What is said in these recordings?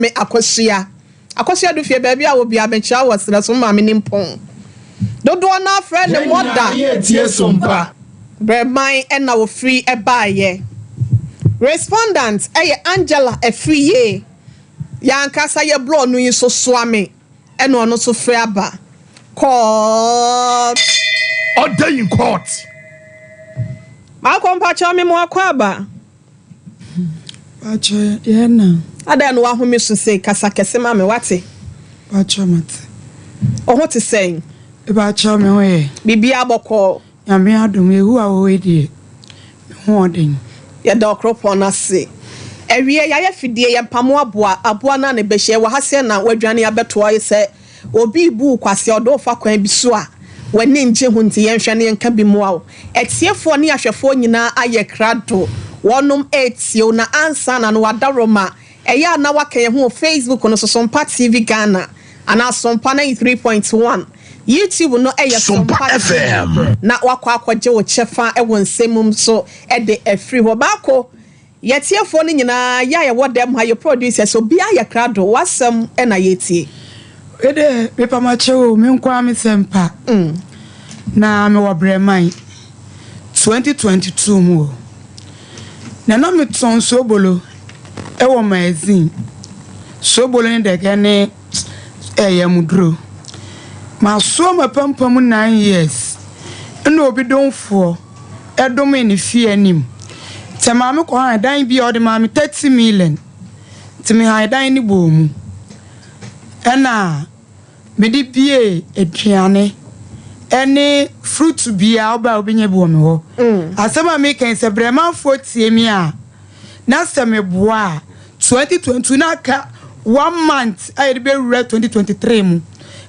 me akosia do fie baby a wo bia bencha wo sra so ma me nimpon dodo na friend ne moda tie sompa breman e na wo free e baaye respondent Angela e free ye yankasa ye bro no yin so soame e no no so free aba court order in court ma kompa cha me mo akwaba Pacho yena ada no ahome so say kasa kese ma me wate Pacho mate o what is saying e pacho me we bibia boko ya me adom ehu a wo die ho odin ya da okropo na se ewie ya fidie ya pamo aboa na ne behye wa hase na wadwane abeto ayi se obi bu kwase odo fa kwan bi so a wani nje hunti yen hwe ne yen ka bi mu awo etiefo ne ahwefo nyina aye krado wonum etio na ansa na no wadaroma eya na waka ye ho Facebook no so Sompa TV Ghana ana Sompa 93.1 YouTube no Sompa FM na wakwa akwaje wo chefa e won semum so e de afri ho bako yetiefo ne nyina ya wodem ha ye producer so bia ye krado wasem e na yetie ede me pamache o me nkwa me sempa na me wo breman 2022 mu na me ton sobolo e wo magazine sobolo ni de gane yamudro ma so ma pampam 9 years eno obi donfo edom ni fie anim te ma me ko han dan bi o de ma me 30 million te me han dan ni bomu ena me di bie eduane ene fruit bia oba obenye bo me ho asema me kan se breman fo tie mi a na se me boa 2022 na ka 1 month I be 2023 mu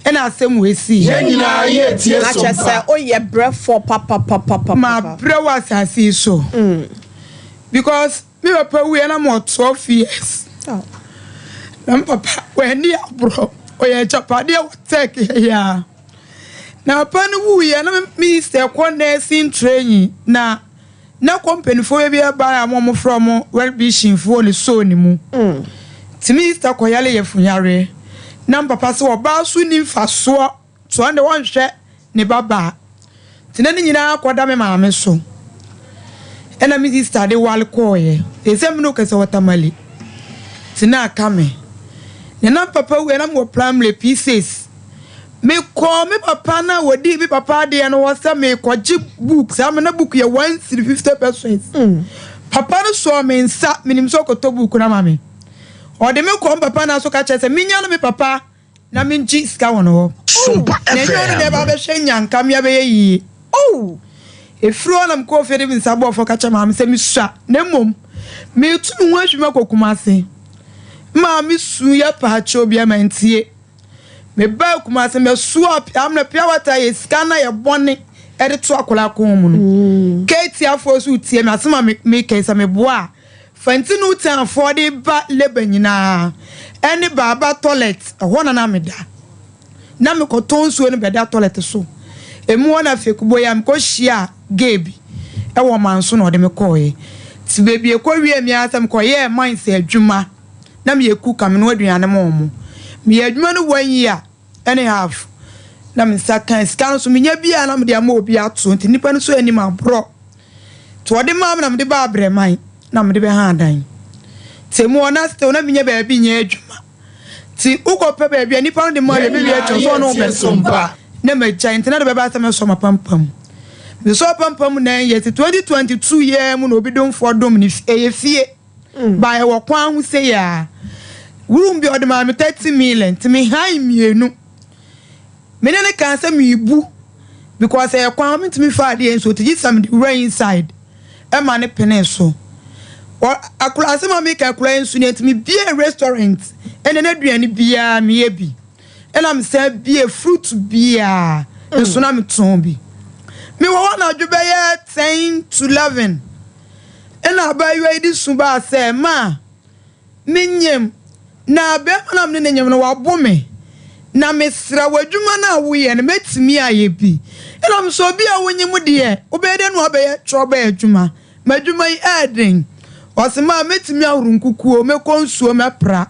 ena asem we si nyina ye tie so na chese o ye breath for papa ma bre was asi so because me papa we na mo 12 years na papa we ni abro o ye chapa de take ya na papa no we na me stay nursing training na company for be ba am from well-being for the so ni mu timi stay koyale ye funyare na papa se oba su ni mfaso to ande won hwe ne baba tinani nyina akoda me maame so ena mi sister de wal koye esem no kese watamali tina kame na papa we na mo primary pieces me ko me papa na wodi me papa de no wasa me ko ji books am na book ye 150%. Papa no so me nsa minim so ko to book na mame o de me ko papa na so ka chese minya no me papa na me ji ska wono Sompa FM ne ba be hwenya nka me be yi efro na mko fere bi nsa bo fo ka chama me se me sua na mom me tu me ho ahwema kokumase ma me su ya pa cho bia mantie me ba kumase me su am na pia wata ye scanner ye bone e de to akola kon mu no keti afo su tie me asema me kesa me boa fanti no tan for de ba lebanyina ene baba toilet ho na me da na me ko ton su ne be da toilet so emu na fekubo ya me ko hia gebi e wo manso na de me ko ye ti bebi e ko wie mi asem ko ye man se adwuma na me yeku kam no aduane mo me adwuma no 1 year and a half na me sakan scan so me nya bia na me de ama obi ato nti nipa no so ani ma bro to de ma na me de ba breman na me de be ha dan temu ona ste na me nya ba bi nya adwuma ti ukope ba bia nipa no de ma be bia cho so no be sompa na me cha nti na de ba me so ma pampam me so pampam na ye 2022 year mu no obi don for dom ni fie ba e wo kwan hu se ya room bi ode ma me 30 million ti me han mienu me ne kan say me bu because e kwan me ti me fa de so ti some the rain inside e ma ne pene so or akura se ma me ka akura ensu ne ti me bi a restaurant ene na duane bia me ye bi ena me say bi a fruit bia ensu na me ton bi me wo na dwebe ye 10 to 11 ena ba yu edi su ba say ma menyem na be manam ne nyem no wabome na mesra wadwuma na wo ye ne metimi aye bi ena so bi a wonyem de obede no obeye choba adwuma madwuma yi eden osema metimi awurunkukuo mekonsuo mepra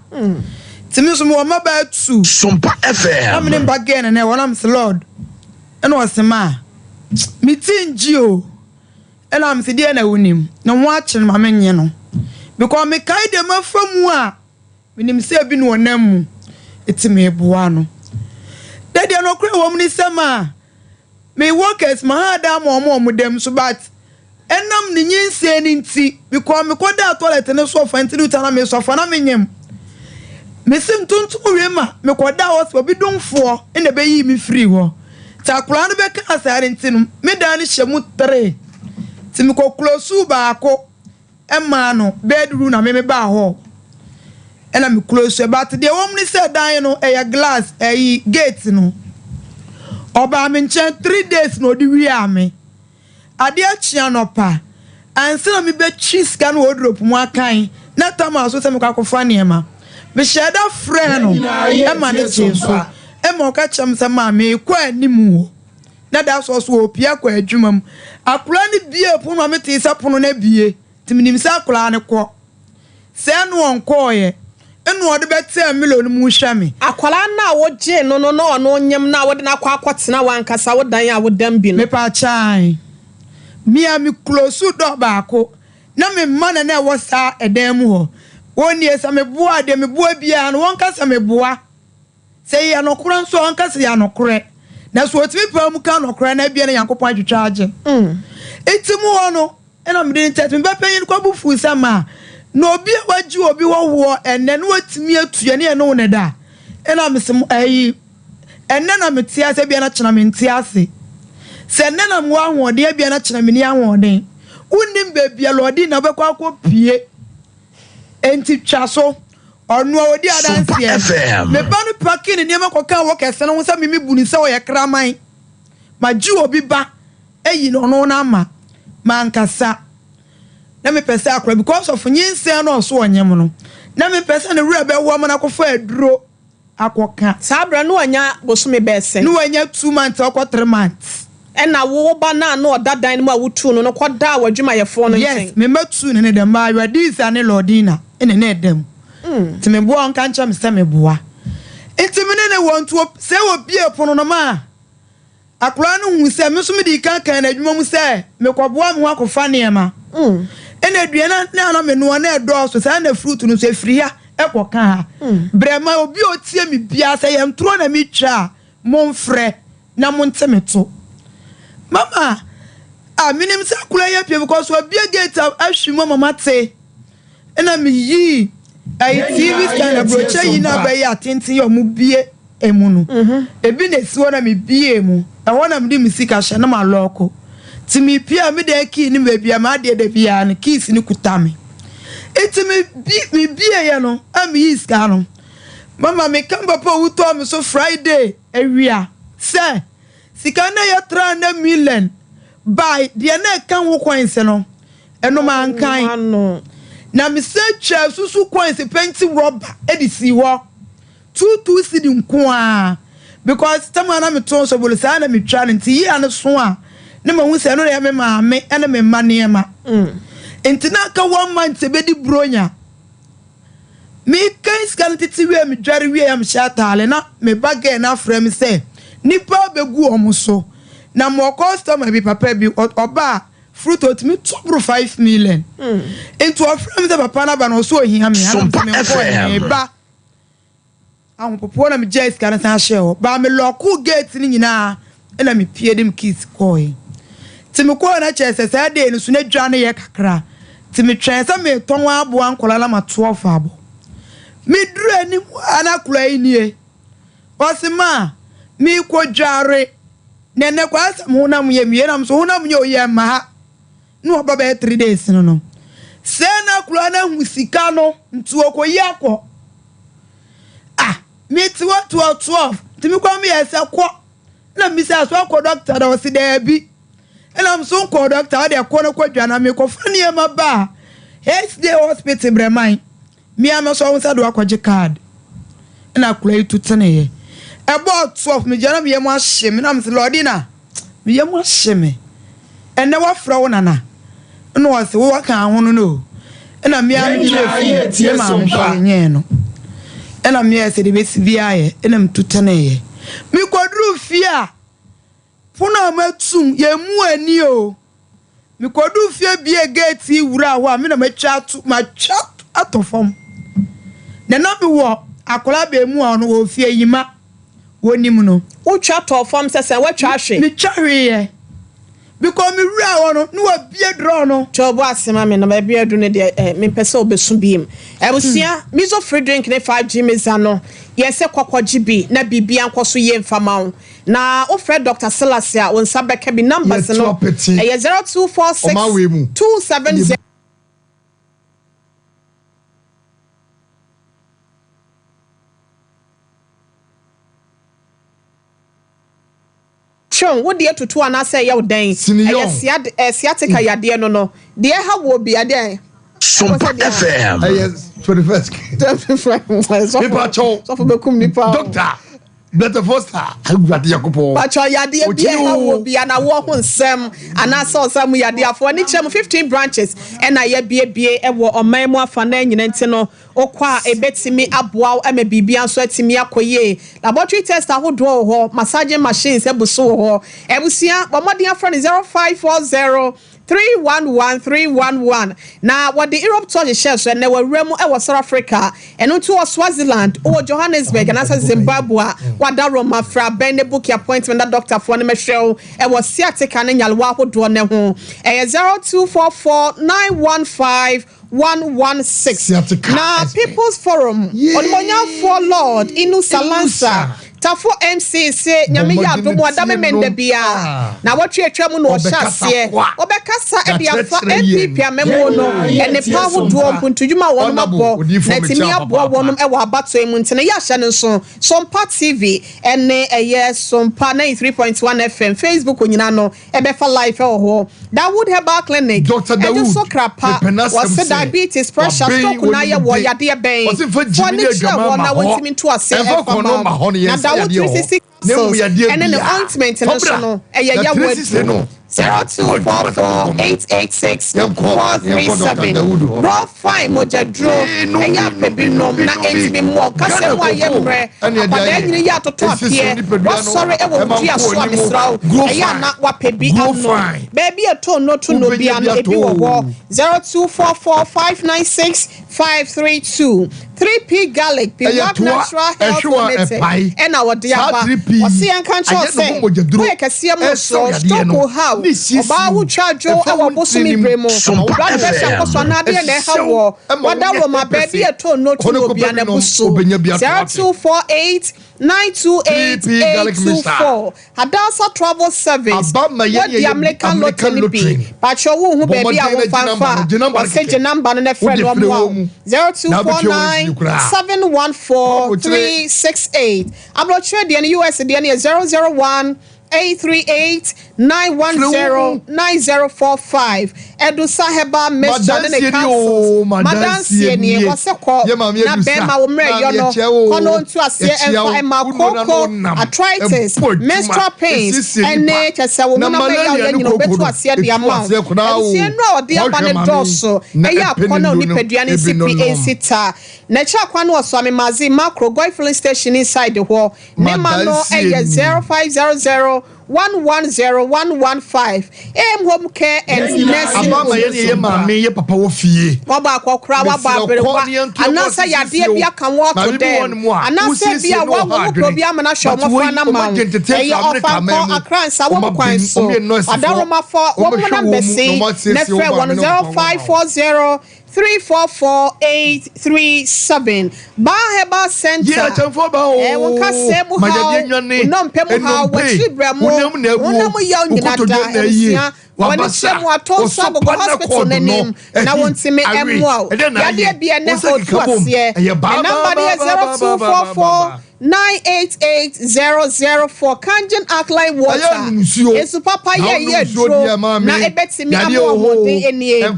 timi so mo maba tu Sompa FM am ne bagay na wona am Lord eno wasema mitinji o ena am se de na wonim na wo a kire ma menye no because me kai de mafamu a minim se bi no wonam mu etime boa no de no kure wo mni sama me workers ma ha da mo dem so but enam ni nyinse ni nti because me koda toilet ne so fa nti uta na me so fa na menyem me sim tuntu we ma me koda hospital bi donfo ene be yi me free ho ta kula no be ka asare nti no me da ni hyemu 3 ti me ko close ba ko emma no bedroom na me ba ho ena me close but de wom ni say dan no e glass e gate no oba me nchen 3 days no di wi ame ade achia no pa anse na me be chiska no wardrobe mu akan na tama so se me kwakofa ne ma me sheda friend no e ma ne che so e ma ka cham se ma me kwa animu na da so so opia kwa adwuma mu akura ne bie pono me te sa pono na bie timinim sa akura ne ko se no onko ye enu ode bete million mu hwa me akwala na wo je no no nyem na wo de na kwa akotena wankasa wo dan a wo dan bi no me pa chan mi ami close do baako na me mana na wo sa edan mu ho woni esa me boa de me boa bia no won kasa me boa se ya no kura nso won kasa ya no kure na so otimi pa mu ka no kure na bia na yankopon adwetwa age etimu ho no ena me de tet me be panyin ko bu fu sama no obi waji obi wo enne no atimi atue ne no ne da ena mesem ayi enne na meti ase bia na chena me nti ase se enne na mo ahode bia na chena me ni ahode unim bebia lodi na be kwa pie enti twaso onu odi adanse me ba no packing ni makoka wo kese no se mimi buni se wo ye kraman maji obi ba eyi no no na ama mankasa na me pese akora because of nyinse no so onyem no na me pese ne wura be wo na kofa aduro akoka sabra no anya bosome bese no anya 2 months or 3 months ena wo ba na no odadan mu awutu no koda wadwuma ye fo no nten yes me matu ne dem ba you this and lordina ene ne dem ti me boa nka ncha me se me boa enti me ne wontu se wo bie pono no ma akora no hu se me so me di kan na adwuma mu se me koboa me akofa ne ma ene aduana na me no na edo so sa na fruit no so efria ekoka ha brema obi otie me bia se ye ntro na me twa monfre na montemeto mama minim sa kula ye pie because obi gate ahwimu mama te ena me yi ai TV stand brocha yi na ba ya tintin yo mu bie emu no ebi na si wona me bie emu e wona me di misika hye na ma loko timi pia me de ki ni me bia ma de bia no keys ni kutame etimi me bie ye no am yi ska no mama me kan papa wuto me so Friday ewia se sika na ya 300 million buy de na kan wo coins no eno man kan na me se twa susu coins penti rubber edisi wo 22 cedi nko a because tamana me ton so bolo sa na me twa nti yi an so a ne ma hu se no ya me ma me ene me mane ma enti na ka 1 month se bedi bronya me kan scan titi we me dware we am shatale na me bagay na frame se nipa begu omuso na mo customer bi papa bi oba fruit otimi 2.5 million into frame the papa na ba no so ohia me ha me ba awon popo na me jais kan san hye ba me loku gate ni nyina na me pie dem kids koi ti me ko na chese sa de ni so na dwane ye kakra ti me twen sa me ton abo ankola la ma 12 abo me duru ani anakura inie osima mi ko dware nene kwa asam honam ye mienam so honam ye oye ma ha no oba be 3 days no se na kura na hu sika no ntu okoyi akọ me ti what 12 ti mi kwa mi ese kọ na mi se aso akọ doctor da o si da bi ena m so kọ doctor da kọ no kwadwa na me ko fani e ma ba HD hospital breman mi am so won sa do akọje card na kura itu tene ye about 12 me jana me yemu ahye me na me lordina me yemu ahye me ene wa fra wo nana no wa se wo kan ho no no na me am je fi ma nye no ena me say de besi bia ye ena mtutane ye mi kodru fia funa matum ye mu ani o mi kodru fia bia gate wura ho a me na matwa atofom na no bi wo akola be mu a no wo fia yima wonim no wo twa atofom sese wo twa hwe mi twa hwe ye because me wura ho no wa bia draw no chobo asema me na ba bia du ne de me pese obesu biem ebusia miso free drink ne 5G mezano yese kwakwaji bi na bibia nkoso ye mfama na o Fred Dr. Selasia on sabeka bi numbers no 0246 270 Chon wo de tutu ana say ye den siatica yade no de ha wo bi ade Sompa FM. Yes, 21st. People cho. So for bekum nipa. Doctor. Better foster. Agwade yakopo. But your yade bi ha wo bi ana wo ho nsem ana so sam yade afo ni chem 15 branches and na ye bie e wo oman mu afa na nyina nti no okwa ebetimi aboa ema bibia so atimi akoye laboratory test ahodo ho massage machines ebuso ho ebusia bomodi afra 0540 311 na what the Europe touch shares and we remu e South Africa and to Swaziland or Johannesburg and as Zimbabwe what that Roma fra ben the book appointment that doctor for the show e was sciatica and yalwa ho do ne ho 0244915116 na People's Forum on Monya for Lord Inu Salansa Tafo MCC nyame ya domo adame mende bia na watwe atwa mu no ohyasie obekasa e bia fa MPP amemo no ene pa ho do mpuntudwuma won mabo na timi abo wonum e wa abato emu ntene ya hye nso Sompa TV ene eye Sompa 93.1 FM Facebook onyina no e be fa live e ho Dawood Herbal Clinic Dr. Dawood Sokrapa was diabetes pressure stroke na ye wo yade ben for ne chwa na wotimi nto ase e fa ma Dawood 360 and then the ointment and no ya word 0244886437 raw fine moja draw and ya baby no na enti mo kase wa ye mre abada nyini ya toto apie was sorry e wo dia so amesraw e ya na wa pebi amno baby eto no to no bia no ebi wo 0244596532 3P garlic be what natural health limited and our diaba osi ankancho say we kase mo so stoko how oba wo twajo awo bosumi bremo blood pressure ko so na de na ha wo wada wo ma baby eto no to no bia na buso 0248928824 Hadasa Travel Service what the American lottery but your wo hu baby awo fanfa o se number no friend wo 0249 714-368. I'm not sure the US the 001 838-910-9045 Edusa Herbal Mr. Council Madam Sieni waseko na bema wo mre yo no kono ntu ase emfa makoko arthritis menstrual pains ene chese wo na me ya nyina obetu ase de ama ese no ode abane doso eya kono ni peduane CPA ta na cha kwano oso mazi macro goy filling station inside the ho ne ma no eye 0500 110115 home care and nursing mama ye mama ye papa wo fie oba akokra wa ba bere kwa anasa yade bia kan wo to dem anasa bia wo wo probi amana show mo fa na ma e ofa ko akransa wo kwan so adaroma fo wo mo na besi na fe 10540 344-837 Herbal Center. Yeah, chamfo ba o. Won ka se mu ha. No mpem ha wa chibra mu. Won mu yaw nyina da. Wani chemu ato sabo go hospital nanim na won timi emu. Yade bia ne ho to ase. The number is 0244 988-004 Kanjan Alkaline Water. Esu papa ye dro na ebetimi amodin enie.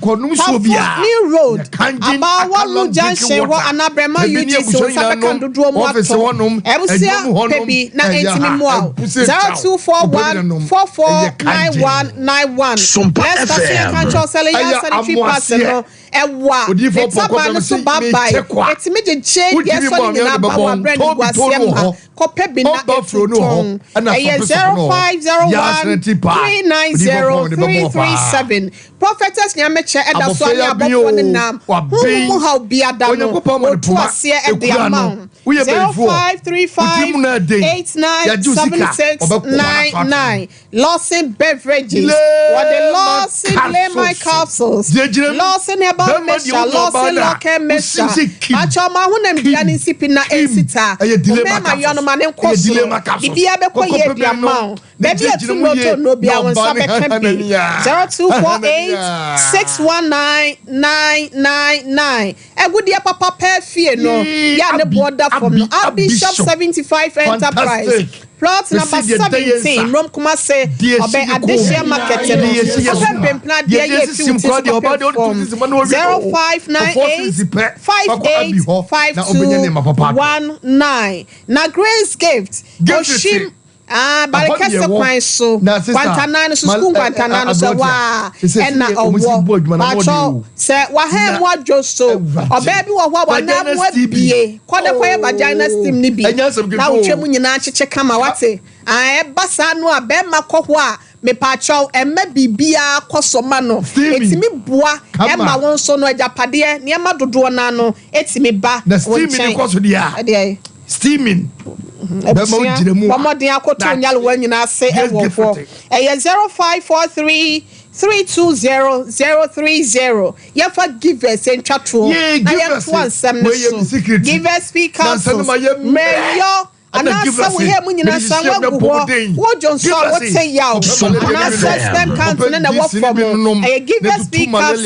New Road. Aba Walu Junction wa Anabrema UG so sabekan dodro mo ato. Ebusia pebi na entimi mo. 0241-449191. Let's see Kancho sele ya sanitary person no. ewa etaba no so bye etimi je change yes so ni na ba wa brand gwase ma kope bi na efro no ho 0501390337 prophetess nyameche eda so na abofo ne nam mu how bi ada no to ase e de amount 0535897699 Lawson beverages what the Lawson Lemon capsules Lawson Herbal mixture Lawson local mixture achoma hunem biani sipi na esita mema yono mane nkoso bibia be koye di amount baby atu moto no bia won sabe kambi 0248619999 egudie papa perfie no ya ne border from no Bishop 75 Enterprise plot number 17 Rom Kumase obe Adesha Market no open bempla dia ye fi from 0598585219 na Grace Gift Oshim Barekese kwan so Guantanamo so school Guantanamo so wa na owo bacho se wa he mo adwoso oba bi wo wa na mo abie kode koye vagina steam ni bi na utwemu nyina cheche kama wate basa no abema kokho a me pacho ema bibia kosoma no etimi boa ema won so no ajapade ne ema dodo na no etimi ba won steaming koso dia steaming Bamodi akoto nyal wanyina se ewo fo 0543200030 yefa give us entwato na yefa ansem no so give us speakers mayo anasa we hear munyina sanwa guho wo jonso wo say yaw anasa system council na wo from give us speakers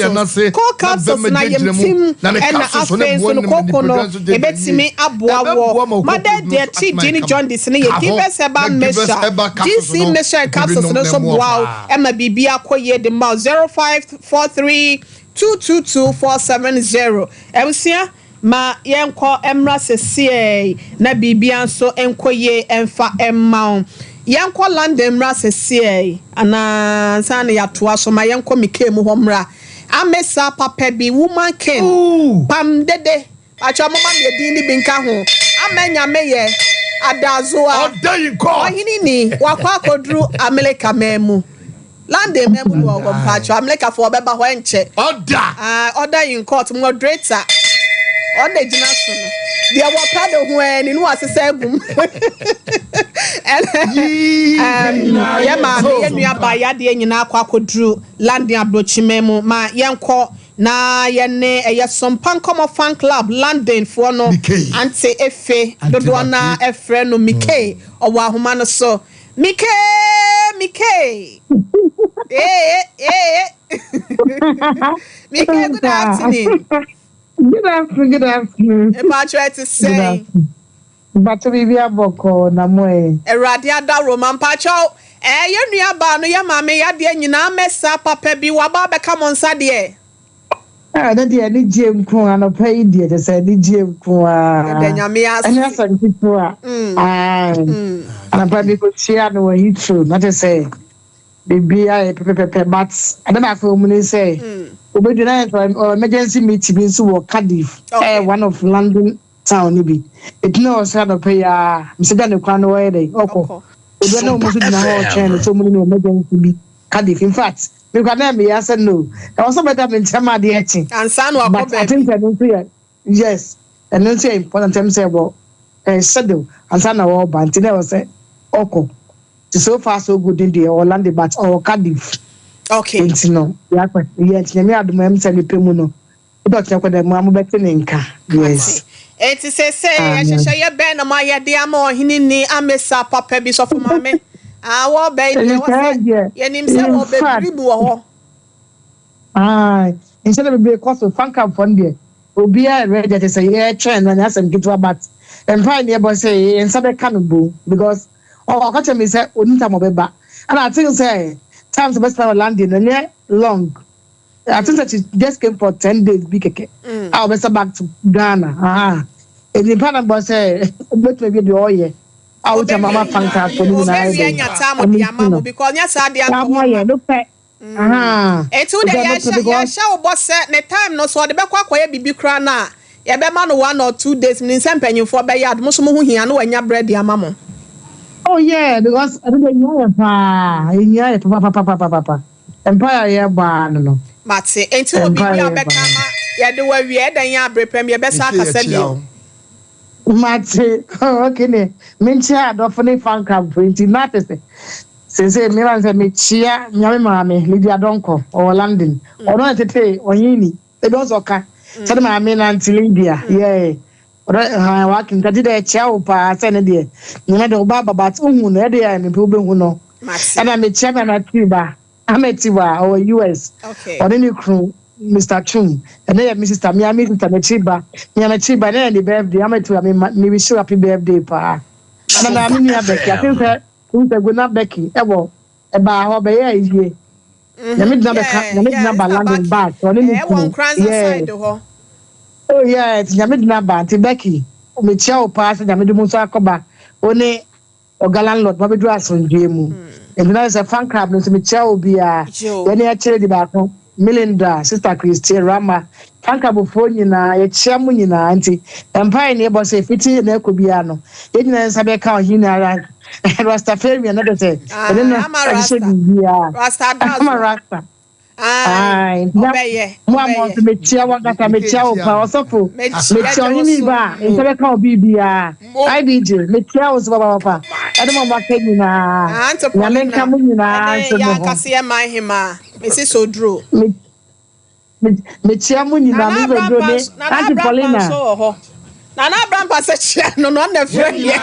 call council na yemtim na afen so no kokono ebetimi aboawo mother de T John this na give us about measure GC measure council no so boawo ema bibia koye de ma 0543222470 emsia ma yenko emra sesie na bibia nso enkoye emfa emma yenko land emra sesie ana sana ya toa so ma yenko mikemu homra amesa papa bi woman king pam dede acha mama me din ni binka ho amenya meye adazoa odayinko ohini ni wakwa akodru America memu land memu no go pacho America for beba ho enche order in court moderator on the ginaso no dia wo prado ho ani no asese agum ya ma ye nua ba ya de nyina akwa kodru land abrochimemu ma yenko na yene Sompa Nkomo fan club London for no ante efe dodo na efre no Mike owa ahoma no so Mike Mike good afternoon. Good afternoon. About try to say but we be aboko na moe erade ada roman pacho ye nua ba no ya mame ya de nyina mesa papa bi wa ba be ka monsa de na de ni jem ko anopa yi de de say ni jem ko de nyame as anya san tipo anopa bi ko chia no wa hitro na te say bibi ai pepe but adama fa omuni say obedu na emergency meeting bi nso wo Cardiff one of London town ni bi it no so no pay msida ne kwa no way dey oko obe na omusu dina ho chen so mu ni emergency bi Cardiff in fact me kwa na me ya say no e was better me chama de echi ansa no akọ I think that yes and then say important time say about schedule ansa na wo ba ntine wo say oko so far so good in the Orlando but or Cardiff. Okay. No. Yeah, me adum say me pemu no. E do tell ko dem am beti nka. Yes. It is say ehye ye be na ma ye de ama ohini ni amesa papa bi so for mame. Wo be ye nim say wo be tribu wo ho. Instead of be cost of fan camp fund there. Obi a ready to say ye trend na asem gitu but empire near say ensa be kanbo because ka tell me say onita mo be ba. And I think say times the best time landing and long. I think that she just came for 10 days. Big I'll be back to Ghana. And the partner boss say, "But maybe the oil." I will tell Mama Fanka for me. Because yes, I Etu de ya sha obose ne time no so de be kwa kwaye bibi kra na ya be ma no 1 or 2 days min sempanyimfo be ya admo so mo hu hia no wanya bread ya mamo. Oh yeah, because I don't know papa. Empire ya ba no. Mate, enti obi bia be kama ya de wa wie dan ya abrepem ya be sa akasa bi. Mate, okay ne. Minchi adofo ne fan club 20 natese. Say me wan say me chia nyame maame Lydia Donko or London. Or no tete onyini. E don soka. Say maame na Lydia. Yeah. Ora working kadi de chia opa say ne de. Nyame de oba baba tu hu no e de ya me pe obehu no. And I'm a chairman at Cuba. I'm a Tiwa or US. Okay. Or any crew, Mr. Chung. And then Mrs. Tamiami, Mr. Mechiba. Chiba, and the birthday. I'm a Tiwa, maybe show happy birthday, pa. And I'm in Becky. I think that who's a good not Becky. Ever. About how be is here. The midnumber landing back. Yeah. Oh, yeah, it's Yamid Becky. Michelle pass and Yamidusa Koba. Only. Oga landlord ma be do asonje mu and now is a fan club no so me chia obi a when ya chere di ba ko Melinda sister Christine Rama fan club fo nyina ya chia mu nyina anti empire ne bo say fiti na ekobia no ye nyina nsa be ka ohina rank Rasta Femi na do say Rasta Obeye. Mo me chia wanga me chia opa osofo me chia ni ba nse ka obi bia IBJ me chia o so papa ade mo ma kenyi na ya me nka mu nyina so ya kase ya man hima me si so dro me chia mu nyina me so dro me Auntie Paulina na Abraham pass chia no na fe here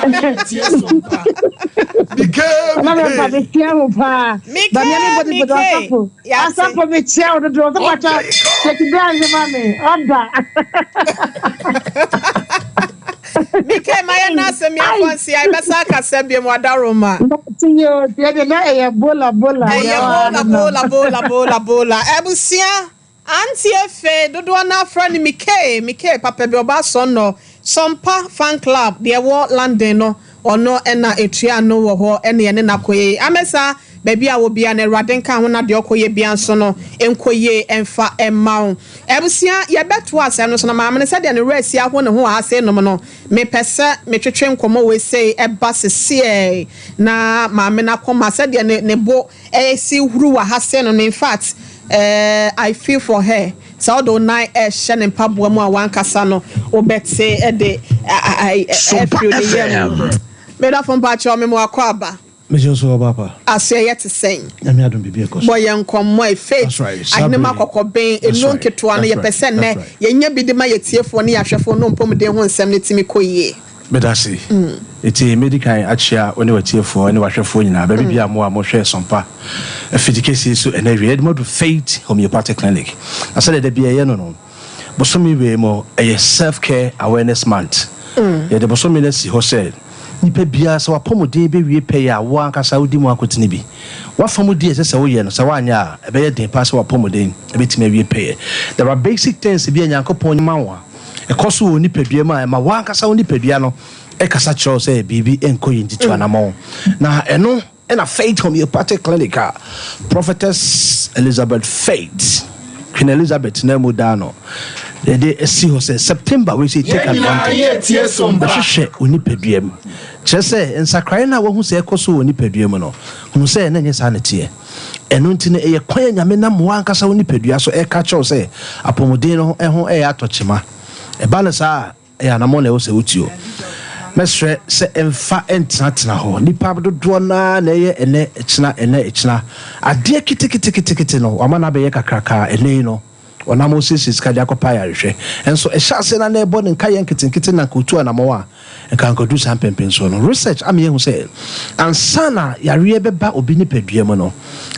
because na me chia o pa ba me anybody but asofo asofo me chia o do so kwacha take down the mama order Mike my na se me afansi ai besa ka se bi mo adaroma tinyo de na e bola ebusia anti efe dodo na friend Mike papa bi oba son no Sompa fan club de wo London no ono na etua no wo ho ene na koye amesa baby a wo bia na Raden kan ho na de okoye bia nso no enkoye emfa emma ebusia ye beto ase no so na maame ne sade ne resi aho ne ho ase no no me pese me twetwe nkomo we say eba sese na maame na koma sade ne bo si huru wa hase no in fact I feel for her so do nine share ne pabo mu a wankasa no obetse de I feel the year me da from pacho me mo akwaba me so papa ase yet to sing na me adon bibia koso boy enkom my faith ahne makokoben enun ketoa no ye pese ne ye nya bi de ma ye tiefo ne yahwefo no mpom de ho nsem ne timi koyie medasi eti medical achia oni watiefo oni wahwefo nyina ba bibia mo a mo hwe Sompa efidikesi so enawi edmo faith homeopathic clinic asale de bia ye no bosomi we mo self care awareness month ye de bosomi na si ho said nipa bia so apomode be wie pay a wo ankasa odi mu akotene bi wa famodi ese wo ye no so wanya e be ye den pass wa apomode e betime wie pay there are basic things bi anyankopon manwa e koso oni padua ma e ma wa ankasa oni padua no e kasa chiro say bibi enkoyi ntitu anamo na eno na faith homeopathic clinic prophetess Elizabeth Faith Queen Elizabeth na modano they see ho say September we say take advantage share oni padua mu chese nsakran na wo hu say koso oni padua mu no hu say na nyesa na tie eno ntine e kwan nyame na mo ankasa oni padua so e ka chiro say apomodin no e ho e atochema e balance e anamo na wo say utio mesre se emfa entratna ho nipa dodo na ye ene echina ade kitikiti no amana be ye kakraka ene no ona mo sisi kaja akopa ya hwe enso e hyase na ebo ne nka ye nkitikiti na kotu anamo a enka nkodu sampempen so no research am ye hu say ansana yare be ba obi ni padua mu no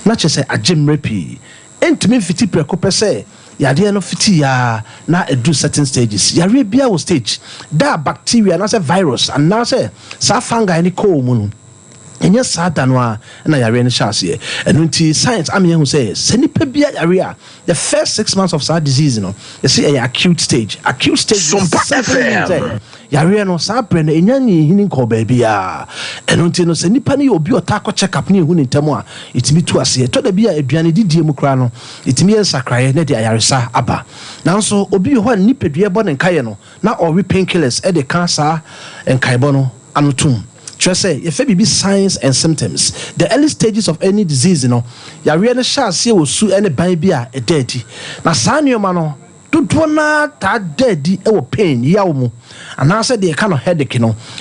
na chese agimre pi entimi fiti preko pese yade no fiti ya na edu certain stages yare bia wo stage da bacteria na say virus and na say sa fungi ni ko mu no and yes satanwa na yare no shase and until science am here who says senipa bia yare the first 6 months of that disease you see a acute stage Sompa FM yare no sa pre na enya ni hini ko ba bia and until no senipa ne obi otako check up ne hu ni ntamo a itimi to ase to da bia aduane didie mu kra no itimi ensakraye na de ayaresa aba nanso obi ho ni pedue bo ne nkaye no na ori painkillers e de cancer enkaibo no anotum say if it be signs and symptoms, the early stages of any disease, yare no sha se wo su any ban bia e dirty. Na sanyo mano do na ta dirty e wo pain yawo mu. And I said they kind of headache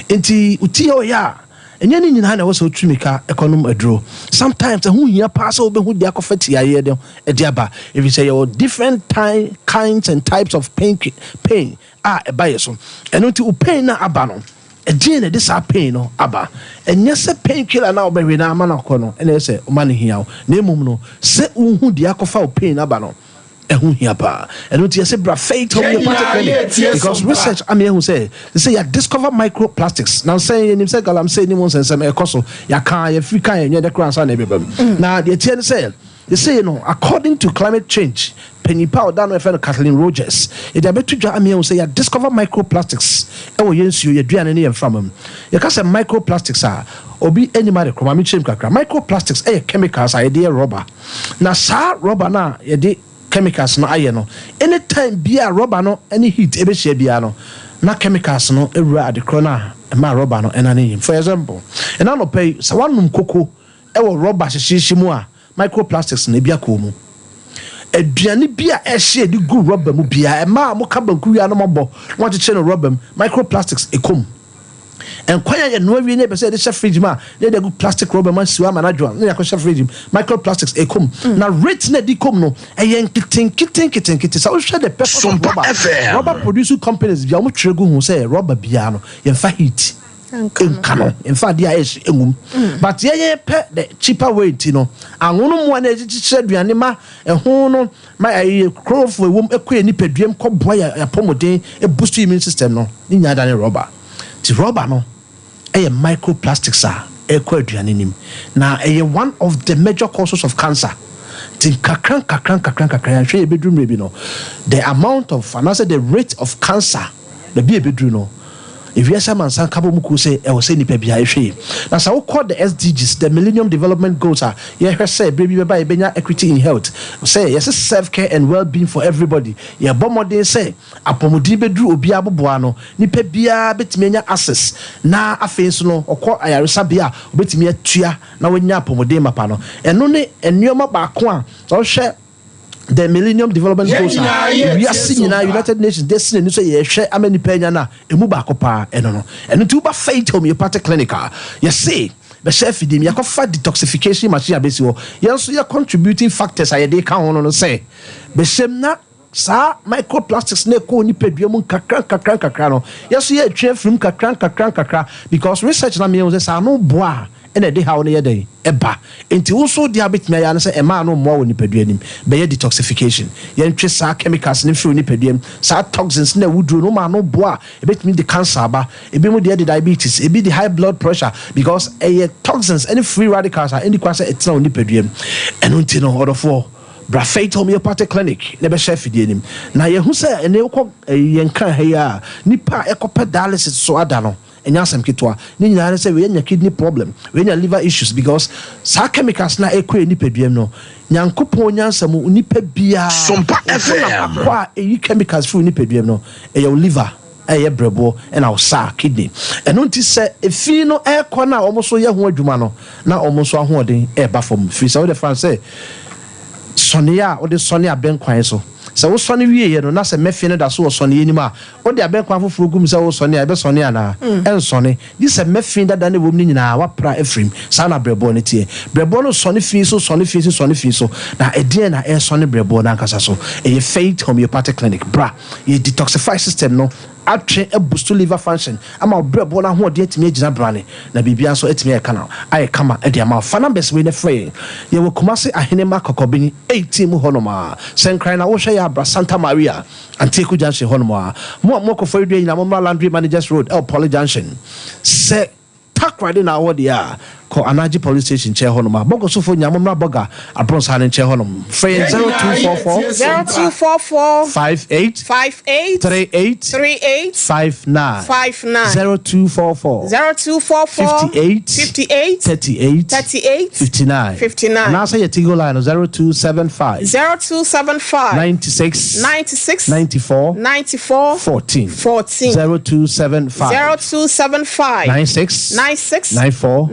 enti uti o ya enye ni nyina na wo so tumika econom adro. Sometimes hu hia pass obe hu dia kofati yaye de e dia ba. If you say your different kinds and types of pain e ba so. Eno ti pain na aba no a gene this pain no aba and yes a painkiller now be na mana kono and say o man here na mum no se unhu dia kofa pain aba no ehun here pa and no say bra faith because research am here who say they say you discover microplastics now say him say galam say ni mon sense me ekoso ya kan ya free kan ya de kransa na be na the tie say they say according to climate change Penipa down with Kathleen Rogers. It abetu dwa am say you discover microplastics e wo yensuo ye duane ne from him. You can say microplastics are obi animal kroma mi chem kakra. Microplastics chemicals are dey rubber. Na sa rubber na ye dey chemicals no aye no. Anytime bia rubber no any heat ebe hia bia no na chemicals no ewura adekro na ma rubber no enane. For example, and no pay sa wanum koko e wo rubber hihyimu a microplastics na bia ko mu. Aduane bia ehye di gu rubber mu bia e ma mo ka banku ya no mobo want to change rubber microplastics ekom en kwanya ye no awie ne be say de fridge ma de gu plastic rubber man siwa ma na dwan na yakọ fridge microplastics ekom na rate na di kom no eyen kitten so hwe the purpose of rubber producing companies bia mo twere hu say rubber bia no ye fa heat Nkano. In fact, there is but ye pe the cheaper way, and one said we anima a hono my crow for whom a queer nipper dream called boy a pomodin a boost immune system no in than a rubber. The rubber no a microplastics are a quadrianim. Now a one of the major causes of cancer. Kakran show a bedroom maybe no. The amount of and also the rate of cancer the be a bedroom no. If you man san kabo muku say e wo say nipa bia ehwe na sa wo call the SDGs the Millennium Development Goals are ye hwe say baby beba benya equity in health say yes self care and well-being for everybody ye bomodin say apomodi bedru obi aboboa no nipa bia betimi nya access na afenso no okọ ayaresa bia obetimi atua na wonya apomodi mapa no eno ne enuoma ba ko a so hwe the Millennium Development Goals we are seeing United Nations destiny so ye hwe amani panya na emu ba kopa eno no eno ti uba faith homeopathic clinical you see the chef dim yakofa detoxification machine abesi wo yenso ye contributing factors ayede ka hono no say be shem na sa microplastics na ko ni pedua mu kakran no yeso ye atwa from kakran because research na me say sa no boa ene de how na ye dey eba enti wo so dia betime ya na say e ma no mo woni pedua nim be ye detoxification ye ntwe sa chemicals ne firi ni pedua sa toxins na wuduro no ma no boa e betime the cancer aba e be mu de diabetes e be the high blood pressure because toxins any free radicals are any kwasa etina woni pedua eno nti no order for bra faith homeopathic clinic ne be chef die nim na ye hu say ene ko ye nkan ha ya nipa ekopa dialysis so ada no enyasem kitwa ni nyina say we nya kidney problem we nya liver issues because sa chemicals na ekwe ni peduem no nyankopon nyansam nipa bia Sompa FM kwa chemicals fu ni peduem no your liver brebo and our sa kidney and unti say efi no ekọ na omoso ye ho adwuma no na omoso ahoden ba fom fi say we the fan say sonia o de sonia ben kwan so so wo sone wie no na se mefi no da so wo sone enim a wo de abenkwa foforo gum se wo sone a be sone ana en sone di se mefi da da ne wom ni nyina wa pra efrim sa na brebo ne tie brebo no sone fi so na edie na e sone brebo na nkasa so e faith homeopathic clinic bra e detoxify system no atwe a boost liver function ama brebo na ho de atimi agina brane na bibia so atimi e kana aye kama e de ama fa numbers we ne free ye wo kumase ahenema kokobini 18 mu honoma senkran na wo hwe ya bra Santa Maria Antiku Junction honoma mo ko for do nyina mo landry managers road El Poly Junction se takwa de na wo de a ko anaji police station che ho no ma bogo so fo nyamomra boga abros hanen che ho no free 0244 58 38 59 0244 58 59 and also your Tigo line 0275 96 94 14 0275 96 94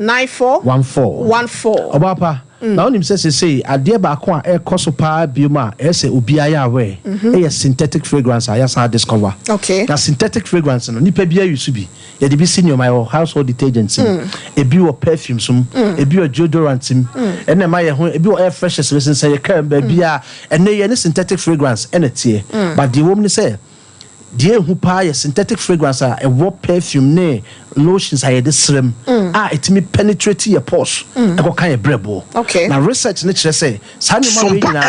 Obapa now him say ade ba ko a e koso pa bioma e say obiaya we e synthetic fragrance I just discover okay na synthetic fragrance no nipa bia use bi ye de bi senior my household detergents e bi o perfumes e bi o deodorants e na ma ye ho e bi o air fresheners we say ye kan ba bia e na ye synthetic fragrance e na tie but the woman say die hu pa ye synthetic fragrance a e wo perfume ne lotions are the slim it me penetrate your pores e go kan e brebo okay na research ne kire say sani ma we nyina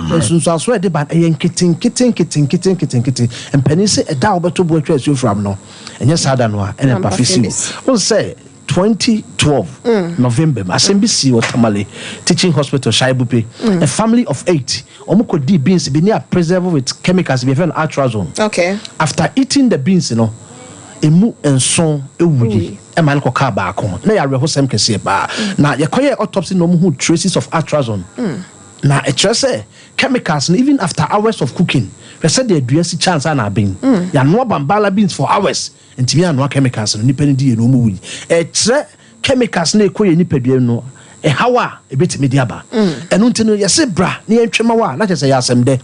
no sunsun aso e de ba e kitten empani say e da obeto bo atwa asu from no enye sada no a e na pa fisi won say 2012 November Asembisi Watamale Teaching Hospital Shaibupe a family of 8 omoko di beans be near preserved with chemicals be found atrazone okay after eating the beans emu enson ewuyi e man ko ka ba ko na ya reho sem kese ba na ye koye autopsy no mu traces of atrazone na e trese chemicals even after hours of cooking we said the aduasi chance na ben ya no bambala beans for hours ntimi anwa chemicals no nipa ni die no mu wuyi e tre chemicals na ekoye nipa due no e hawa e betimi dia ba eno ntino yese bra na yentwema wa na chese ya asem de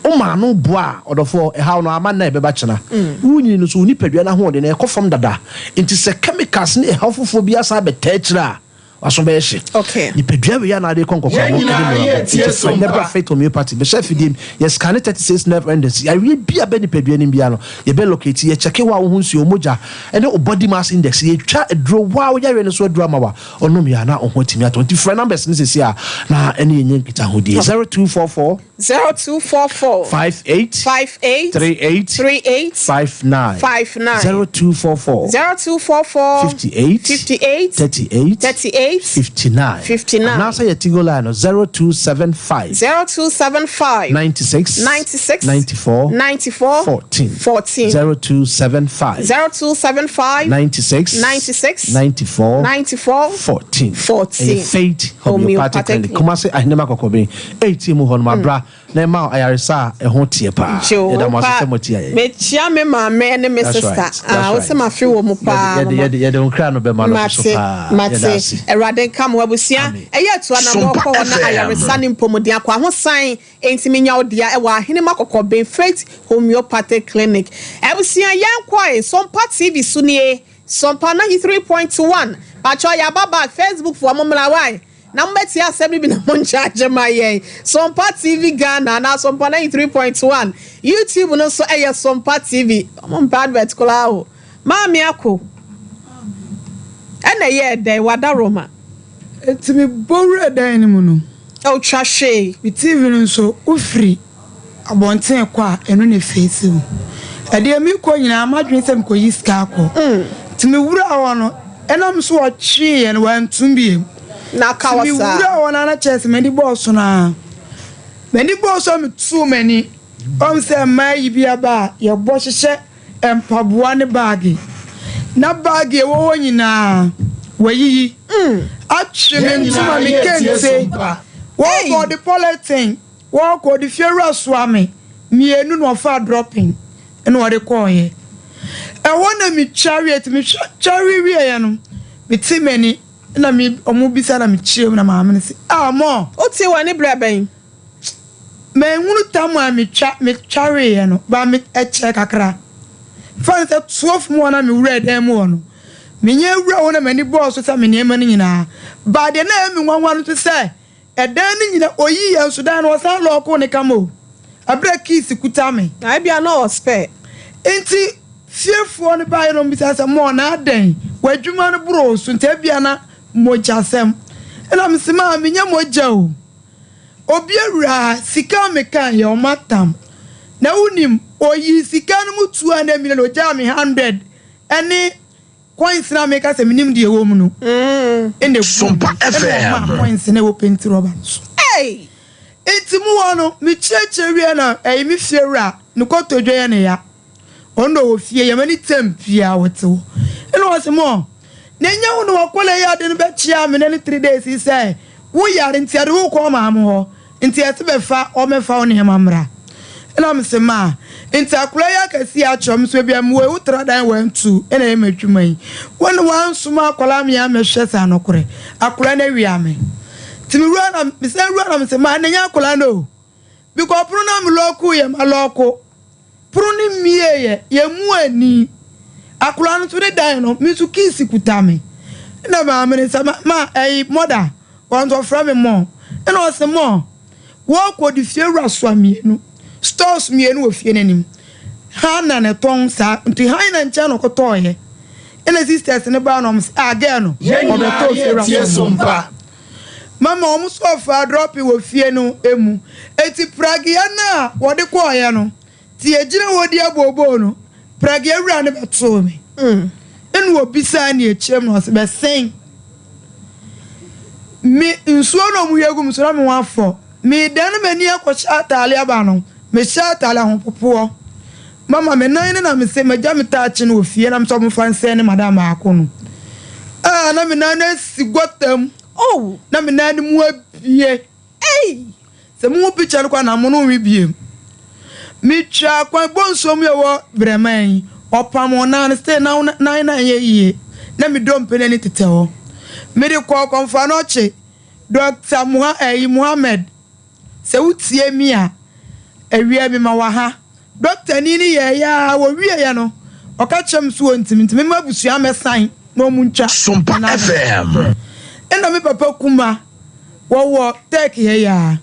o ma no boa odofo e hawo no ama na e beba chena wunyi no so nipa due na ho de na e kofom dada nti se chemicals na e hawfofo bia sa betachira wasobeshi okay ni pedua we ya na de konkoko mo never fit homeopathy be chef dim yes can 36 never endings I we bia be ni pedua ni bia no ye be locate ye check wa wo hunsu omoja ene o body mass index ye twa edro wa wo ya we no so edro ama wa onum ya na ohun timi ato 20 numbers ni sesi a na ene yenye nkita hodi 0244 58 38 59 0244 58 38 59 now say your Tigo line 0275 96 94 14 0275 96 94 14 Fate homeopathic clinic come say ahinema kokobe 18 mu hon mabra na ma ayaresa e ho tie pa ye da mo se motia ye me chia me ma me ne me sister wo se ma fi wo mu pa ye de onkra no be ma no so pa Erade kam wabusia eye to na mo ko na ayaresa ne mpomodi akwa ho san entimi nya odia e wa ahene makoko ben Faith Homeopathic Clinic ebusia yankwa Sompa TV sunie Sompa 93.1 pacho ya baba Facebook for momla why na mbeti asem bi na mo charge my Sompa TV Ghana na Sompa 93.1 YouTube no so eye Sompa TV mo bad vertical o maami akọ ena ye dey wada Roma etimi bowre dan ni mu no o twahwe bi TV no so ufri abonten kwa eno ne face mu ade mi ko nyina amadwen sem ko yiska akọ timi wura wono enam so o chi en wan tumbie na kawasa timi wura wono na chese meni boss na meni boss am tu meni se mai bia ba ye bo hyehyɛ empaboa ne baagi na baagi wo nyina wayiyi atweme ntuma me kente wo go the polythene wo go the funeral swami mienu no fa dropping eno wo de call ye e wona mi chariot mi chari wie ye no bitimeni na mi omu bisa na mi chiem na ma me se mo o ti wa ni braben me hunu tamu mi chari ye no ba mi eche kakra fa se 12 mo na mi wura dem mo no menye wura wona mani boss so me niam ni nyina ba de na mi nwanwa no to say edan ni nyina oyi ya so dan no san loko ne kamo abra kiss kuta me ai bia no spare enti fiefo ne ba no bisa say mo na adan wadwuma no bro so nta bia na moja sem ena mi sima menya moja o obi awura sika me kan ye o matam na unim oyi sika no mu 200 million o ja me 100 ene coins na make us a minimum de wo mu no in the Sompa FM coins na wo paint rubber hey enti mu wono me cheche wie na me fiewura no koto dwe na ya ondo wo fie ya mani tempia wotewo eno wose mo na nya wo no wakola ya de no be chia me na 3 days he say wo yare nti ade wo ko ma ho nti ete be fa o me fa wo ne mamra eno me se ma nti akula ya kasi a chom so bia mo we utra dan wan tu ena e matwuma yi won wan suma akola me ya me hwesa no kore akula na wi ame timi ruwa na me se ruwa na me se ma na nya akola no because pro na me loko ye ma loko pro ni mie ye mu ani akula no to de dan no me su kisi kutame na ma me se ma mother wan to fra me mo ena o se mo wo ko di fie raso amienu stores mienu wo fie nanim ha na ne ton sa nti han na ncha no kotoye ena sisters ne ba no again no obeto fie raso mama o muso fa drop wo fie no emu eti pragia na wo de koye no ti ejire wo di abobo no pragia wura ne beto me enu wo bisa na echem no se be sen mi nsuo no mu yegum so na me wafo mi dan mani akwacha atale aba no me sha atale ho popo mama me nan na me se maja me taachi no ofie na me so mo fanse ne madam akono na me nan si gotam na me nan mu abie se mu picture kwa na mo no wi biem mi twa kwa bonsom ye wo breman opam na stay na ye na me dompe na ni tete ho me de ko konfa no che Dr. Muhammad se utie mi a ewia mi ma wa ha doctor ni ye ya wo wie ye no o ka chem so ntimi ma busua mesan no mu ntwa Sompa FM ena mi papa kuma wo take ye ya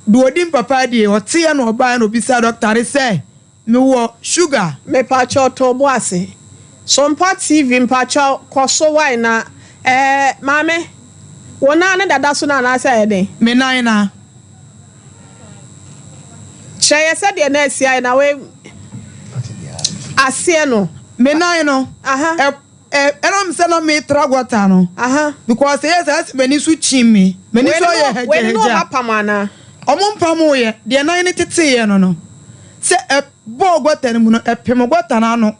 do odin papa die o tie no oba no bisa doctor say mi wo sugar me pa cho to bo ase Sompa TV mpa cho koso wine na mame wona ne dada so na say den me nan na Cheye said the next year na we asie no me nan no am say na me tragwata no because yes as many su chimi many so ye we no hapamana omompamu ye de nan ne tete ye no se bo gwata ne mu no pem gwata na no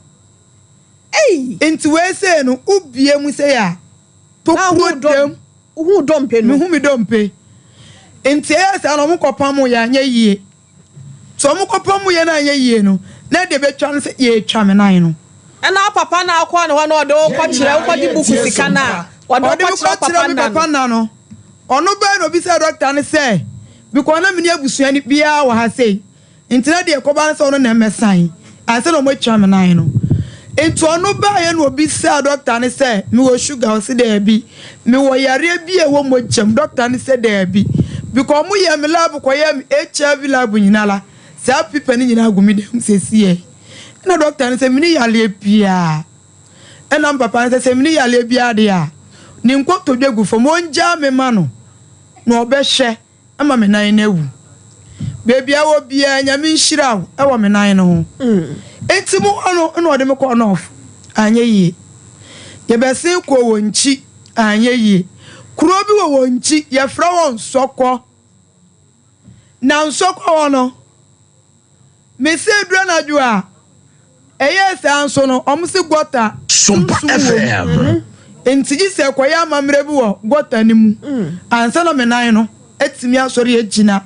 enti we say no ubie mu say ya to prodem hu dompe no hu mi dompe enti yes ana mo kopamu ya anya yie so mo kopamu ye na anya yie no na de betwa no se ye twa me nan no na papa na akwa no no de ko kire ko di buku sika na o de ko kire papa na no ono ba no bi say doctor ne say because na me ni abusua ni bia wa ha say enti na de ko ba no se ono na mesan anse no mo twa me nan no enti ono ba ye no bi say doctor ne say me wo sugar o se de bi me wo yare bi e wo mo chem doctor ne say de bi because mo ye me lab ko ye HIV lab nyinala sa pipa ni nyina agumi dem sesie na doctor ne say me ni yale pia na papa ne say me ni yale bia de a ni nkoto dwegu fo mo nja me ma no na obehwe ama me nan na wu baby awo bia nyame nhira wo e wo me nan no enti mo ono na ode me ko no off anye yi ye bese ko wonchi anye yi kuro bi wo wonchi ye fra won sokko na nsokko wono me se dura na ju a eye se anso no omse gota Sompa FM enti ji se koya amamre bi wo gota ni mu ansa no me nan no etimi asori agina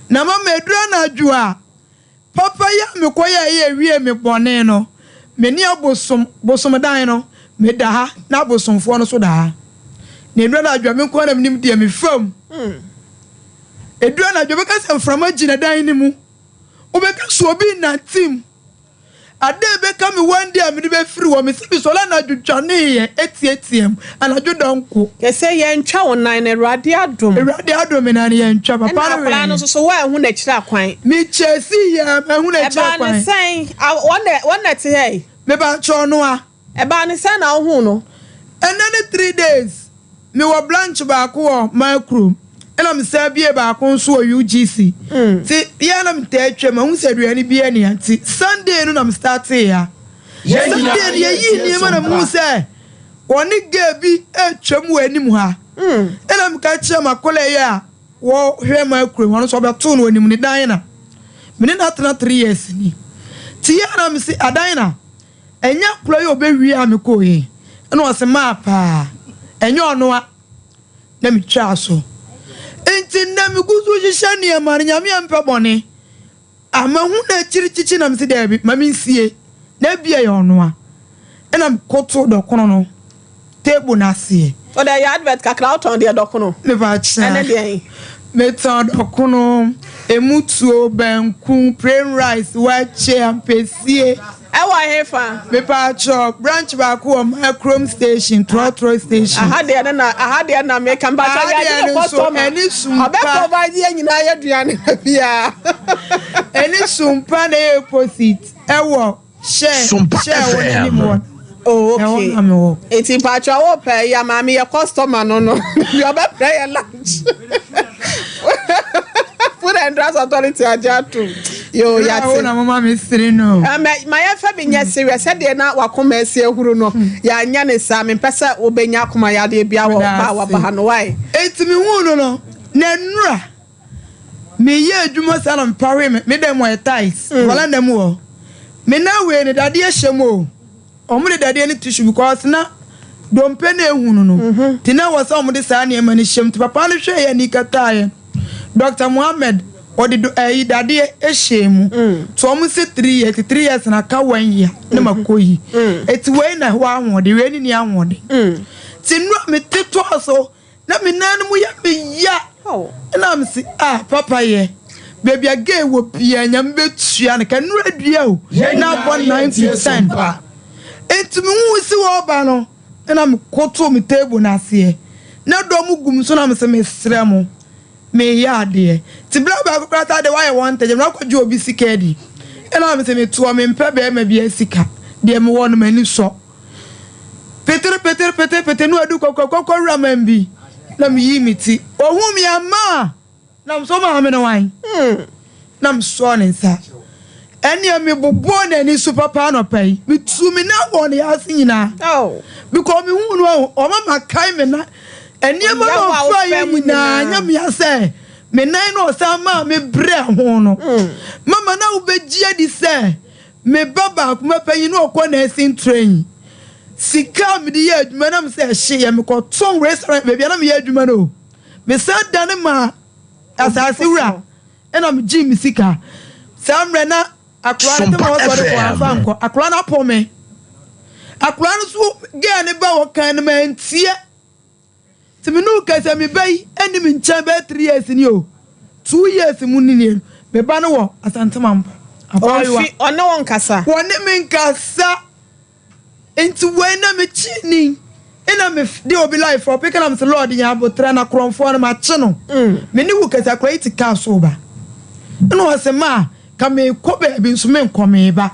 na mama edura na ju a papa ya me koya ye wie me bone no me ni abosom dan no me da ha na abosomfo no so da ha na edura na ju me ko na nim de me fam edura na ju be ka se mframa agina dan ni mu obeka so obi na team ade be ka me one day me be free wo me se so la na dwudwane ye etiem anadwo danko ye say ye ntwa wonan na Awurade adom na ye ntwa papa na plan no so wa hu na kira kwan me chesi ye me hu na kira kwan e ba ne sen one na te hey me ba cho no a e ba ne sen na hu no and then 3 days me wo branch ba ko wo micro ena me say bie ba ko so UGC ti ye na me ta atwa ma hu se aduane bie ne anti Sunday no na me start ya Something ye man mu say. One gabi twam w'anim ha. And I'm catching my colleague. Wo hwe ma akure won so beto no anim ni dan na. Me na tena 3 years ni. Ti ya na me si adan na. Enya kuro ye obewi a me ko yi. Na o se ma pa. Enya ono a na me twa so. Enti na me guzu hihye ne ma nyame ampe bone. Ama hu na chirichichi na me si da bi ma me nsie. Na bia ye ono a. Na me koto do kono no. Table na sie. O da ya advert kakra out on the dokono. Me ba cha. Ene de Method okono emutuo banku plain rice wache ampesie ewa hefa me pa chop branch back home Chrome station Trotro station aha de na me kan ba cha ya de customer eni sumpa obe provide ye nyina ya duane bia eni sumpa na deposit ewo share woni mo. Oh, okay. It's in Pacha Ope, ya mammy, a customer, no. You are about prayer lunch. Food and Drugs Authority are just yo, ya, Mamma, Mr. No. My family, yes, serious, said they're not what come see who know. Ya, Yan Sam, and Pessa Obenya Kumaya, de Biawa, Power, Bahanaway. It's me, no. Nenra. Me, ye, you must have on parliament, made them wear ties, while them more. Me now wear the idea shamo. Omre daddy any tissue because na don't pay ehunu no tina was some this ani mani shem to papa no hwe ya nikata Dr. Mohammed or the daddy ehemu to omu se 3 years na ka 1 year na makoyi eti we na ho ahode we ni ahode tinu me teto so na me nan mu ya me ya na me si papa ye baby again wo pia nyam betua na kan nu adua o na 9%. Enti me hu si wo ba no na me koto me table na ase na do mu gum so na me se me sremo me ya de ti bla ba kwata de why want je na kwaje obi sika di na me se me to me mpe be ma bia sika de me won mani so peter no adu kokko ramen bi na me yi miti ohun mi ama na me so ma me no wan na me so ne nsa any me bobo na ni super papa no pay me tu me na won ya sinyina because me hu no o mama kai me na any ma no fa yi na nya me ase me nan no sama me bre ho no mama na ubegia di se me baba kuma pay no ko na sin train sika me di adwuma na me se hye me ko ton restaurant baby na me adwuma no me sa dane ma asase wura ena me gi me sika samre na akwa te mo so de kwa fanko akwa na po me akwa no so ge ne ba wo kan na mantie ti me no ka se me bai eni me ncha ba 3 years ni o 2 years mu ni ni me ba no wo asantema abayiwa one won kasa woni me nkasa enti we na me chini ina me de obi life for pick am say lord nya abotra na kronfo na ma che no me ni wo kasa create ka so ba no wase ma kame ko baby nso me nkome ba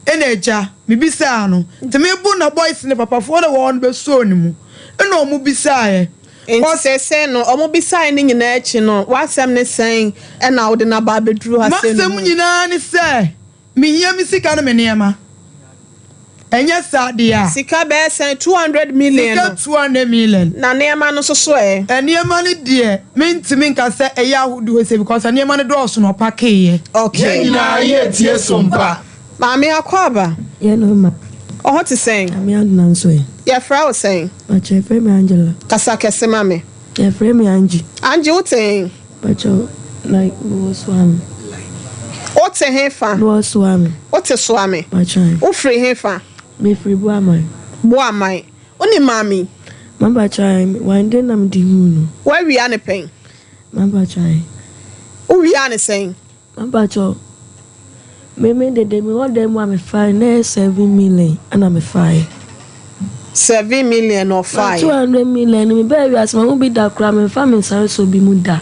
eneja me bisa no te me bu na boys ne papa for the one be so ni mu ena omu bisa ye se no omu bisa ni nyina echi no wasem ne sen ena wo de na ba bedru ha se no masem nyina ni se me hia mi sika no me niema enye sadia sika be sen 200 million sika 200 million na niema no so niema ni de me ntimi nka se eya hudu se because niema ni do so no pake ye okay nyina ye tie sompa mami akwaba ye no ma what is saying ami adna nso ye your friend was saying but your friend Angela kasa kese mami your friend Angie what saying but you like was swami what say hefa was swami what is swami but you o free hefa me free boamai oni mami mamba chai one day nam di hunu where we are ne pen mamba chai o we are ne saying mamba cho me de me what them wa me 7 million and I'm 7 million or 5 200 million me baby as ma be da kra me fa me sare so bi mu da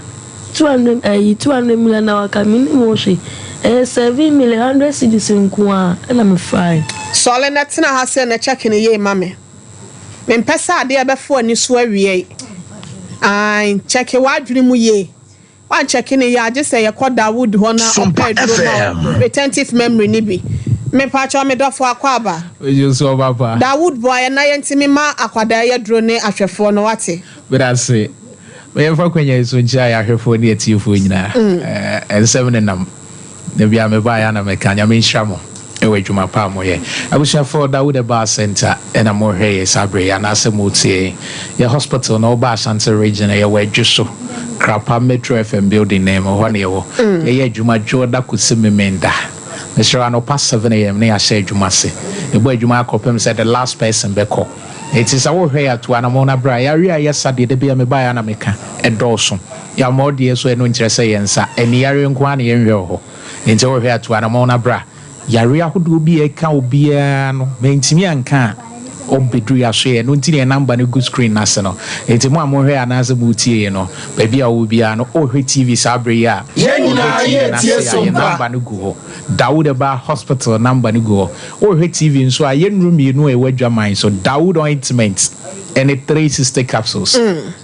200 million na waka me ni mo hwe 7 million 100 cedis nko a and I'm 5 so le na tina ha se na check ne ye mame me mpesa ade e be fo ani so awie ai check wa adwene mu ye wan check ne ye age se ye koda wood ho na opa duro ma retentive memory ni bi Me pacho me dofo akwaba. You so papa. Da wood boy na yentimi ma akwada ye dro ne ahwefo no wate. But I say we for kwenya so ncha ya ahwefo ne atiefo nyina. Seven nam. Ne bia me ba ya na me kanya me nhyamo. Ewe dwuma pa mo ye. Abusha for da wood bar center and am more here sabre ya na semutie. Ye hospital no ba Ashanti region ye we dwuso. Krapa Metro FM building name or one year. Ye dwuma joda kusime menda. Mr. Ano past 7 a.m. near Shea Jumasi. The boy Juma Copem said the last person beko. It is our hair to Anamona Bra. Area yesterday the beer me by Anamica and Dawson. Ya more dear so no interest answer and Yarian Kwani and Yoho. Into our hair to Anamona Bra. Yaria who do be a cow beano, Maintimian can. Obedria share no tin number no good screen national. It's more more here as a mutie, baby. I will be an old TV Sabria. Number no go. Dawood Bar Hospital number no go. Or TV in so I room you know a wedge mind. So Dawood ointment and a 360 capsules.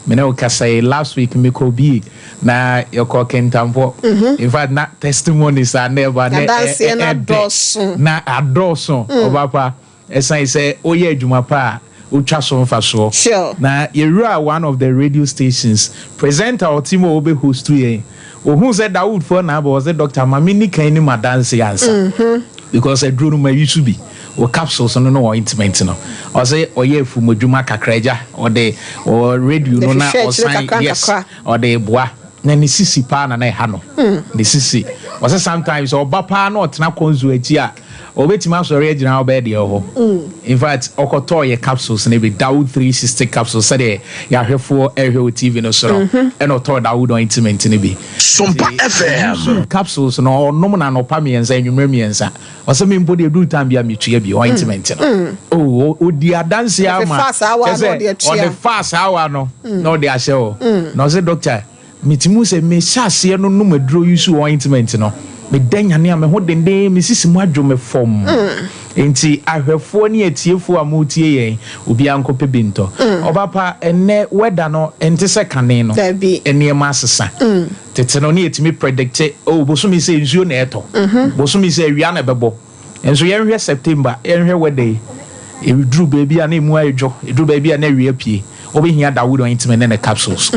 Menel say last week me could be na your cooking tampo. In fact, not testimonies are never na adoson or papa. As I say, oh yeah, Jumapa, Uchason Faso. Sure. Now, you are one of the radio stations. Presenter or Timo Obe who's to ye. Who said that would for now was the doctor Mamini Kani Madansi answer. Because I drew my used to be. Or capsules on no ointment, or say, or ye Fumujuma Kakreja, or radio, no, or sign, yes, or the bois. Then the sissy pan and I hano. The sissy was sometimes or bapa not na consuetia. Or wait him out already now bed. In fact, Okotoye capsules and every Dawood 360 capsules said, ya here for aerial TV no so, and or Dawood ointment in be. Sompa FM Capsules no nominal no pamians and numermians. Or some body do time be a mutual ointment. Oh, dear dance on the fast hour no, they are show. No, the doctor. Mitimu se me shase no no medro use ointment no me danya ne me ho dende me sisi mu adwo me fom enti ahwefo ne atiefo amutie yen obi ankope binto obapa enne weather no ente se kane no enne ma asesa tete no ne etimi predict bosumi se nsuo na eto bosumi se awia na bebo enso yenhwe September yenhwe weather e dru baby ana emu adwo e dru baby ana awia pie obehia Dawood ointment ne capsules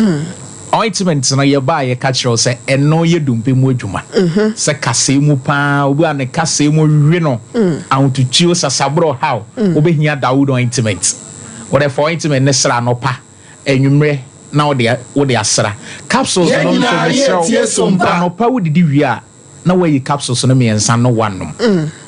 ointment na ye ba ye catch you say eno ye dumpe mu adwuma se kase mu pa obi an kase mu hwe no antu chio sasabro how obehia Dawood ointment what for ointment ne sra no pa enwumre na wo de asra capsules no so no pa wo didi wi a na we capsules no me ensa no wanom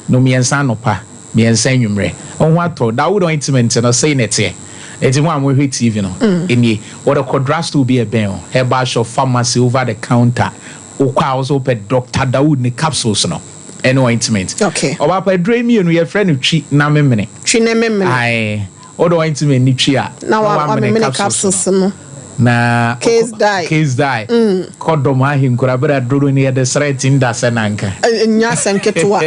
no me ensa no pa me ensa enwumre on wato Dawood ointment no say nete. It's one we hit TV no. Any what a quadrast to be a ben. Herbal shop pharmacy over the counter. Okwa also pet Dr. Dawood ne capsules no. And ointment. Okay. Oba pa dream you no your friend of chi na memene. Chi na memene. Aye. Odo ointment ni chi a. Na wa memene capsules no. Na case die. Kodom ahim kurabera duro ni the threatin da senanka. Nya senketua.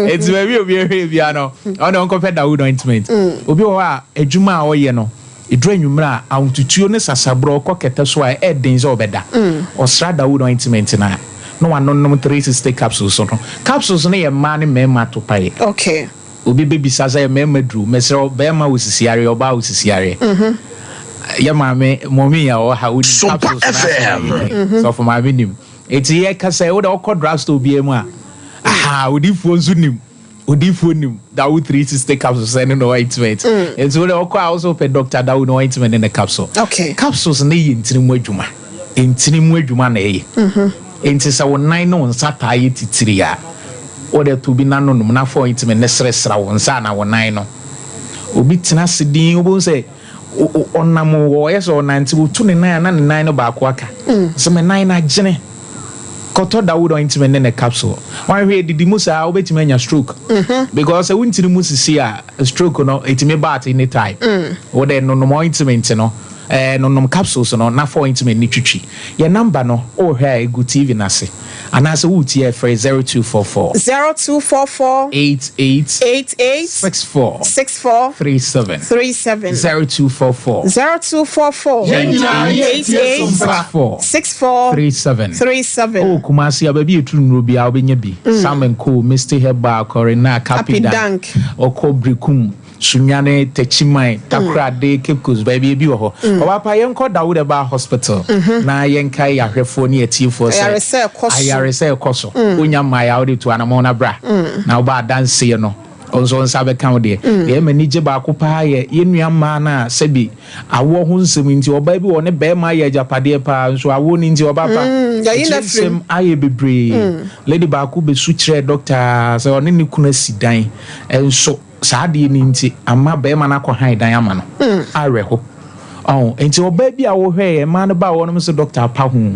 It's very obi no. Ono onko pet Dawood ointment. Obi wo a adwuma a oye no. Edro anwumra a untutuo ne sasabro koketa so a edin zo obeda. Osra Dawood ointment na. No one nom 360 capsules so no. Capsules na ye ma ne mema to pai. Okay. Obi baby sasa ye mema dru. Mesro be ma wosisiare oba wosisiare. Ya mame mommy ya o ha udi capsules FM so for my minim it's here ka say wo de okodra store bi emu a udi fo nzunim udi fo nim Dawood 360 capsules and no ointment it's wo de okwa also pe Dr. Dawood ointment in the capsule. Okay. Capsules na yi ntinimu adwuma na yi enti sa wo nan no nsata yi titiri a wo de to bi na no na for ointment na sresra wo nsa na wo nan no obi tena sidin obo say onamo wo yeso nanti tu ne nan na ne nan no ba ko aka so me nan na gene koto Dawood ointment ne capsule wan hwe didi musa obetime anya stroke because wuntiri musisi a stroke no etime bat any time wo de no ointment no nonom capsules no na for intimate ni twitwi your number no oh here good TV na se anase wuti e for 0244 88 64 37 0244 34 oh kumasi ababi etunu bi a obenya bi Sompa Nkomo Mr Herbal Corina Capidank okobrekum sunyane techimai takrade kekos baby bi wo ho obapa yenko Dawud Herbal Hospital na yenka yahwefo ne atifo se ayarese ekoso onya maya ode to anamona bra na oba dance no onso nsa be kan de ye manije ba ko pa ye yenuama na sebi awo ho nsem nti oba bi wo ne be ma ye japade pa nso awo ni nti oba pa nsem aye bebre lady ba ko be su kire doctor se oni ni kuna sidan enso saade ni nti ama be ma na ko han dan ama no areho enti oba bi awo hwe ma no ba wo no so doctor pa hu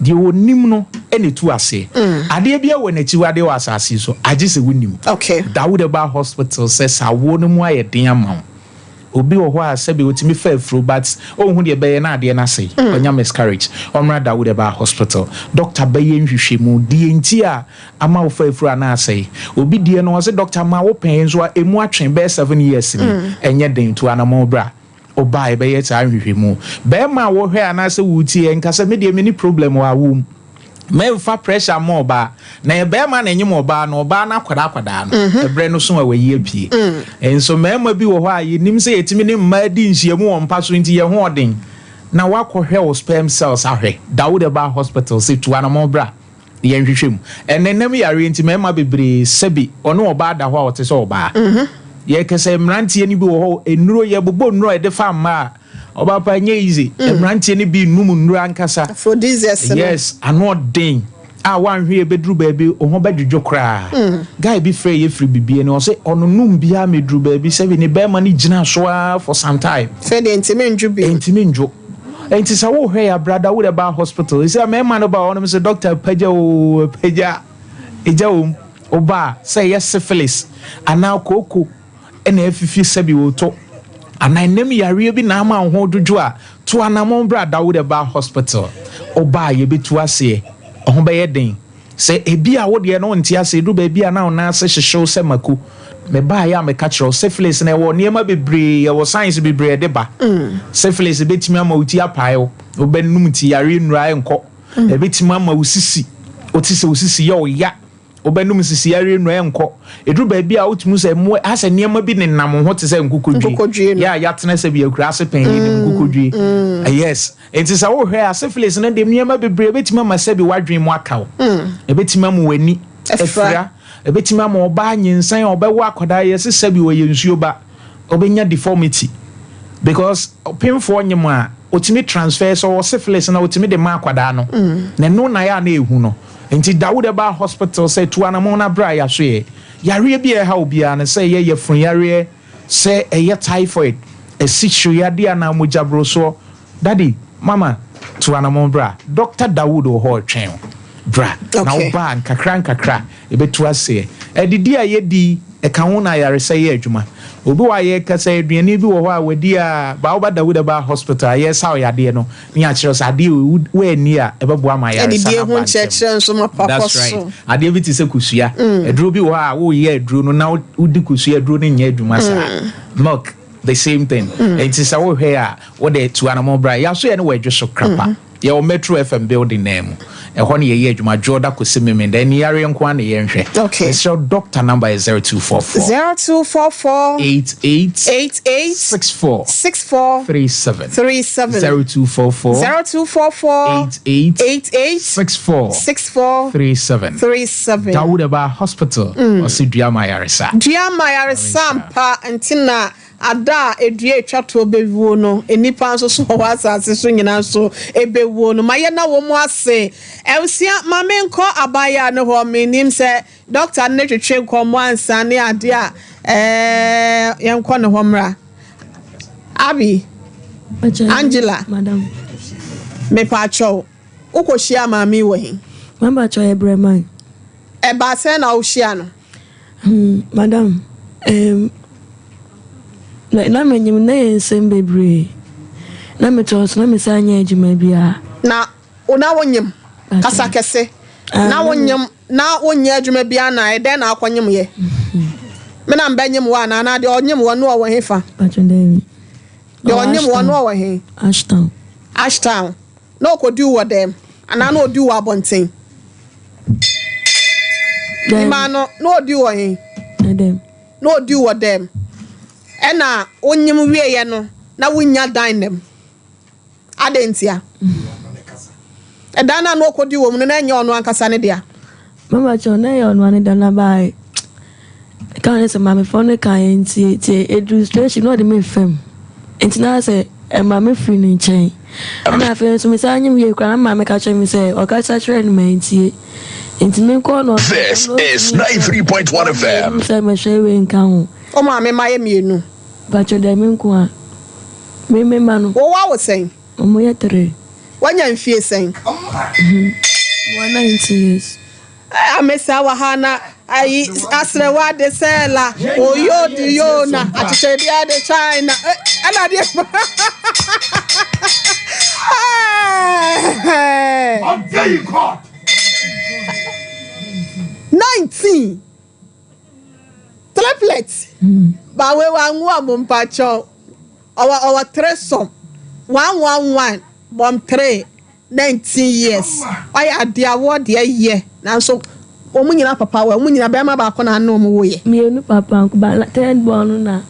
di onim no ene tu ase ade bia wo na chiwade wa asase so agise wonim okay Dawud Herbal Hospital says awo no mu ayeden ama obi wo ho asabe otimi fa afro but ohun de be na ade na sei onya miscarriage omra Dawud Herbal Hospital doctor baye nhwehwemu die nti a ama wo fa afro na sei obi die no se doctor ma wo pen so emu atwen be 7 years ni enye den to anamo bra oba ebe ye ta nhwehwemu be ma wo hwe anase wuti en kasa me de mini problem wa wom me fa pressure mo ba na be ma na nyim oba na oba na kwada no ebre no so wa yi apie enso me ma bi wo ho ayi nim se yetimi ni mma di nhyiamu won pa so nti ye ho odin na wakɔhwɛ wo sperm cells ahwɛ Dawud Herbal Hospital se tu anamo bra ye nhwehwemu enenam yare nti me ma bebre sebi ono oba da ho a wote so oba ye kese mrantie ni bi wo ho enuro ye bobo nuro e de fa ma oba pa nye easy mrantie ni bi num nuro ankasa aphrodisiacs yes ano den a wan hwe bedru baabi oho badwodwo kra guy bi frɛ ye free bibie ni o se ono num bia medru baabi se bi ni be ma ni gina so for some time fe de ntimi njo enti sa wo hwe ya brother Dawud Herbal Hospital ise me ma no ba ono se doctor paja oba say yes syphilis ana koko ena afifi sabi woto ananem yare bi na ama ho dojo a to anamon bra Dawud Herbal Hospital oba ye betu ase ho be yeden se ebi a wo de no ntia ase du ba bi a na ona ase hyehyew se maku me ba ya me catch syphilis na wo niema bebre ye wo science bebre de ba syphilis betimi ama uti apae obenum ti yare nura enko ebetimi ama usisi otise usisi ye oya obenum sisi yare nura enko edru ba bi a otumu se mo ase niema bi ne nam ho te se nkukodwe ya tena se bi akura ase pen ni nkukodwe yes enti wo hwe syphilis na dem niema bebre ebetimi ama se bi wadwen mu akaw ebetimi ama wani efra ebetima ma oba nyinsan obewo akoda yesi sabi wo yensuo ba obenya deformity because painful nyem a otimi transfer so syphilis na otimi de ma akoda no na no na ya na ehu no enti Dawud Herbal Hospital say to anamo na bra ya so ye yare bi e ha obi an say ye fun yare say ye typhoid e sichu ya dia na mojabro so daddy mama to anamo bra Dr. Dawud o ho twen bra na oba nkakra ebetu ase edidi a yedi e ka ho na yare say adwuma obi wa ye ka say aduane bi wo ho a wadi a ba oba Dawud Herbal Hospital ye sa oyade no ni a kire so ade we ni a ebebo ama yare sa edidi ho nchekire nso ma papa so ade bi ti se kusua eduro bi wo a wo ye eduro no na udi kusua eduro no nya adwuma sa milk the same thing it is our hair what they to animal bra ya so ye no we dwo krapa ye o Metro FM building name e ho ne ye adwuma joda kosimeme then yare nko an ye nhwe okay so doctor number is 0244 88 64 37 0244 88 64 37 Dawud Herbal Hospital osidua mayaresa mpa antina ada edua etwato bewo no enipa nso so ho asase so nyina so ebewo no maye na wo mu ase elsia mamenko abaya no ho menim se doctor ne twetwe nkomo ansa ne ade a yenko ne ho mra abi Angela madam me pa cho ukoshia mami wo hin mama cho ebreman e ba se na wo shia no madam na menyim na ensem bebre na me to so na me sanya adwuma bia na ona wonyem kasa kese na wonyem na wonya adwuma bia na eden na akwanyem ye me na mbanyem wa na de onyem wo no wo hefa patwende de onyem wo no wo he Ashtown no ko do wo dem ana no do wo abonten ma no do wo he dem no do wo dem ena onyem wie ye no na wonya dan dem adentia edana no ko do wo mu na nya ono ankasa ne dia mama cho na ye ono ane dana bai kan se mama phone kan ti illustration no de me fam entina se mama free ni chen ana fe so me sa anyim ye kwa mama ka che me se o ka sa chere ni mentie intime ko no This is 93.1 FM. se me shewe nka ho o mama ma ye mienu ba cho de me nko a me ma no wo wa wo sen o mo ye 3 wanya mfie sen 190 years amesa wa hana ai asrewa de sela oyo di yona atishedi de China ana de How dare you God? 19 triplets ba we wa nwa mo mpacho our 3 som 111 bom 3 19 years aya de award ye na so omunyina papa wa omunyina be ma ba ko na no mo wo ye mienu papa ko ba third born na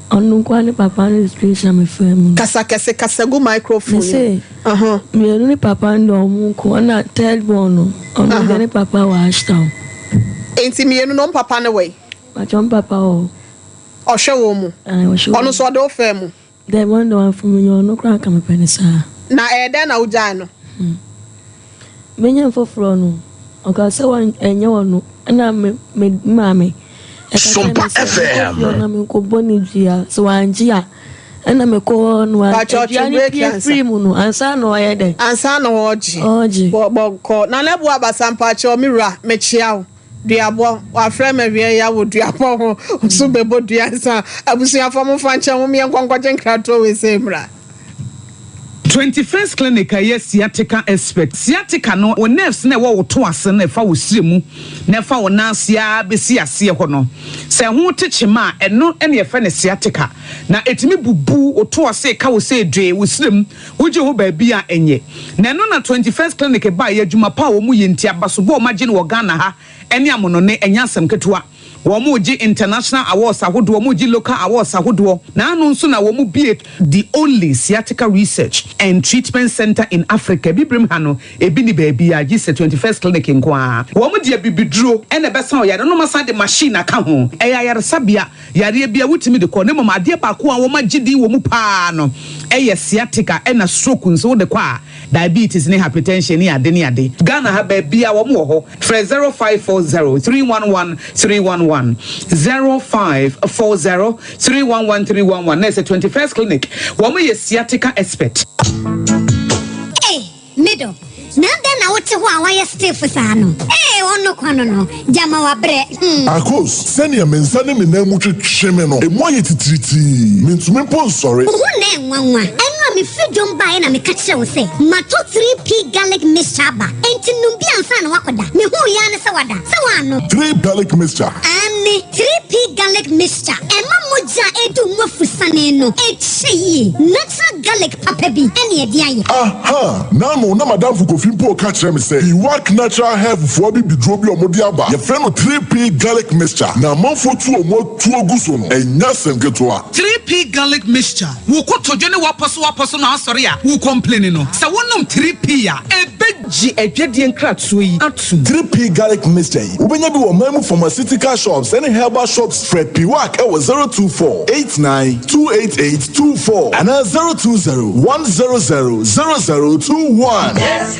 onu kwa ni papa ni situation me fam kasa kese kasa go microphone say mienu ni papa ndo mu ko na third born onu ni papa wa Ashtown enti mienu no papa ne we ma chom papa o hwe wo mu onu so do fa mu the one do from you no kra ka me penisa na ede na uja no menya foforo no oka se wan enye wono na me mame Sompa FM. na me ko boni dia so anjia na me ko no an free mu no ansa no ye den ansa no oji bo na lebu abasampa cho mira me chiao duabo wa frɛ me wie ya wo duabo ho so bebo duansa abusia fo mo fanche mo me nkonkwaje nkrato we se mra 21st clinic yes sciatica expert sciatica no o nerves na wo to ase na fa wo siremu na fa wo nansia besi ase ho no se ho techema eno ene ye fa ne sciatica na etimi bubu o to ase ka wo se dwe wo sirem wo je ho ba bia enye na no na 21st clinic ba ye adwuma pa wo mu ye ntia baso bo ma je no Ghana ha ene amono ne enya asem ketewa Womuji international awards ahodo womuji local awards ahodo na anu nso na womu be the only sciatica research and treatment center in Africa bibrim hano ebi ni baby a gise 21st clinic nkoa womu de bibiduro ene besa o yare no masa de machine aka ho eya yare sabia yare bia wutimi de ko ne mama ade ba ko a woma gidi womu pa no eye sciatica ena stroke nso de kwa diabetes ne hypertension ne ade Ghana ha ba bia womu wo ho 0540 311 311 0540 311 311. That's a 21st clinic. Woman is sciatica expert. Hey, middle. Nanda na wote ho a wayɛ stiff sano. Ono kwano no. Jama wa bre. Akos, senior mensa ne me na mu twetwe me no. Emu aye titiriti. Mentumi mpo nsɔre. Wo na enwanwa. Eno me fidom bae na me ka kyerɛ wo sɛ, mato 3P garlic mixture ba. Enti num bi ansa na wakoda. Me hu ya ne sɛ wada. Sɛ wano. 3 garlic mixture. Ani 3P garlic mixture. Ema moja edu mwafusane no. Echi natural garlic papa bi. Eni edi aye. Aha, nano na madam Fukofi mpo ka kyerɛ me sɛ, Iwak natural health for bi bidro bi omodi aba. Ye friend no 3P garlic mixture. Na manfo tu omo tu oguso no. Enya semketoa. 3P garlic mixture. Wo kotojo ne waposo na asɔre a wo complaining no. Sɛ wonnom 3P a ebeji adwadie nkratso yi atu. 3P garlic mixture. Ubenya bi wo mamu pharmaceutical shops and herbal shops Fred Piwak e 024 89 28824 and 020 100 0021. Yes,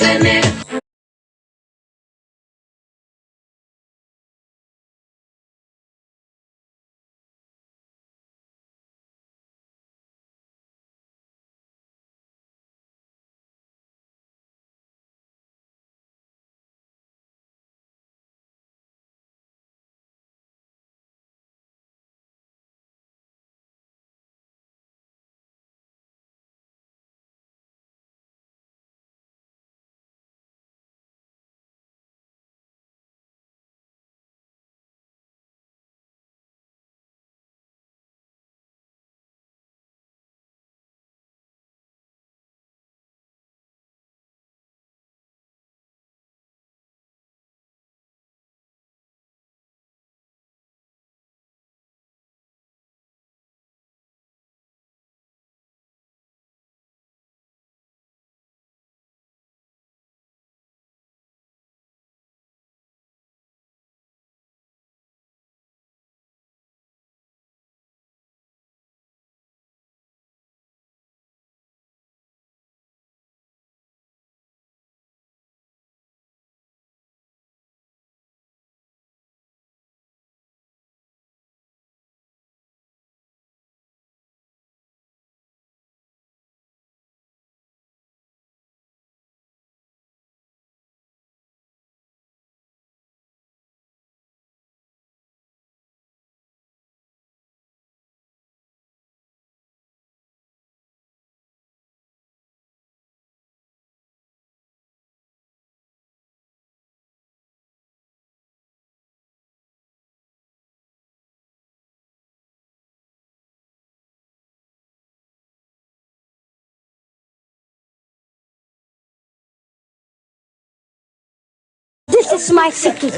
is my secret.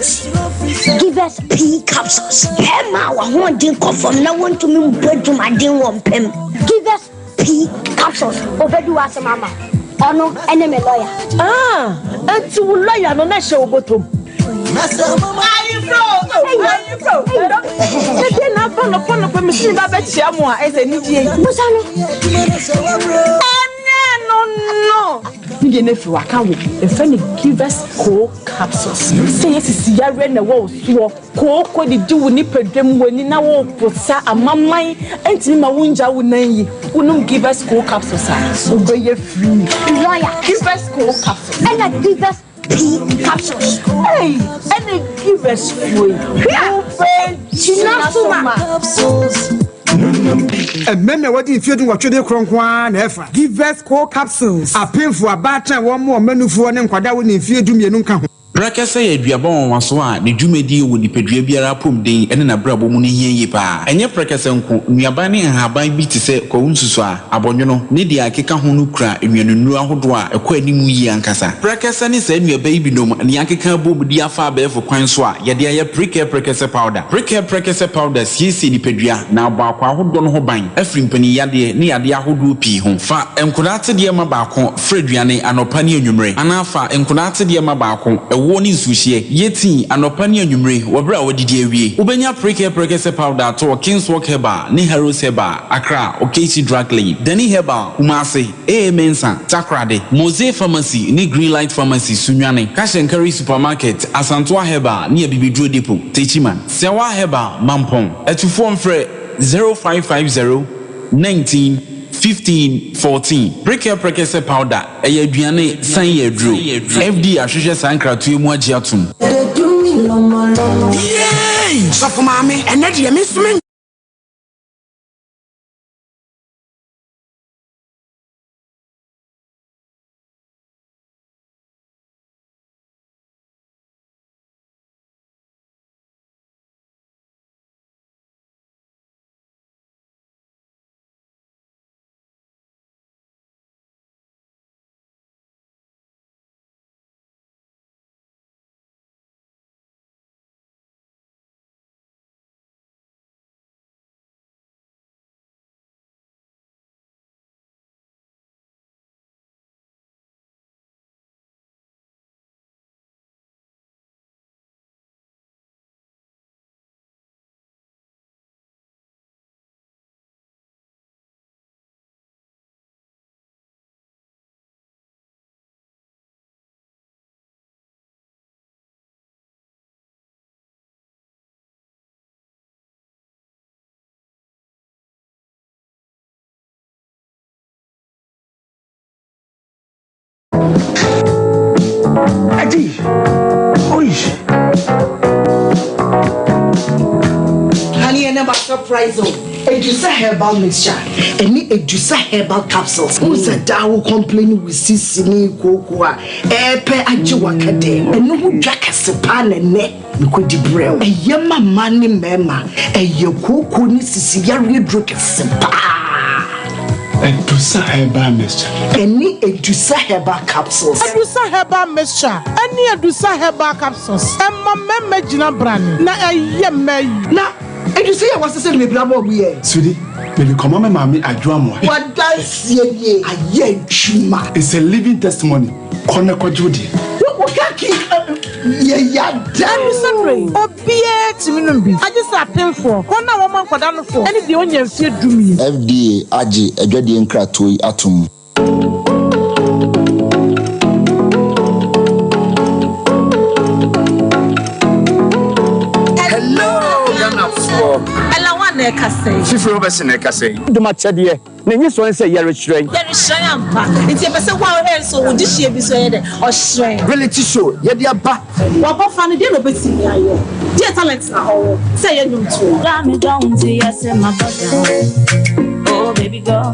Give us P capsules. Emma, I want to come from now on to me bedroom. I didn't want pen. Give us P capsules. Over do as a mama. Oh no, enemy lawyer. And to lawyer no na show bottom. Where you from? Hey, na phone machine ba bet chiamu a eze ni die. Musano. No. Me dey nefu aka wo. E fa ni give us cold capsules. Say yes yare na wo so. Ko di di wo ni pedwem wani na wo posa amaman antini ma wunja wo nan yi. Wonum give us cold capsules a. Wo be free. Lawyer, Give us cold capsules. and I give us P capsules. Hey, and they give us free. Men what if you do what you do cronkwan efa. Give us core capsules. A painful about one more menu for an inquada when if you do me nunca. Prakasa ye duabon waso a ne dwumadi wo nipadua biara pom den ene na brabo mu ne hieye pa enye prakasa nko nuaba ne haban bi te se kwunsusu a abonwono ne dia akeka ho no kura enwanunu ahodo a ekwa animu yi ankasa prakasa ne sa nuaba yi binom ne akeka bom di afa abefo kwan so a ye de ye prakasa powder siesi nipadua na abakwa ahodo no ho ban afri mpani yade ne yade ahodo pi ho fa enkodate de ma baako freduane anopa ne anwumre anafa enkodate de ma baako woni suhie yeti anopa ne anwumre wobra wodidi awie ubenya prakasa powder to Kingswalk Herbal ne Herbal Accra Okesi Drug Lane Dani Herbal Kumasi Mensa Takrade Mose Pharmacy ne Greenlight Pharmacy Sunwane Kashenkari Supermarket Asantoa Herbal ne Bibidro Depot Techiman Sewa Herbal Mampong etufo mfre 0550 19 15 14 prakasa powder aduane san yedro FD ahwehwe sankratu emu agiatum Yay! So for mommy, and that you miss me. Adi, Honey, I never surprise you. Edusa herbal mixture. Any Edusa herbal capsules. Who's a down complaining with Sissini Cocoa? Epe Ajiwakade. And no jack a sepan and neck. Could the brew. A yama money mema. A yoko ni Sicilian drink a sepa. Edusa herbal mixture. Any Edusa herbal capsules. Edusa herbal mixture. Any Edusa herbal capsules. Emma Memejina Brand. Na a yemme. Na. And you say I was to say me blamo we. Sweetie, maybe come on, mammy, I draw What does ye? A ye chima. It's a living testimony. Corner Judy. What can't keep ya damn sorry. Oh, be it to me. I just have paid for. One woman for down for. And if the onion fear do me. FDA, Aji, a Jodi and Kratui Atum. Fifro bese na kase. Duma chede na nyi so nse yare hweren. Yare hweren ampa. Nti e pese wa o so wo di hie bi so ye de o hweren. Reality show ye de aba. Wa bo fa ne de no betimi ayo. Dear talent na ho. Say ye nyum to. Got me down to yes my body. Oh baby girl.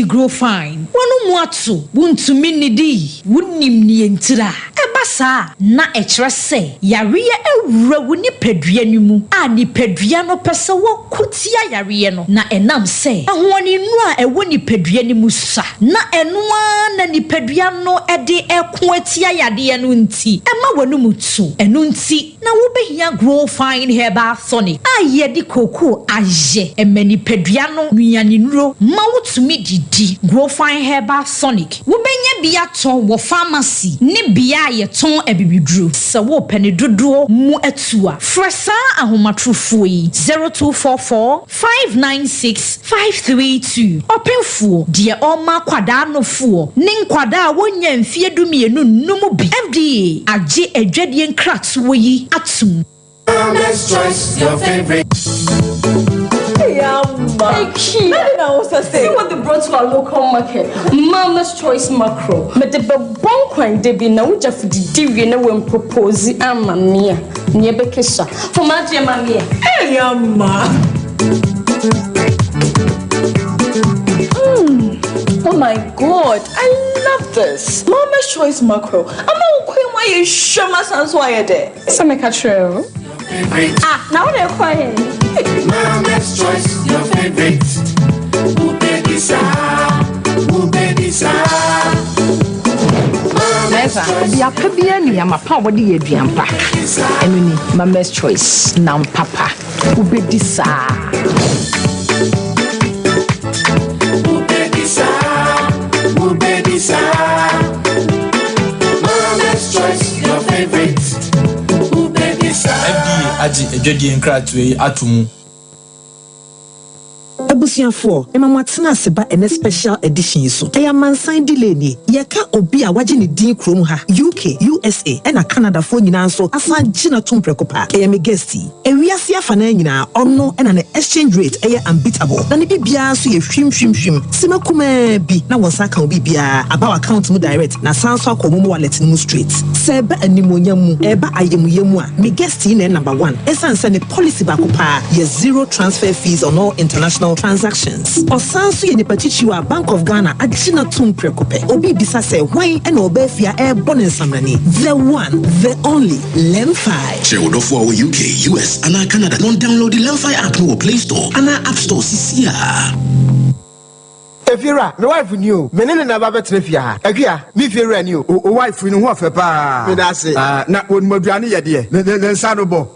grow fine. Wonu muatu, wuntumi nidi, wunim ni entira. Ebasa na echre se, yareɛ ewura woni pedua nimu. A ni pedua no pese wo kutia yareɛ no. Na enam se, ahoɔni nu a ɛwɔ ni pedua nimu sa. Na ɛnoa na ni pedua no ɛde ɛko atia yadeɛ no nti. Ɛma wonu mutu, ɛno nti na wo behia grow fine herbal tonic. A yɛde koko aje emani pedua no nuane nuro ma wotumi didi. Grow fine herbal tonic. Wo benya bia ton wo pharmacy ne bia ye ton abibiduro. Se wo pene dodo mu atua. Fresa ahomatrofo yi 0244 596 532. Openfo de oma kwada no fo. Ne kwada wonya mfie dumienu numu bi. FDA age adwade nkratowo yi atum. Mama's Choice, your favorite. Hey, Key. See what they brought to our local market. Mama's Choice macro. But the bon coin they be now just for the divine when propose mamma. Nebekesha. For my dear mamma. Hey, Yama. Oh my God, I love this. Mama's Choice macro. I'm not queen why you show my son's why there. It's a make a true. Ah, now they're quiet. Mama's Choice, your favorite. Ubedisa. The Apabian Yamapa, what do you do? Emily, Mama's Choice, now Papa. Ubedisa. Mama's Choice, your favorite. FDA adi edwadi nkratwe atumu. Abusiafo, ema mwatena seba ene special edition so. Eya mansan delay ni. Yeka obi a waje ni din krom ha. UK, USA, ena Canada fo nyina so. Asa jina tumprekopa. Eya me guesti. Ewiase afana nyina ono ena ne exchange rate eya unbeatable. Na ne bibia so ye hwim. Sima kuma bi na wonsa kan obi bia aba account mu direct na sanso akomo mu wallet mu straight. Seba animonya mu eba ayemuyemu a me guesti na number 1. Esanse ne policy bakopa ye zero transfer fees on all international transactions. Osanso ye nepatichiwa Bank of Ghana adina tumprekope. Obi bisa se why ena obefia bon ensamrani. The one, the only Lemfi. Shewodofo our UK, US, and Canada. Don't download the Lemfi app no Play Store and App Store CCA. Efira, my wife knew. Menene na baba trefia ha. Akua, mi fira ni o wife ni ho afa pa. Me da se. Na won maduane ye de. Ne nsa no bo.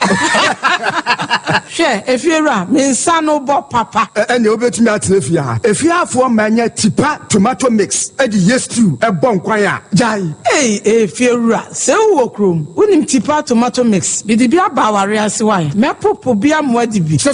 Hwe, Efira, me nsa no bo papa. Ene obetumi atrefia ha. Efia afo manya tipa tomato mix. E di yestu e bon kwan a. Jai. Hey, Efira, se wo krom. Unim tipa tomato mix. Bi di bia ba ware ase wan. Me popo bia mo adi bi. Se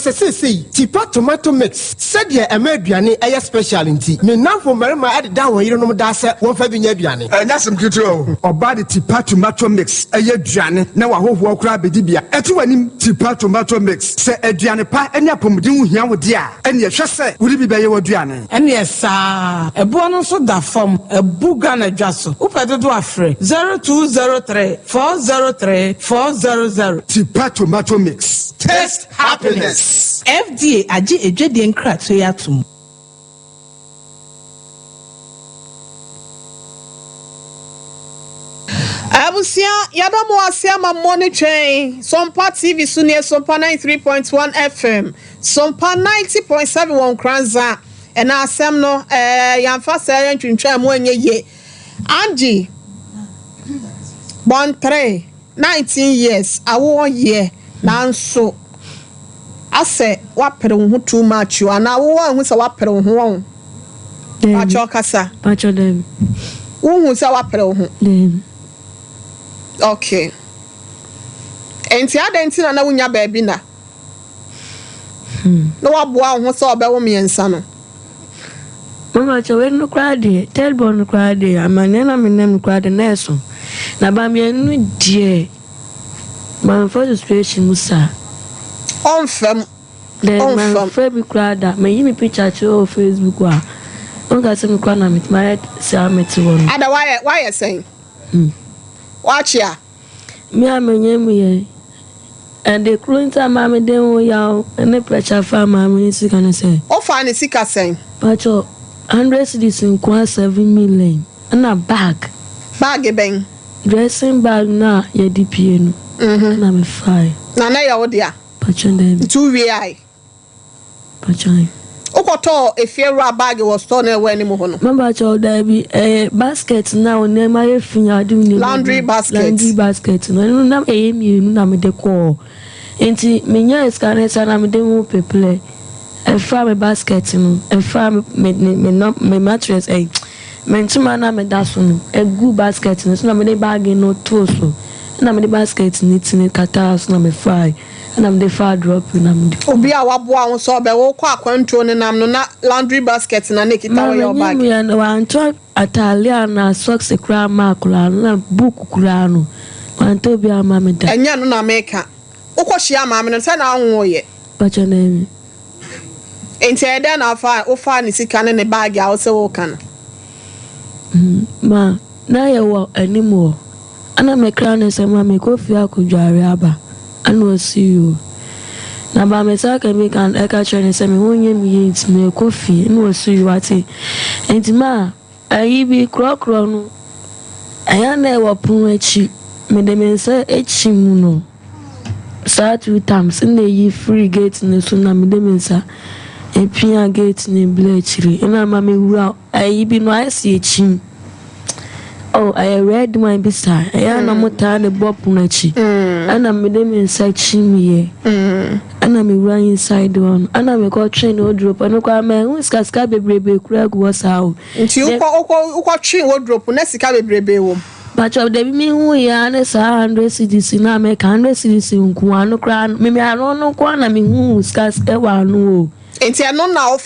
tipa tomato mix. Se de e ma aduane e special nti. Me now for marima ade da won yire no da se won fa bi nya aduane. Nyasem kito o. Oba de tipa tomato mix eye aduane na wa hoho okra bedi bia. Eto wanim tipa tomato mix. Se aduane pa enya pomudin hu hia wo de a. Ene hwe se wuri bi beye wo aduane. Ene esa. Ebo no so da fam. Ebuga na dwaso. Upede do afre 0203 403 400. Tipa tomato mix. Taste happiness. FDA age edwede nkratso yatum. Abusia yadamu asia ma money train. Sompa TV sunie Sompa 93.1 FM. Sompa 90.71 kranza. Ena asem no yamfa se ntwintwa mu enye ye. Angie born 3 19 years awo year nanso ase wapere ho too much ana wo hu se wapere ho won. Pacho kasa. Pacho dem. Wo hu se wapere ho. Dem. Okay. Enti adenti na wunya baabi na. No waboa ho so obewo miensa no. Mama chawe no krade, telbo no krade, amane na menem krade na eso. Na ba me nu die. Man for the situation musa. Onfam. Man for be krada, me yimi picture to Facebook wa. Onga se me kwana mit my say met won. Ada why you saying? Watch ya. Me amenye me and the crunta mama dem wo yaw and the pressure fa mama ni sika no say. O fa ni sika sen. Pacho 100 cedis in 7 million. And a bag. Bag bang. Dressing bag na ya DPA no. Na me 5. Na ya odia. Pachon dem. 2 VI. Pachon. Okoto efiera bag was store na we ni mo hono. Mamba cho da bi basket na o na ma ye finya adu ni. Laundry basket. No na mi na me de ko. Enti menya scanner sana me de mu peple. E fa me basket no. E fa me mattress mentuma na me da so no. E gu basket no. So na me de bag no to so. Na me de basket ni tini kata so na me fry. Na me de fa drop na me de. Obi a waboa won so be wo kwa kwanto ne nam no na laundry basket na ne kita wo your bag. Me na wan to atalia na socks kura ma kula na book kura no. Wan to bi ama me da. Enya no na meka. Ukohia ma me no se na anwo ye. Bacha na mi. Enti ede na fa ni sika ne bag a wo se wo kan. Ma na ye wo animo. Ana me kra ne se ma me kofi akudware aba. Ana see you. Na ba me sa ka me kan e ka chere se me wonye mi yint me kofi no see you ati. Enti ma ayi bi krokro no. Aya na e wo pun achi. Me de me se achi mu no. Start 2 times in the free gate ne so na me de me sa. Epia gate ne blechiri. Ina ma me wura ayi bi no asi achi. Oh, I read my beside. I am not tired of Bob Nachi. And I'm with them inside chimney. And I'm running inside one. And I'm a call train or drop. And a man who's cascade baby Craig was out. Until you train or drop, Nessica baby. But of the me who is 100 cities in America, 100 cities in Kuano Crown. Maybe I don't know Kwana, I mean, who's cascade no. Enti ano na o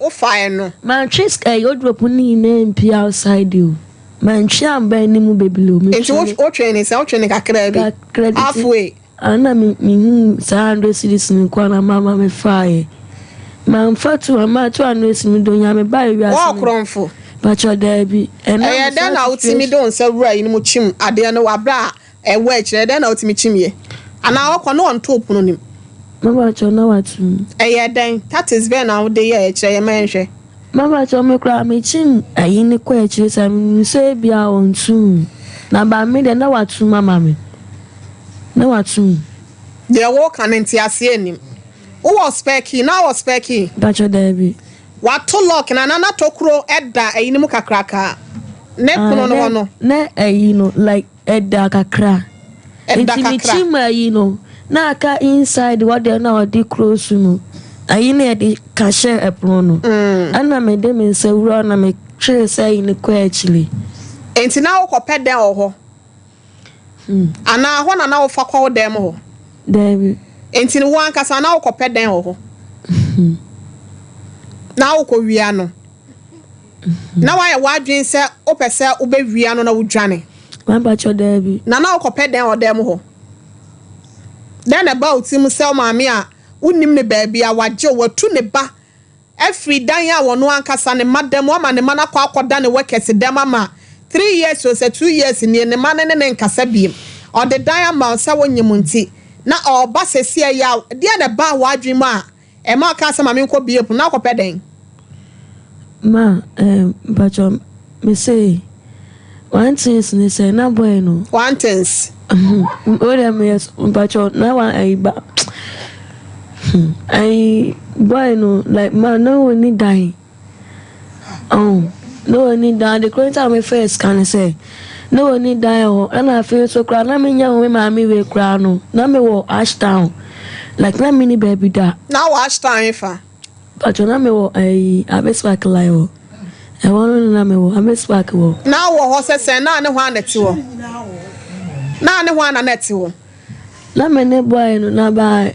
fire no. Man, chase a your drop name P outside you. Man, sham by ni mu bebilo. Enti o training say o training kakra bi. Halfway. Ana mi 100 cedis ni kwa na mama me fire. Man fatu ama 200 cedis mi donya me buy wi ase. Wa kronfo. Bacho da bi. Eh dan na utimi don say wura yi ni mu chim ade no wabra e wa kire dan na utimi chim ye. Ana akọ no on top no nim. Mama cho na watu. Eh dan that is when now dey ye kire ye menhwe. Mama cho me kra me chin ayi ni kwa kire say me say bia on tu. Na ba me de na watu mama me. Na watu. They walk and enti ase anim. Who was specky? Now was specky. Bacho da bi. Wato lock na na tokro edda ayi ni mu kakraka. Ne kuno no no. Ne ayi no like edda kakra. Edda kakra. Enti mi chim ayi no. Na aka inside what they na odi close no. Ayi na di cashier epro no. Ana me de me se wura na me tire say ni kwa actually. Enti na wo kopɛ den ho. Ana ho na wo fa kwa dem ho. David. Enti ni wo ankasa na wo kopɛ den ho. Na wo ko wia no. Na wa ye wadwen sɛ wo pɛ wo be wia no na wo dwane. Man bacho David. Na wo kopɛ den ho dem ho. Then about him sell maame a wonim ne baabi a wagye watu ne ba every dan ya wono ankasa ne madam wa ma ne mana kwa akoda ne workers dem ama 3 years or 2 years ne ne mana ne nkasa biem or the dan ama sa wonyem nti na oba sesi ya de ne ba wadwem a e ma ka sa maame nko biem na akopɛ den ma bacho me say one things ne say na boy no one things Ora me bacho na wa ai ba ai boy no like man no one need die. Oh no one need die. The current time me first can say no one need die oh and I feel so cry na me nya we mama we cry no na me wo Ashtown like na me ni baby da na wo Ashtown ifa bacho na me wo ai abespark lai oh e wonu na me wo abespark wo na wo ho se na ne ho aneti wo na ne ho ananeti wo na me ne boy no na ba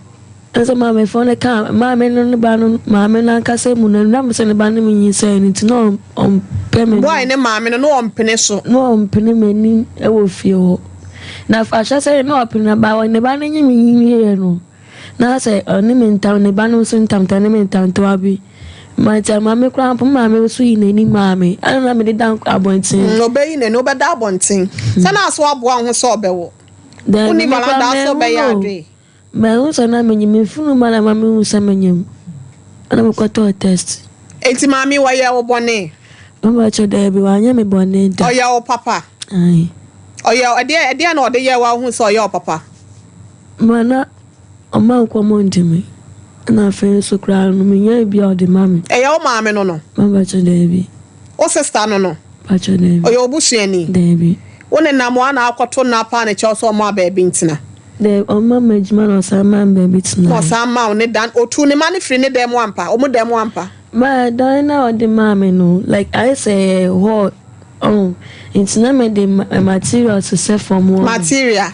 eso mama phone ka mama no ba no mama na kase mu na me se ne ba ne mi say ni no on payment boy ne mama no on pene so no on pene mani e wo fie ho na fa sha say no pene na ba ne ba ne nyi mi ye no na say oni me ntam ne ba no so ntam ta ne me ntam to abi my time mama kramp mama so yi na ni mama ana me de dan abontin no be yi na no be da abontin se na so abo ho so obewo uni mala da so be ya dwe me unsa na me nyim funu mala mama unsa me nyim ana me kwato test Enti mami wa ye wo bone. Mama cho da bi wa nya me bone da. Oya wo papa. Ai. Oya ade na ode ye wa hu so oya wo papa. Mana Sompa Nkomo ndimi. Na fe so kra no me nya bi ode mami. Eya wo maame no no. Mama cho da bi. O sister no no. Pa cho da bi. Oya obusuani. Da bi. One na mo ana akoto na pa na che so mo ba bi ntina. The mama ejima no sama baby tina. No sama ne dan otu ne mani free ne dem ampa. Omo dem ampa. Ma dan na odi mama no like I say what it's not me the material to say from one. Material.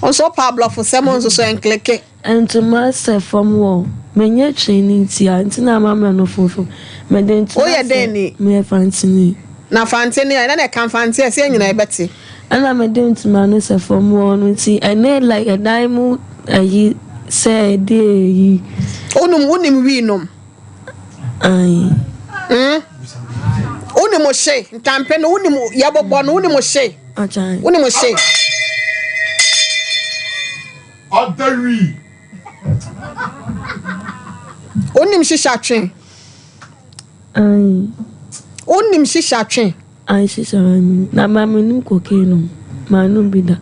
Also Pablo for someone so enkeke. And to master from one. Menye training tia ntina mama no fufu. Me den to. O ye den ni. Me fantini. Na fantini na na kan fantini se nyina ebeti. And I'm a dent man is a form one see I need like a diamond ye say day unim winum unim she ntampe no unim yabobo no unim she unim she Adari unim shisha twen unim shisha twen I see na mama nim cocaine no ma no bi da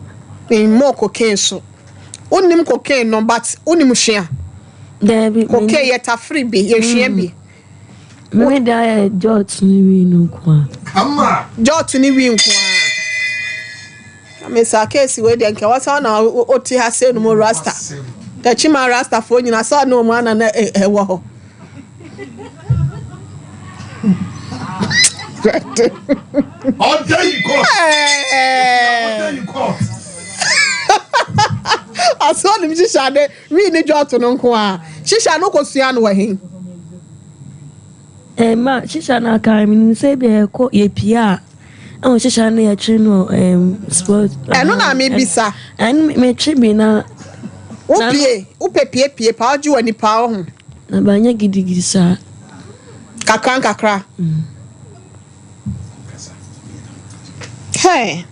more cocaine so unim cocaine no but unim hwea there be cocaine yeta free bi ye hwea bi me da jot ni wi no kwa ama jot ni wi nkwa amesa case we de nka wasa na oti ha se no mo rasta da chima rasta fo nyina so no mo ana na ewo ho All day you court. All day you court. I saw them shisha de we ni jot no nko a shisha no kosua no wahin ma shisha na ka mi say be ko ye pia shisha na ye twi no sport eno na me bisa and me twi bi na upie pa oju ani pa ho na banya gidigidi sa kakra hey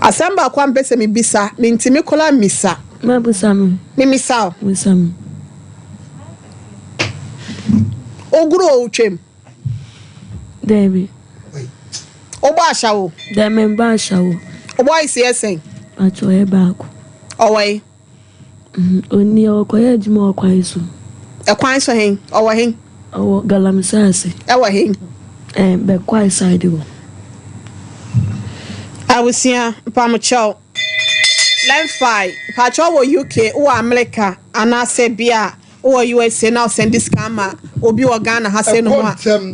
Asamba kwa mpese mi bisa mi ntimi kola misa ma busa mi misa oguro otwem Debbie oba ashawo da memba ashawo oba isi esen acho e baako owai oni okoye juma okwaiso ekwan so hen owo hen owo galamsase ewo hen be kwai side wo awusia pamucho lemfi pacho wo UK wo America anase bia wo USA now send this camera obi wo Ghana ha se no ho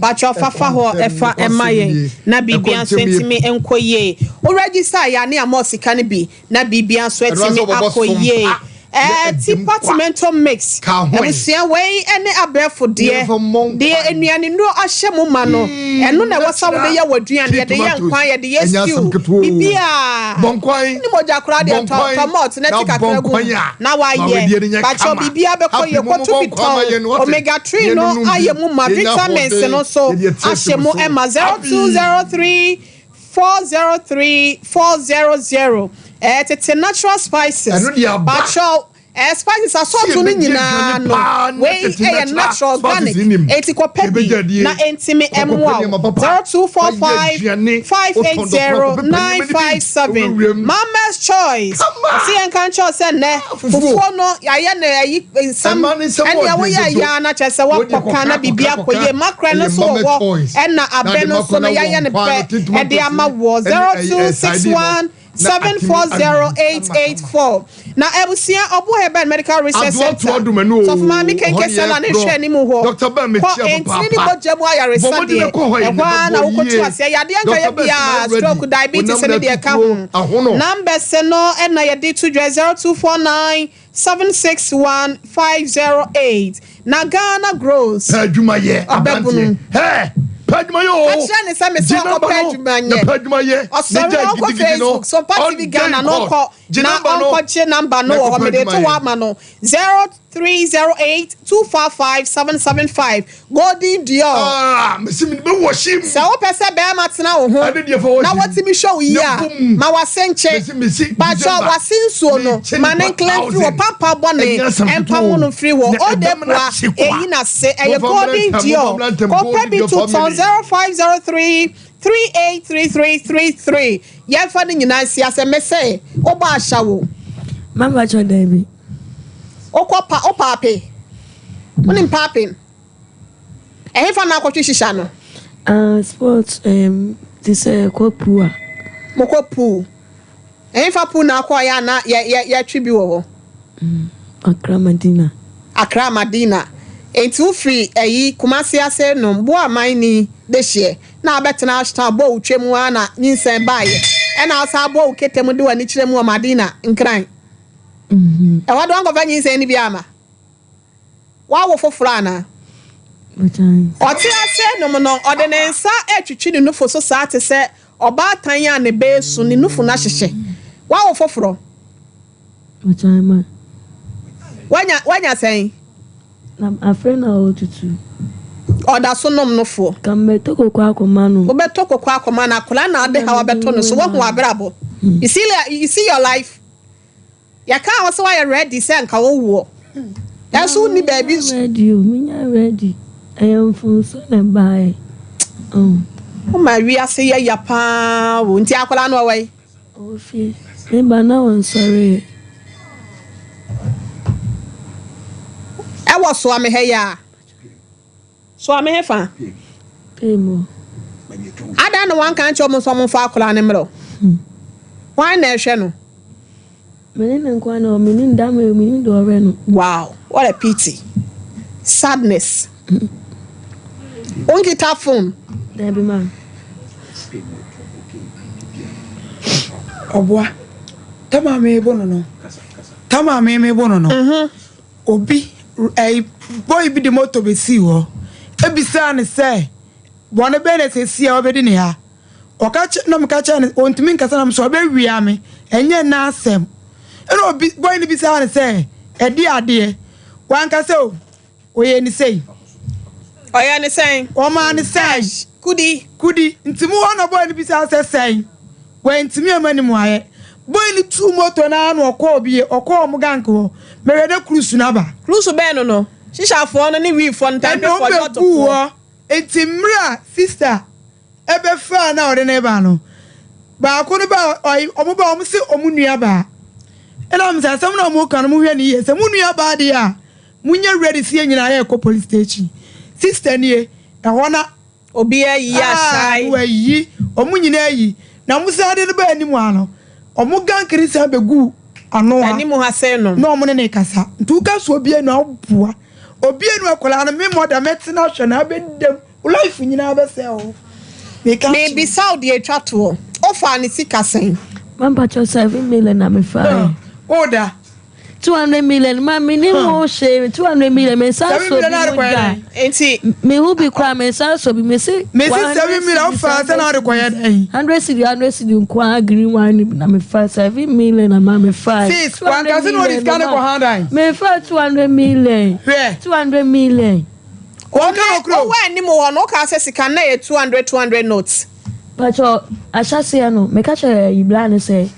pacho fafa ho efa emaye na bibia so entimi enkoye wo register ya ne amosika ne bi na bibia so entimi akoye departmental mix awusia wey ene abefo de enuane no ahye mo ma no eno na wasa wo de ya waduane de ya nkwan ya de stew bibia bonkwan ni moja kra de tomot na tikakra gu na wa ye pacho bibia be koye kotu biton omega 3 no aye mo ma vitamins no so ahye mo ema 0203 403 400 natural spices pacho spices are so to nyina no we natural organic etikopebi na entimi emwa 0245 580 957 Mama's choice see en kan cho se ne fufuo no yaye na yi sam ene ya wo ya na chese wo poka na bibia koye makra no so wo ena abe no so no yaye ne pe e de ama wo 0261 740-884. Now, Ebusia Obu Herbal Medical Research Center. So, Mami can get Sala and Shani Muho. Dr. Ben, and Tinibo Jaboya Resadi. And one, I will to say, Yadianka, stroke, diabetes, and the account. Number Seno and Nayadi to 0249 761 508. Nagana grows. Jumaye, Ababun. Hey! Padmayo. Achane sa me so Padmaye. Osoro ko Facebook so party Ghana no ko na onkoche number no o me de to wa ma no 0308245775 golden dior mesim be woshim se wo pese be ma tena wo ho na wotimi show yi a ma wasenche ba cho wasinsuo no ma ne clean through papa bone empam no free wo o de bua eyi na se eye golden dior compare be to 0503 383333 yefa ni nyina sia se mese oba ahya wo mama cho David okopa opape woni mpapin fa na akotwe shisha no sports this kopu a mokopu fa pu na akoya na ya twibi wo Accra Madina enti free Kumasi ase no bo aman ni dehye na abetena ashta bo utwemu ana nyinsen baye na asa bo uketemu de wani kiremu o Madina nkran wado ango nyinsen ni biama wa wo foforo na oti ase no no ode ne nsa etwitwi ni nufo so saa te se oba tan ya ne besu ni nufo na hyehye wa wo foforo wanya sen I'm afraid now to oda so nom no fo kameto kokwa akoma no obeto kokwa akoma na kola na ade ha obeto no so wo hu abrabo you see your life ya ka wo so why ready say nka wo wo ya so ni baby ready minya ready I am for so na buy o ma wi ase ya pa wo nti akola no wai o fi e ba na won sorry I was so am he ya so am he fa emo ada no wan kan cho mo so mo fa akola ne mro why na ehwe no menin nkwa na menin da me menin do ore no wow what a pity sadness on guitar phone there be man obwa tama me bono no obi boy bi de moto be si ho ebisa ne say bone be na se si a obedi ne ha okache no mka cha ne ontimi nkasa na so be wia me enye na asem eno obi boy ni bisa ne say edi ade wan ka se oye ni say o ma ni say kudi ntimi wona boy ni bisa se say we ntimi amani mu aye boy ni tu moto na anu obi mu ganko merede cruise na ba cruise be no shisha fo no ni wi fo ntan be for your to etimra sister ebe fa na ore na ba no ba ko no ba omo ba omo se omu nua ba ena am sa sam na omo kan mo hwe ni ye se mu nua ba de a munya ready sie nyina ye ko police station sister ni e wona obi ayi asai wa yi omu nyina yi na mo sa de ba ani mu ano omo gan krisa begu ano ani mu ha se no no mo ne kasa ntu ka so obi enu aboa obi enu akola no me moda metina hwe na bedem life nyina be se o me be Saudi atwa to ofa ni sika sen mamba cho 7 million na me fa order 200 million ma me ni mo she 200 million me sa so bi enti me hu bi kwa me sa so bi me se 7 million fa se na de koya den 100 cedi nkwa agree one na me fa 7 million na ma me fa sis wan ka se no dis kan ko handan me fa 200 million 200 million o ni mo wono ka se sika na 200 notes but ashase no me ka chere ibla ne say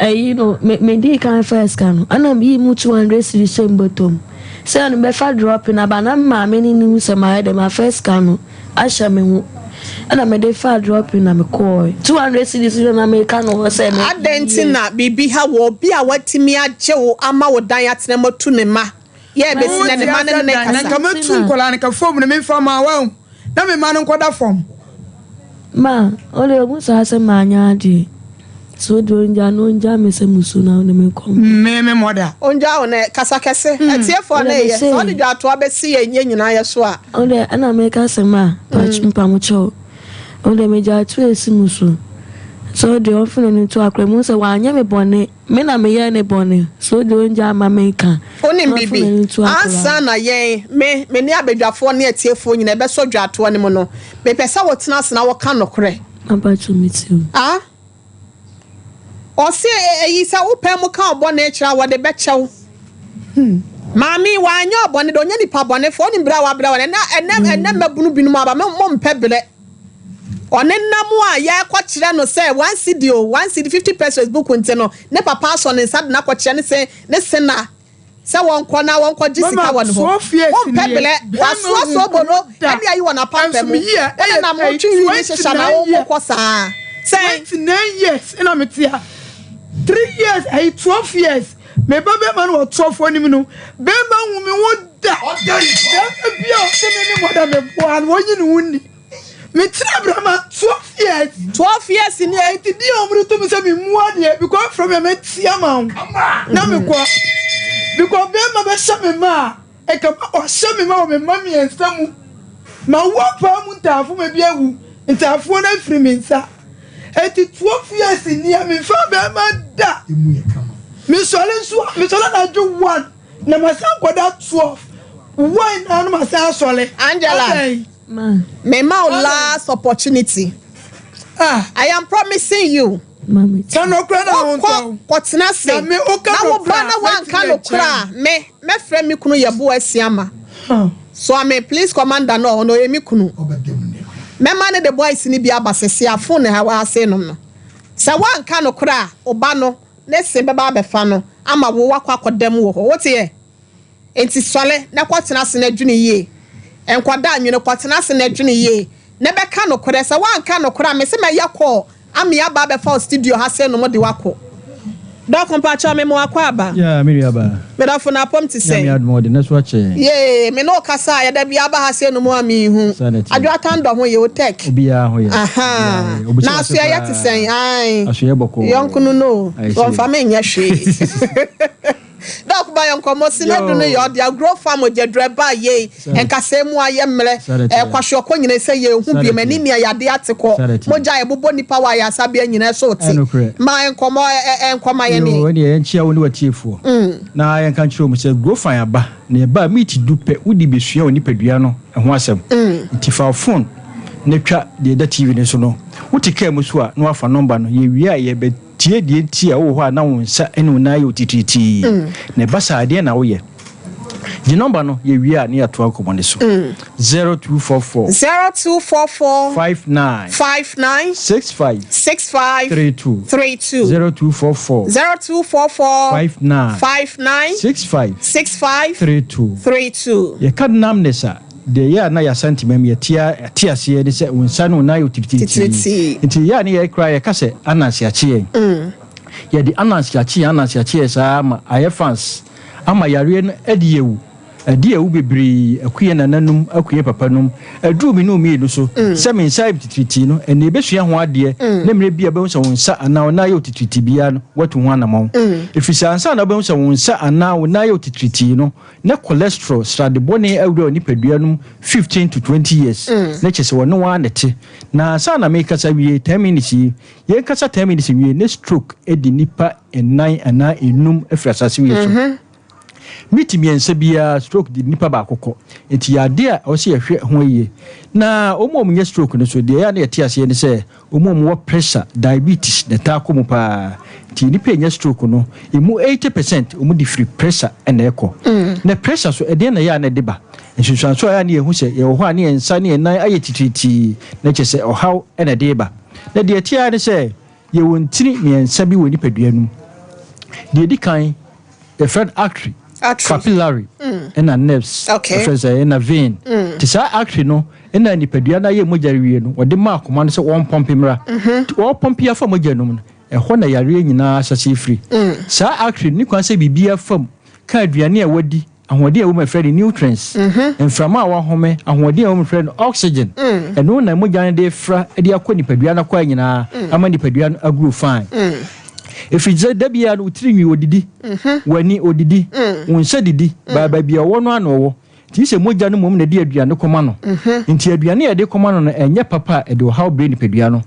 you know me di kan first kan ana bi mu 200 cedi same bottom say on be fa drop na ba na ma me ni nu se ma de ma first kan asha me hu ana me de fa drop na me call 200 cedi na me kan no say me adentina bibi ha wo bi a watimi agye wo ama wo dan atena matu ne ma ye be sina ne ma ne kasa na kamatu nkola ne ka form ne me fa ma wa na me ma no nkoda form ma ole ogun sa se ma nya di so do nja no nja me se musu na ne me kom me moda onja o ne kasa kese etiefo na ye so de dwato abesi ye nyina ye so a ole ana me ka se ma pachimpa mu cho ole me ja tu esi musu so de ofun ni to akre mu se wa anya me bone me na me ye ne bone so de onja ma me ka oni bibi ansa na ye me ni abedwafo ne etiefo nyina be so dwato ne mu no me pesa wo tena se na wo ka nokre aba to meet you Ose eyi sa upem ka obo na ekira wo de bechew. Mami wanyo obo ne do nya nipa bone fo ni bra wa na mabunu binu aba mo mpebele. One namu a ya kwakire no say 1 CD 50 pesos book nte no ne papa so ne sad na kwakire ne say ne sena say won ko na won ko jisika won ho. Won pebele waso so bono e ayi won apampe mu. One na mo twi ni shesha na wo ko sa. Say 9 years ina metia. 3 years 12 years. Me babe man wo 12 for nim no. Be ma hu me wo da. Be bia o se me mo da me bo an wo yin wuni. Me tira brama 12 years in here. It di omru to me say me mua de because from me tia ma. Na me kwa. Because be ma be sha me ma. E ka o sha me ma o me mami ensamu. Ma wo pa mu ntafo me bia wu. Ntafo na firi me nsa. 12 years in here me fa be ma da. Me sole na ju 1. Na ma san kwada 12. Why na ma san sole? Angela. Me ma last opportunity. I am promising you. Mami. Kano kra na won. Kwatena se. Na wo ba na wan kano kra. Me frɛ me kunu yebo asiama. So I may please commander no ye me kunu. Me ma ne the boys ni bia basese afon ne ha wa ase no no. Sa wan kano kra oba no ne se be ba be fa no ama wo wakwa kodam wo ho. Wote ye? Enti sole na kwatena se na dwune yie. Enkwada anwene kwatena se na dwene ye ne beka no kore se wanka no kore me se me yakọ amia ba be fa studio ha se no mo de wako do kompa cha me mo akwa aba yeah me aba me da fo na pom ti se me admo de na so ache yeah me no kasa ya da bia ba ha se no mo ami hu adwa tando ho ye o tek obia ho ye aha na so ya ti sen ai aso ye boko yonkunu no won fa me nya hwe Dok ba yon komo sinedu ne yo dia grow farm je dreba ye enkase mu aye mre kwahwe ko nyine se ye hu bi mani ne ya de ateko moja ye bobo nipa wa ya sabe nyine so ti ma enkomo enkoma ye ni no ne enchia woni watiefo na ye kan chiro mu se grow farm aba ne ba meet dupe udi besua oni padua no ho asem tifa phone ne twa de da TV ne so no wutika mu so a no afa number no ye wi a ye be tie die tie wo ho na wonsa ene na ye otititi ne basa ade na wo ye the number no ye wi a ne ato akomone so 0244 59 65 32 0244 59 65 32 ye kad namnesa de ya na ya santimam ya tia se de se wonsa no na yo tititi nti ya ne ya kra ya kase anansi ache ya di anansi ache sa ma ayefans ama yare no adiewu bebri akuye nananum akuye papanum adu mi no mi no so se me nsa tititi no ene besua ho ade na mre bia be wonsa ana na yo tititi bia no watu ho anamon efisa ansa na be wonsa ana na yo tititi no na cholesterol strade bone awdo ni paduanum 15 to 20 years na chese wono wa nete na ansa na me kasa wie 10 minutes ye kasa 10 minutes wie ne stroke edi nipa ennan ana enum efrasase wie so miti miense bia stroke di nipa ba kokko enti ya de a o se yehwe ho ye na omom nye stroke no so de ya na yeti ase ne se omom wo pressure diabetes na ta komu pa ti nipa nye stroke no emu 80% omu di free pressure ena ekọ na pressure so ede na ya na de ba nsusuan so ya na ehu se ye ho ani ensa ne nan aye tititi na chese ohaw ena de ba na de tia ne se ye wontiri miensa bi woni paduanum de di kan the third artery capillary and a nerves and a vein tisa artery no and a nipadua na ye mogya wie no wode ma akoma no se won pompe mra won pompe afa mogya no e ho na yare nyina sase free sa artery ni kwan se bibia fam ka aduane a wadi ahode a wo mafre nutrients enframa a wa home ahode a wo mafre oxygen eno na mogya no de fra de akọ nipadua na kwa nyina ama nipadua no agro fine if it's a debia no trinwi odidi wani odidi wonsa didi baba bia wo no ano ti se mogya no mom na di aduane koma no nti aduane ya de koma no enye papa e de how brain pedua no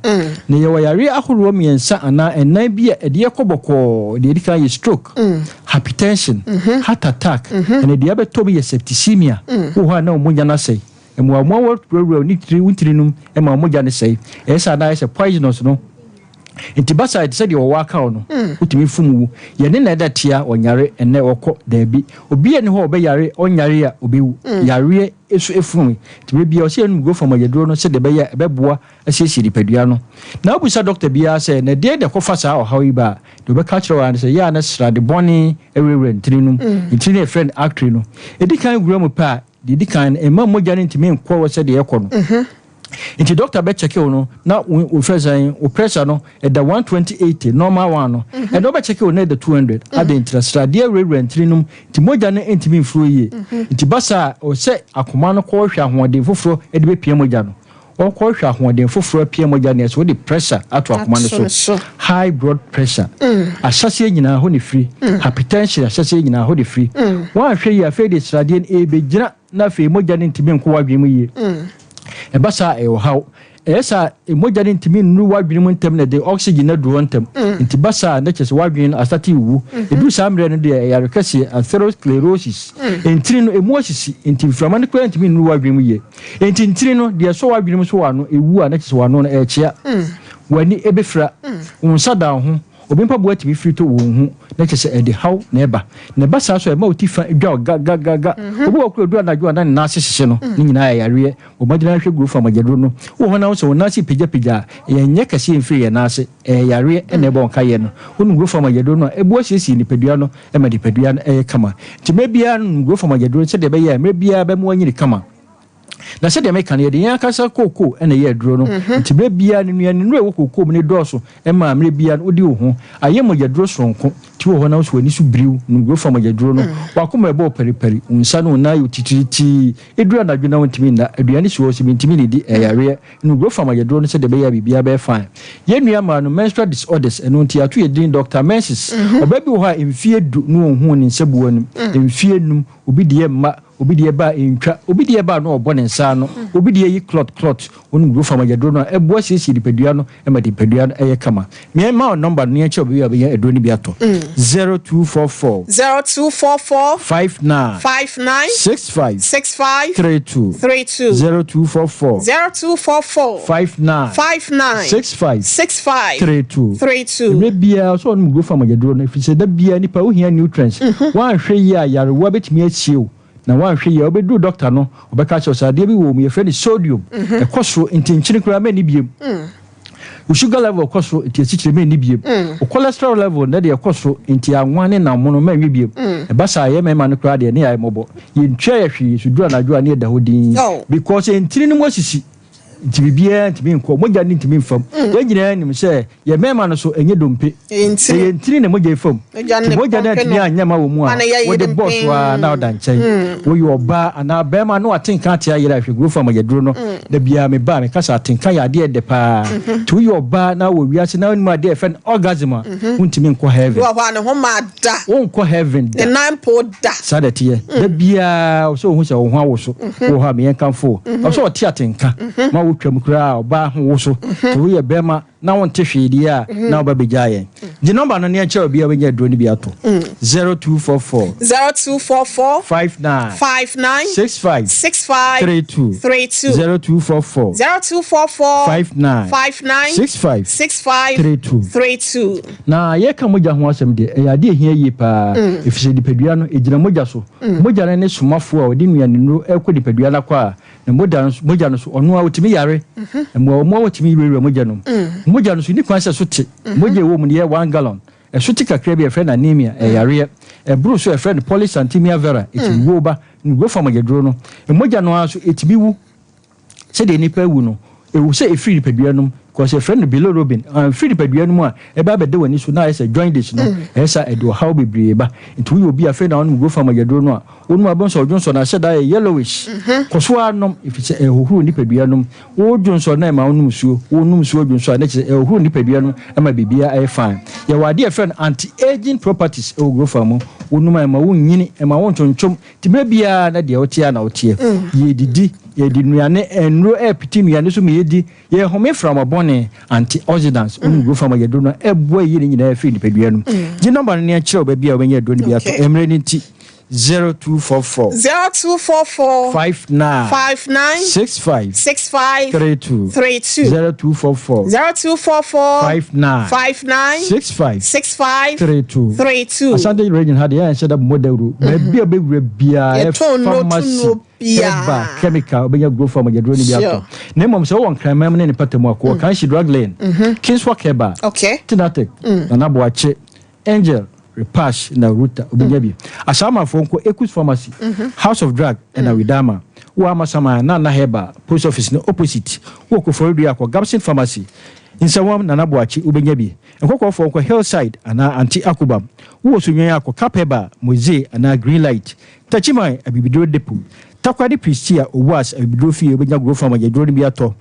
ne ye wayare ahoro miensa ana enan bia e de yakoboko de edika ye stroke hypertension heart attack and de abeto be septicemia wo ha na mogya na sei emu amwa wo ni tri wuntirinum e ma mogya ne sei esa na ese poisonous no nti basa said you work out no utimi fumu ye ne na da tia onyare ene okọ da bi obi ene ho obeyare onyare a obewu yare esu efunu ti be bia o se enu go from ayeduro no se de be ya ebeboa asiesie dipadua no na obusa doctor bia se na de kofa sa o hawi ba de be catch wan se ya na sra de boni ewere ntinum ntini e friend actor no edi kan gura mu pa di kan e ma moja ne ntimi nkọ wo se de ekọ no Inti doctor be check you no na we pressure no at the 120/80 normal one no and no be check you na the 200 at the interest rate rent num ti moja na entimi mfuro ye inti basa o se akoma no ko hwa hoden foforo e de be pie moja no o ko hwa hoden foforo pie moja na so the pressure ato akoma no so high blood pressure asase nyina ho ne free hypertension asase nyina ho de free wa hwe ye afa de srade e be gina na fe moja na entimi nko wadwemu ye ebasa e how esa emoja ne ntimi nru wadwene mu ntem na de oxygen na duro ntem nti basa na chese wadwene asati wu edu samre no de yare kase atherosclerosis entiri no emosis nti frama ne kwa ntimi nru wadwene mu ye enti ntiri no de so wadwene mu so wano ewu a na chese wano na echia wani ebefra unsada ho obi mpa boati bi frito wo hu na chese e de how na eba na basa so e ma otifa dwa gaga obi okuro du anadwo na na asese no ni nyina yare o magina hwe guru fa magedro no wo hona wo so na si pija yenye kase mfiri ye na ase yare na eba onka ye no wonu guru fa magedro no ebu asiesi ni pedua no e ma di pedua no e kama ti mebia no guru fa magedro se de be ye mebia be mo anyiri kama na se de meka ne de yan kasa koko ene ye aduro no nti bebia ne nuane nu e wokoko ne doso e ma mrebia odi wo ho aye mo yaduro sonko ti wo na so ani su briw no go fa mo yaduro no wakoma e bo periperi unsa no na yo tititi edura na dwena wontimi na aduane so so ntimi ne di yare no go fa mo yaduro no se de be ya bibia be fine ye nua ma no menstrual disorders eno nti ato ye din Dr. Mensis obabi wo ha emfie du no ho ne nsabuo nim emfie num obi de ma obi de ba entwa obi de ba no obo ne nsa no obi de yi clot onu go fa magedro no ebo asisi dipadua no e ma dipadua no eye kama me ma number no ye obi ya edro ni bi ato 0244 59 65 32 0244 59 65 32 me bia so onu go fa magedro no fi se da bia nipa wo hia nutrients wan hwe yi a yare wo betimi achie na wan hwe ya obedu doctor no obeka che osade bi wo mu ye friend sodium e koso ntinchini kura me ni biem o sugar level koso ntiachire me ni biem o cholesterol level na de koso nti anwane na mono ma nwi biem e basa ye me ma no kura de ne ya mobo ye ntwa ya hwe sudura na dwa ne da hodin because ntini ni mo sisi nti bibia nti bi nko moja ni ntimi mfam ye nyina nim se ye mema no so enye dompe ye ntiri ne moja ifam moja na ntini anyama wo mu a wo de boss wa na oda nchen wo yo ba ana be ma no atenka atia yira hwe gro fam yeduro no da bia me ba me kasa atenka ya de de pa to yo ba na wo wiase na onima de fen orgasm a untimi nko heaven wo wa ne ho ma da nko heaven the nine po da sadati ye da bia so hu se wo ho awo so wo ha me yankanfo so oti atenka ma twam kura oba ho so to ye bema na won te hwedi a na oba bejaye di number no ne a che bia benya dro ni bia to 0244 59 65 32 0244 59 65 32 na ye ka moja ho asem de ya de hia yi pa efise dipadua no ejina moja so moja ne somafo a odi nuane no ekọ dipadua na kwa na moja no so ono a otimi yare mo otimi rere moja no moja no so ni kwanse so te moja wo mu ne 1 gallon e so te kakra bi e friend anemia e yare e bru so e friend polycythemia vera etimi wo ba ngo fa magedro no moja no aso etimi wu se de nipa wu no e wo se e free nipadua no because a friend below Robin free nipadua no a e ba be de wani so na esa join this no esa e do how be brieba nti wo obi afa na won go fa magedro no a wonu abon so Johnson na sheda yellowish koso anom if se e hohuru nipadua no wo Johnson na ma wonu musuo wonu musuo Johnson na che e hohuru nipadua no e ma bibia e fine ya wade a friend anti aging properties e go fa mo wonu ma wonyini e ma won tonchom ti bebia na de otia na otie ye didi ye di nuane enro epiti nuane so me yedi ye home from abone antioxidants go from magedro no ebo yi ni nyina afi nipadua no di number ne a kire oba bia obenya do ni bia to emre ni ti 0244 59 65 32 0244 59 65 32 Asante region had ya said model maybe a big bia pharmacy Herbal chemical obenya grow from Yadro ni biato na mom so won kran mam ne patemu akọ kan she drug lane Kingswalk Herbal okay Tinatek na Naboache Angel Repash na Ruta obenya bi asama fo nko Ekus Pharmacy House of Drug and Awidama wa masama na Herbal post office no opposite wo ko for dua akọ Gabson Pharmacy insawam na Naboache obenya bi nkokọ fo nko Hillside ana anti Akubam wo so nwan akọ Cap Herbal Moze ana Green Light Tachimai abibidro depo Takradi Pristia Owas abibidro fi obenya grow from Yadro ni biato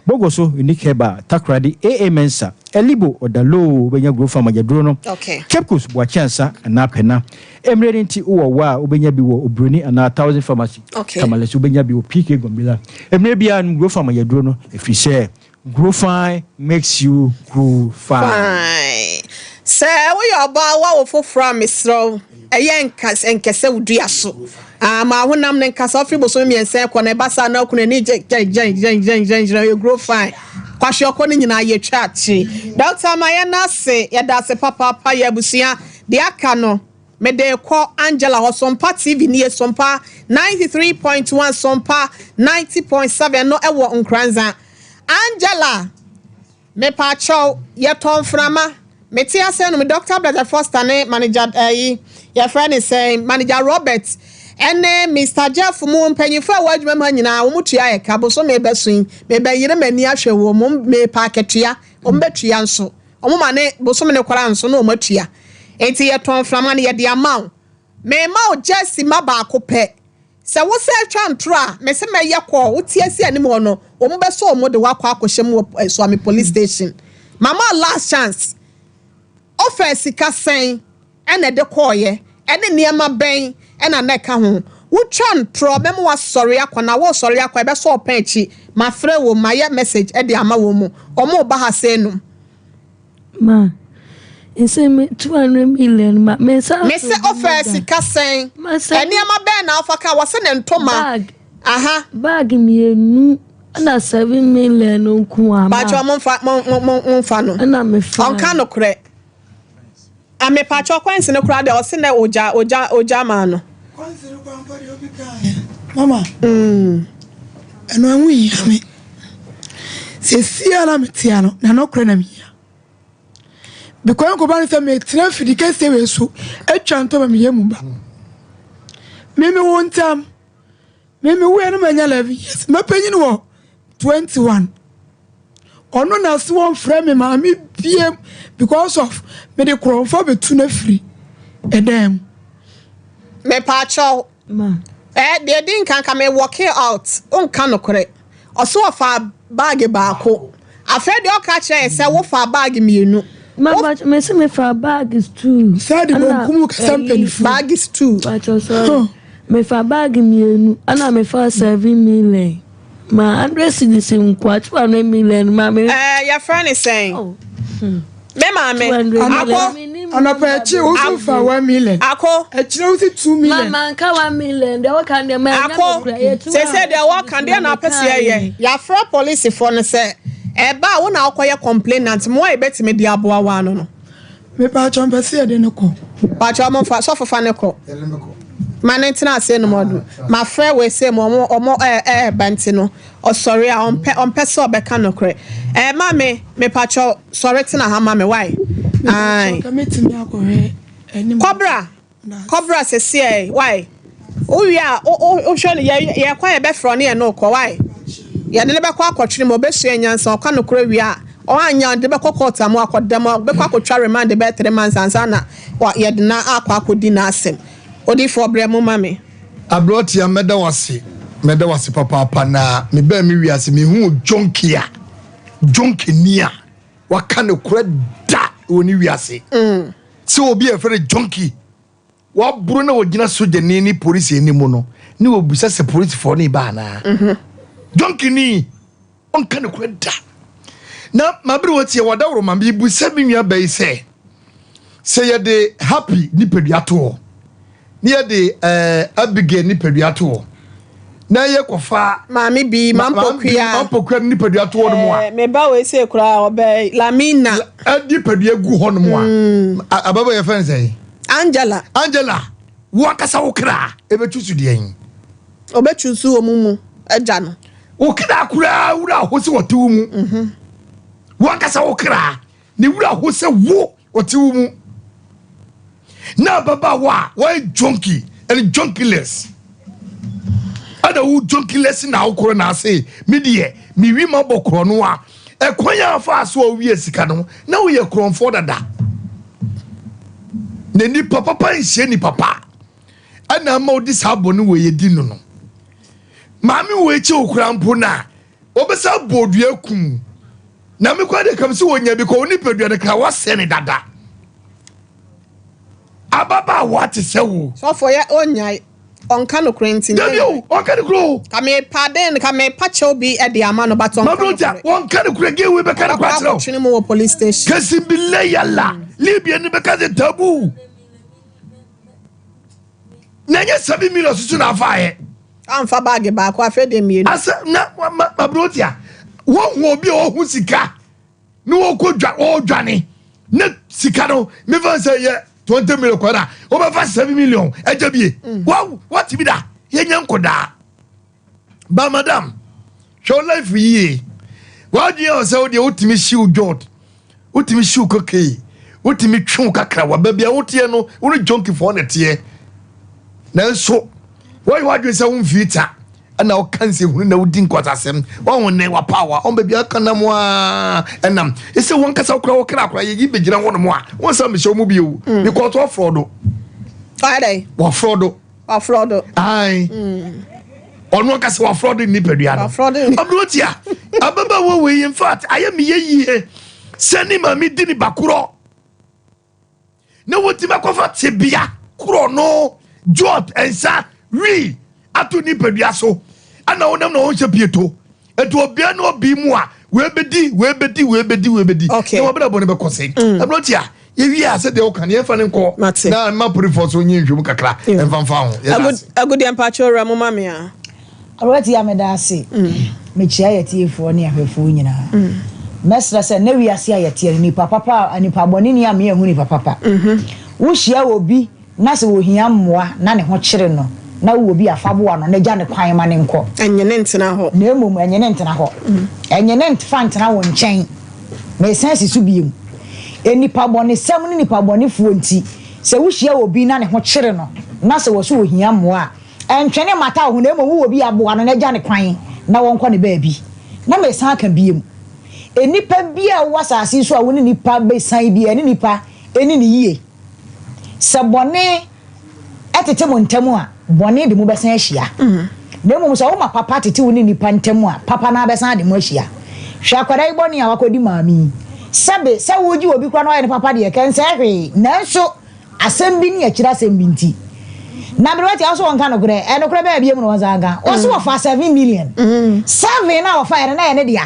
Bogoso unique Herbal Takradi AA Mensa Elibo Odalo obenya grow from Yadro no okay Kepkus Boachansa na Pena Emre nti wa obenya bi wo Obroni ana 1000 Pharmacy okay Kamales obenya bi wo PK Gombila Emre bia grow from Yadro no if you say grow fine makes you grow fine. Sir, we are about what for from Mr. A yankas and Kessa would do so. Ma when I'm in Casafri Bosomi and say, when a bassa no can you grow fine. Quash your calling in a chat. Doctor Mayana say, yeah, that's a papa, Payabusia, the Akano. Me de call Angela or Sompa TV near Sompa 93.1 Sompa 90.7 no ewo unkranza. Angela, me pacho yeton frama. Me tia say no me Dr. Brother Foster ne manager your friend is saying manager Robert and Mr. Jeff mu mpanyifo wadwuma nyina wo mutua ye ka bo so me besuin me be yire mani ahwe wo mo me paketua o mbetua nso o mo mane bo so me ne kwara nso no o matua enti yeton frama ne ye de amount me ma o Jesse ma ba akopɛ se wo se twa ntra me se me ye kɔ wo tie si anim ho no o mo be so o mo de wakɔ akɔhyɛ mu so ami police station mama last chance offer sika sen ene de koye ene niema ben ena na ka ho wo twan tro mem wa sori akona wo sori akwa be so open echi ma frɛ wo ma ye message e de ama wo mu omo ba ha se no ma ese me 200 million ma me se offer sika sen eniema ben na afaka wo se ne ntoma aha bag mi enu na 7 million nku ama ba cho mo fa no na me fa on kan no kre ame pacho kwansi ne kura de o se ne oja ma no kwansi ne kwa mpari obi kan mama eno anwu yi ame se sia na metia no na no kre na mi because ko ba ni se me tira fidike se we so atwa nto ba me yemu ba meme wontam meme we no manya 11 years mapanyi no 21 ono na so won frame me ma me biem because of me de kronfo betu na free edem me pacho ma de din kan me work out on kan no kore oso fa bag ba ko afede o ka kire se wo fa bag mienu ma me se me fa bag is 2 said the bonkum ka sampen bag is 2 pacho so me fa bag mienu ana me fa 7 million ma address this in kwat 1 million ma me your friend is saying me mama anapa echi wo so fa 1 million ako echi wo si 2 million mama nka 1 million de what can the man ako say de what can dey na pese ye ya fra police for no say e ba wo na akoye complainant mo e betime di aboa wa no me pa chon pese de no ko pa chon mo fa so fa ne ko Manetina say no more. My friend we say more banti no. Oh sorry, on peso beka no kre. Mame, me pacho sorry tina ha mame why? Aye. Cobra say why? Oh yeah, oh surely yeah quite a best from here no ko why? Ya de be kwa akotwere mo besu enyansa o ka no kre wi a o anya de be kokota mo akodam be kwa akotwa remand de be 3 months ansa na ya de na akwa akodi na asem. Odi for bremo mame abroti ya meda wase papa na me ba mi wiase me hu jonki nia waka ne kura da woni wiase so obi e fere jonki wa buru na wogina soja ni police ni mu no ni obusa se police for ni ba na jonki ni on ka ne kura da na mabere wati ya wadawro mambi busa bi nwa bai se ye de happy ni peduato near the Abigail Nipeduato. Na ye kofa maami bi mampokuya nipadua to no mo a me ba we say kura obe lamina adi padua gu ho no mo a ababa ye fan say Angela wo kasa wo kra ebetusu de yin obetusu omumu eja no wo kra kura wura ho se wote wo mu wo kasa wo kra ne wura ho se wo wote wo mu na baba wa junkie and junkieless ada wu junkie lesson na okoro na say me de me wi ma bokoro no a ekwanya afa so wi esika no na wo ye kronfo dada ne ni papa nhie ni papa ana ma odi sabo no we yedi no no maami wo eche okura mpo na obesa bodu akum na me kwa de kam se wonya bi ko oni pedua de kra wase ne dada ababa what se wo so for ya onyai onka no krenti no onka no kro kame paden kame pacho bi e de ama no baton mabroja onka no kro ge we be ka no kwatro twini mo police station kasi billahi yalla libya ni be ka de tabu nanya 7 million susu na afae amfa bag ba ko afa de mienu asa na mabroja wo obi o hu sika ni wo ko dwane na sika no me fa say ye 20 million kwara over 7 million ejabie wow what be that ye nyankoda ba madam show life ye what you say the ultimate shoe jot ultimate shoe coke ultimate chun kakra wa bia wotie no wo junkie for net ye na so what you say un future ana o kanse hunu na wodi nkotasem wa wonne wa power on bia kana mo a enam ese won kasa kra ye begina won mo a won sa me show mu bio because of fraud Friday wa fraud ai onu kasa wa fraud ni pedua no abrotia ababa wo we in fact aye me ye sani ma mi dini bakuro na woti makofa tebia kuro no job ensa wi atu ni pedua so ana wonam na won pieto eto obia na obi mu a we bedi okay. na wabra bone be kose abrotia ye wi ase de o kan ye fa ne nko na ma prefer so nyi nhwum kakra emfanfa ho agudi ampacho ra mo mame a abrotia me da ase me chia ye tiefo ne ahwefo nyina mesra se na wi ase ayete ni papa ni paboni ni ame ehu ni papa wo hia obi na se wo hia mmoa na ne ho kyere no na wo bi afabo no na gya ne kwan ma ne nko enyene ntena ho na emom enyene ntena ho enyene ntfa ntena wo nkyɛn me sense su biem enipa bɔne sam ne nipa bɔne fuo nti se wo hia obi na ne ho kyere no na se wo so wo hia mmoa entwene mata ho na emom wo bi aboa no na gya ne kwan na wo nkɔ ne baabi na me san ka biem enipa bia wo asase so a wo ne nipa be san bia ne nipa eni ne yie se bɔne etete mo ntemu a bɔne de mo besan ahia na mo so wo ma papa tete wo ni nipa ntemu a papa na besan de mo ahia hwa kwada ibɔne a wakodi maami sabe se wo ji obi kwa no ne papa de ken se hwe nanso asem bi ni akira asem bi nti na bere wati aso wonka no kure e no kure ba bia mu no wanzaga wo so wo fa 7 million 7 na wo fa na ne dia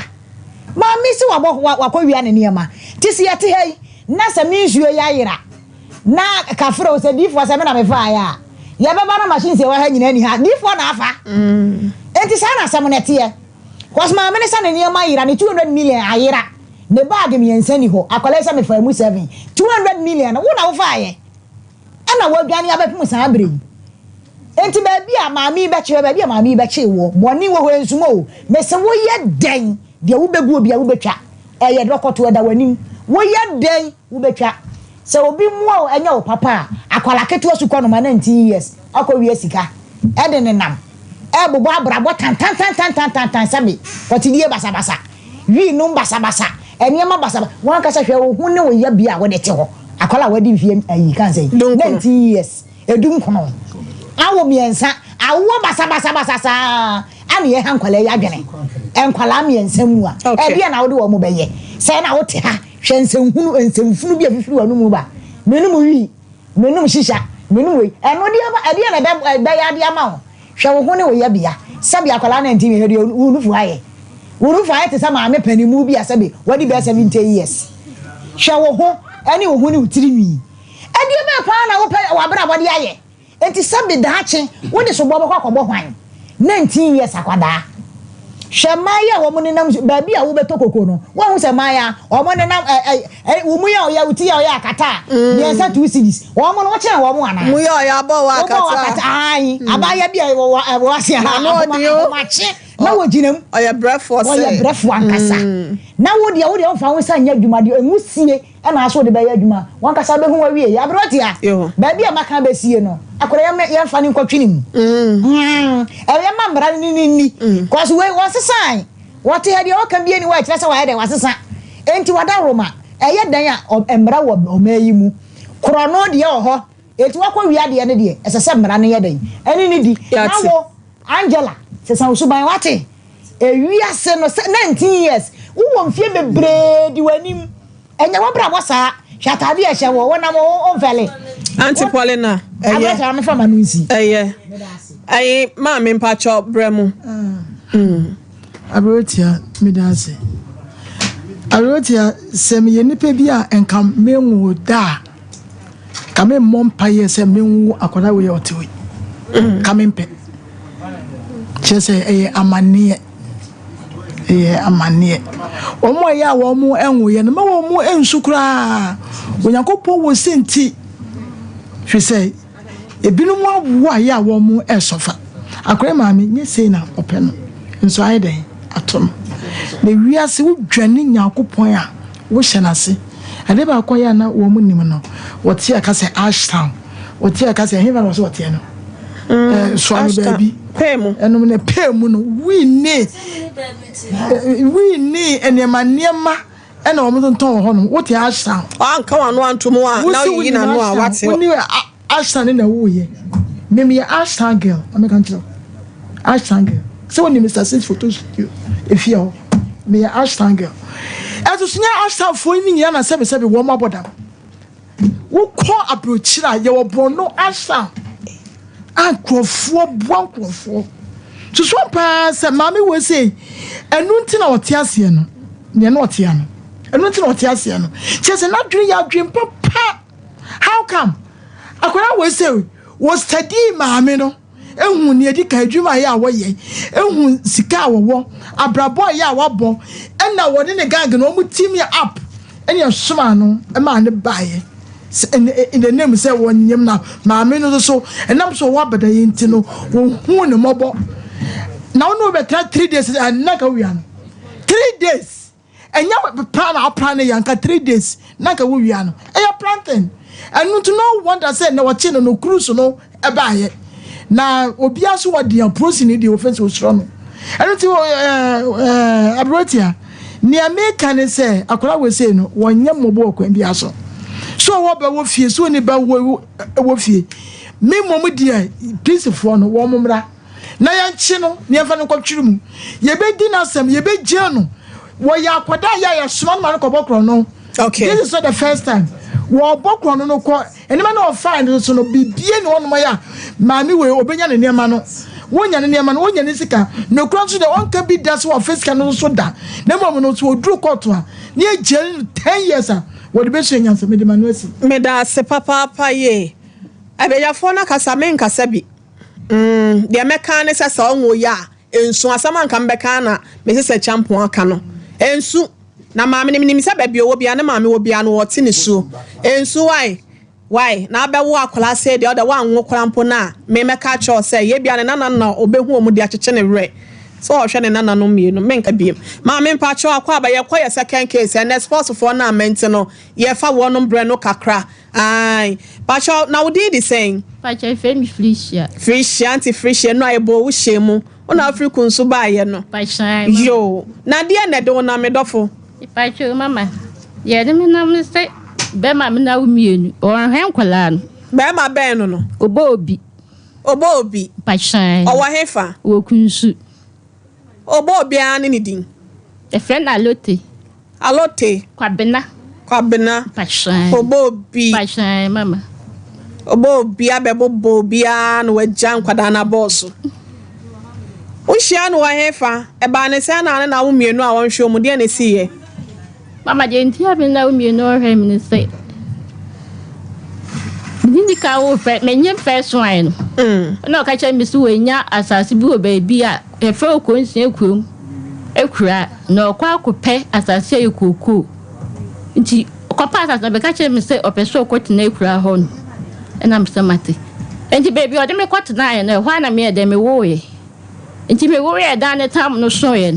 maami se wakɔwia ne niema ti se yete hei na se mi nsuo ya yira na kafro se difo se me na me fa ya ya baba na machine se wa ha nyina ni ha difo na afa enti sa na asem ne tie cause ma me ne sa ne niema yira ne 200 million ayira ne bag mi ensani ho akwala se me fa mu 7 200 million wo na wo fa ye ana wo dwane abepum sa abre enti ba bia maami be kire ba bia maami be kire wo boni wo ho ensumo me se wo ye den de wo begu obi a wo betwa eye dokoto da wanim wo ye den wo betwa se obi mu a enya wo papa akwala keto su no ma 19 years akɔwie sika ede ne nam bobo abrabo tan sabe kotidie basabasa wi no basabasa eniema basaba won kasa hwe wo hu ne wo ya bia wo de te ho akwala wadi mfie ayi kan say 19 years edum kono awo miensa awo basabasa sa ani ye hankwala ya dwene enkwala miensa mu a bia na wo de wo mo beye say na wo te ha hwe nsemfunu bia fifiri wanu mu ba menum shisha menum we eno dia na be ya dia ma hwe wo hu ne wo ya bia sabi akwala 19 years de unufu aye te sama me panimu bia sabi wadi be 70 years hwe wo hu ani wo hu ne utiri nwi ade be pa na wo abra body aye enti sabe daache wo de so bo akọ hwan 19 years akwada Shamaya woman nam baby a wo beto koko no wo hu se maya o mo nam wo mu ya o ya uti ya o ya kata yes 2 cities wo mo no che wo mo ana mu ya o ya bo wa kata ai abaya bia wo ase ha no dio na wo ginam o ya breakfast o ya breakfast ankasa na wo de wo fa wo sa nya dwuma de emusie e na aso de be ya dwuma wan kasa be hu wa wie ya broti a baby a maka be sie no akora ya fa ni kwatwini mu ya mambra ni cause we wasesa what here the can be anywhere tell why there wasesa enti wada roma eye dan a embra wo omayi mu krono de ho eti wakwa wi ade ne de esese mbra ne ye dan eni ni di na wo Angela se san suban wate wi ase no 19 years wo mfie bebre di wanim enya wo bra bosa hwatade e hye wo na mo onfele Auntie Paulina eye me fama no nsi eye ayi ma me mpacho bremu Abrotia midase Abrotia sem ye nipa bi a enkam menwu da kame mompa ye se menwu akoda we otewe kame mpe chese amanie omo ya wo mu enwu ye no ma wo mu ensukura onyankopon wo senti hwe se ebinum awo ya wo mu esofa akore maame nye sei na openo nso ayden atom na wiase wo dwane nyankopon a wo hyenase ade ba akoya na wo mu nim no wote aka se Ashtown wote aka se heaven was wote no so anu baby pemu enum ne pemu no we need enema ena wo mo ton ho no wote Ashtown anka wano antomo a na yi na no a wate woni Ashtown na wo ye meme Ashtown girl American child Ashtown girl so when Mr. Six photos if you me Ashtown girl as you Ashtown for ni ya na sebe wo ma boda wo ko abrochira ye wo bono Ashtown akrofo buankrofo so so pa se mama we say enu nti na ote ase no ne na ote ano enu nti na ote ase no chese na dwere ya dwen papa how come akwara we say was study mama no ehun ne edi ka adwuma ya wo ye ehun sika wo abrabo ya wabo ena woni ne gang no mu team ya up enya soma no e ma ne bae in the name say won nyem na maame no so enam so wa bada yenti no wo hu ne mobo na no be 3 days anaka wian 3 days enya plan yanka 3 days naka wo wian e ya planting and to no wonder say na wachi no cruise no e baaye na obia so wade approach ni the offense osro no and to abrotia ni America ne say akola we say no wonyem mobo okwan bia so so wo ba wo fie so ni ba wo fie me mom dia principal no wo momra na yanchi no ne fa no kwatwiri mu ye be di na asem ye be gye no wo ya akoda ya soma no ko bokro no okay this is not the first time wo bokro no ko enima na find so no bibie ne wono ya maami we obenya ne nema no wonya ne nema no wonya ne sika no kro so de on ka bi da so fiscal no so da na mom no so oduru court a ne agye 10 years a wo de be so nyansa me de manuasi me da se papa ye abeyafo na kasa men kasa bi de meka ne sese onwo ya ensu asama nka mbeka na me sese champion aka no ensu na maame ne minimisa ba bi owo bia na maame wo bia no wote ne su ensu why na abewo akola say de other one wo krampo na me meka cho say ye bia ne nana obehu omu de akyeche ne re so ohwe ne nana no mienu menka biem maame mpa cho akwa abaye kwa second case and sports for na ment no ye fa wono bre no kakra ai pa cho na wo di saying pa cho femi frish anti frish no ayebo wo hyemu ona afriku nso ba ye no pa chan yo na de na de wona me dofo pa cho mama ye de me na me say be ma me na wo mienu o hwen kwala no be ma ben no obo obi pa chan o wa hefa wo kunsu obo bia ni din e friend alote kwabena pashan obo bi pashan mama obo bia bebo bia no wajan kwada na boss o hia no wa hefa e ba ne se na wo mienu a won hwe mu de na siye mama je ntia bi na wo mienu o hwe mi ne se Nini ka wo fe menye first one no ka che mi so enya asase bi o baby a e fe okonsia kuom ekura no kwa akopɛ asase ayekoko nti okopa asase be ka che mi se opeso okotena ekura ho no na msamate nti baby o de me kotena ye na hwa na me de me wo ye nti me wo ye dan ne tam no so ye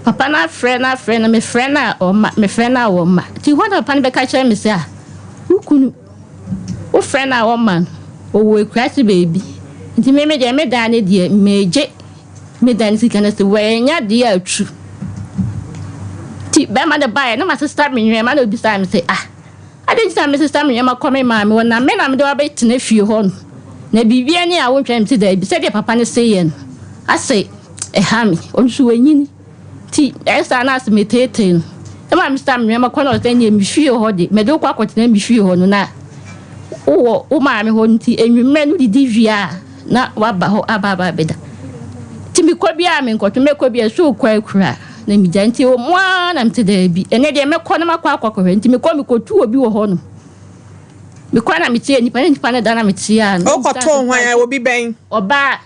papa na frɛ na me frɛ na o ma me frɛ na o ma ti hwa na papa ne be ka che mi se a ukunu o friend na woman o we crazy baby nti me de me dan ne de meje me dan si kana se we nya de atu ti be ma de buy na my sister me nwe ma na obi sa me say ade nti my sister me ma come ma me wona me na me de wa be tena fie ho na bibia ni a wo twam ti da bi se de papa ne say yen I say ha me onsu wanyini ti esa na se me tete no e ma sister me ma kono se nya me fie ho de me de kwa kwotena me fie ho no na o ma me ho nti enwumme no didi via na waba ho ababa beda ti mi ko bia me nkoto me ko bia so kwa akura na mi janti o mo na mte da bi ene de me ko na makwa akwa nti mi ko tu obi wo ho no mi ko na mi tie nipa na da na mi tie an o ko to hwan obi ben oba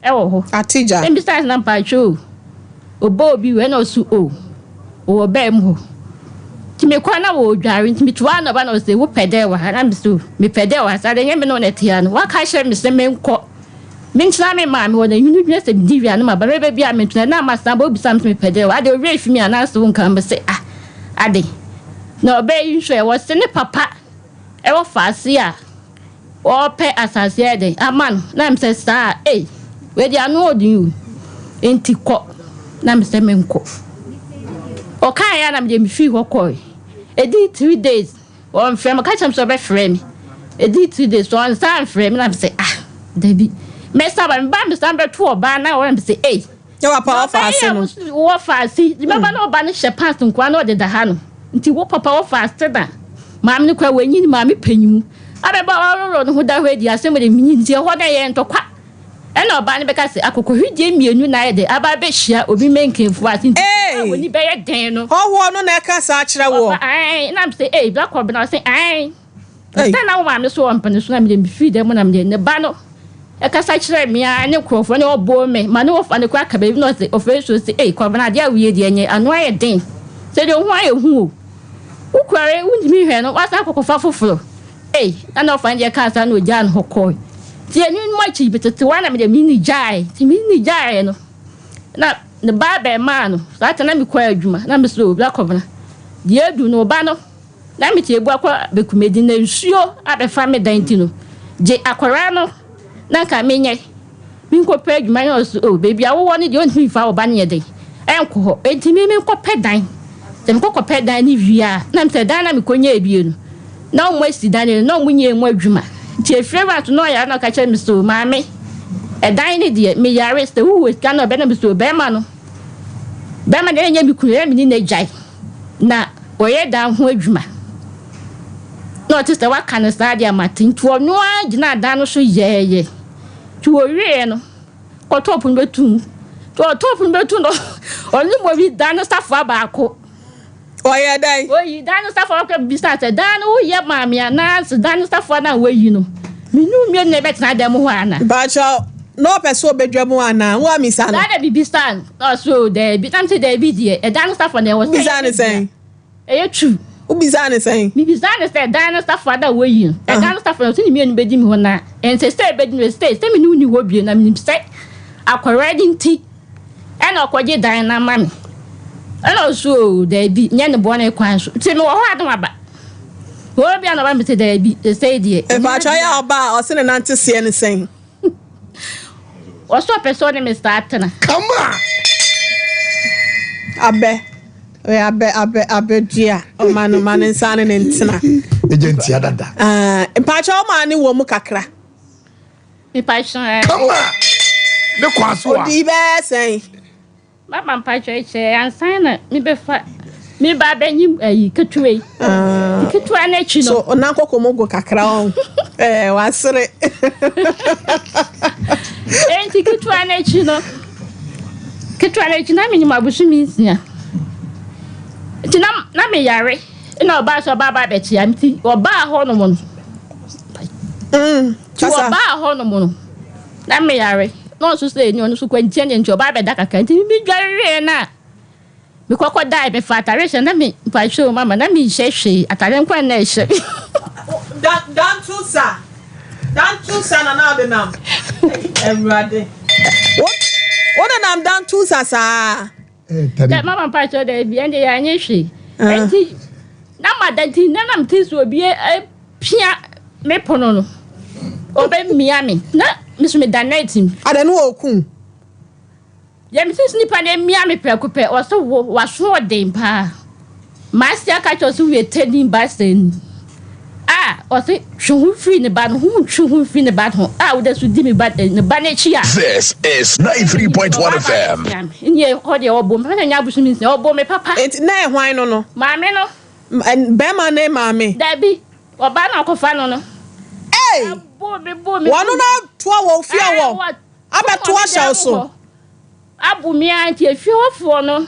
e wo ho atija em besides na pa cho obo obi we na su o ba em ho me kwana wo dware ntimi tuwa na ba na se wo pede wa na mi so me pede wa sa de nyeme no na tia no wa ka hye me se me nko me ntina me ma me wo na yunu dwe se di wi anu ma ba be bia me ntuna na ma sa ba obi sam me pede wa ade o re fi mi ana so nka me se ade na obe yin so e wo se ne papa e wo fa se a o pe asase ede aman na me se sa we di anu odin enti ko na me se me nko o kan ya na me mi fi ho ko edi 3 days on frame catch am so be frame edi 3 days on stand frame na say Debbie me staba me ba me stand be to oba na o me say you wa power fast no wo fast me ba na oba ne she pass nkwa na o de da ha no nti wo papa wo fast da maam ne kwa wanyi ni maam panyimu abeba oro no ho da hwedi asem de minyi nti ho da ye ntokwa ena oba ne be ka say akoko hwidie mienu na ye de aba be hia obi menkenfu ati woni be ye den no ho no na ka sa akira wo na me say black cob na say stand na wo maam so on pan so na me feed dem na me ne ba no e ka sa akira me a ne krofo ne obo me ma ne wo fa ne kwa ka baby no say ofeso say cob na dia wie de enye anu aye den say de ho aye hu wo kware wundimi hwe no wasa akoko fa foforo ana fa nje ka sa no jan hokoi ti enu machi bitete wana me de mini jai ti mini jai no na ne ba be ma no sa ta na me kwa adwuma na me so black cob na de edu no ba no na me ti ebu akwa be kumedi na nsuo abefa me danti no je akwara no na ka menye mi nko pa adwuma yo so baby awo ne de onti fa oba ne yede enko ho enti mi nko pa dan dem ko pa dan ni via na me se dan na me konye ebie no na mo si dan no mo nye mo adwuma ti efreva to no ya na ka che mi so maame dan ni de me yare ste hu we kan no be na mi so be ma no be ma de nya mi kure mi ni na jai na oye dan ho adwuma no ti se wa kan sa dia matin to no agina dan no so yeye to owie no ko top no betum to top no betum no oni mo bi dan no staff ba ko oye dai oyi dan no staff ka business dan no ye maame ana dan no staff na wayi no minu mi ne betina dem ho ana ba cha no person obedwam ana wo amisa no da bi stand so there bi tam say there bi die dan no staff na was bizane say true ubizane say mi bizane say dan no staff da wayi dan no staff na so ni mi bedi mi ho na en say bedi mi stay mi nu ni ho bi na mi say akwara dinti en okoje dan na mami ana so there bi nya ne bo na kwan so ti mi wo ho adom aba wo bi na ba mi say there bi say die e ba cha ya oba o se ne nante se ne sen what's up person me start na come on abe dia o manu nsane ne ntina agenti adada pa cha o ma ne wo mu kakra mi pa cha come on le kwaso a odi be sen mama pa cha che ansana mi be fa mi ba be nyim ketuwe ketuwa na chi no so onankoko mogo kakra on wasere enti ketuwa na chi no na mi nyima busu mi nsia ti na me yare ina oba so baba be ti amti oba ho no mo Chua ba ho no mo. Na me yare. No so say ni onu so kwantia ne ncho ba be da kaka nti mi dware na. Me kokko dai be fataration na me pa show mama na me hwehwe atare nkwan na ehye. Dan tu sa na na de nam. Everybody. What am dan tu sa. That mama pa show de bi ende ya nyehwe. Enti na madanti na nam tisu obi pia me pono no. Obe miami na misu me danetim. Ada no okun. Ya mi sisi nipa na miami prekupe o so wa so den pa. Master ka cho so we tending basen. O se chun free ne ba no hu chun free ne ba ho. O de so di me ba ne ba na chi a. This is 93.1 FM. Nye ho de obo me na nya busu mi se obo me papa. Enti na ehwan no. Maame no. Be ma na maame. Dabi. Oba na kofa no. Hey! Wanu na toa wo fia wo. Abetoa sha so. Abu mi anti efiofo no.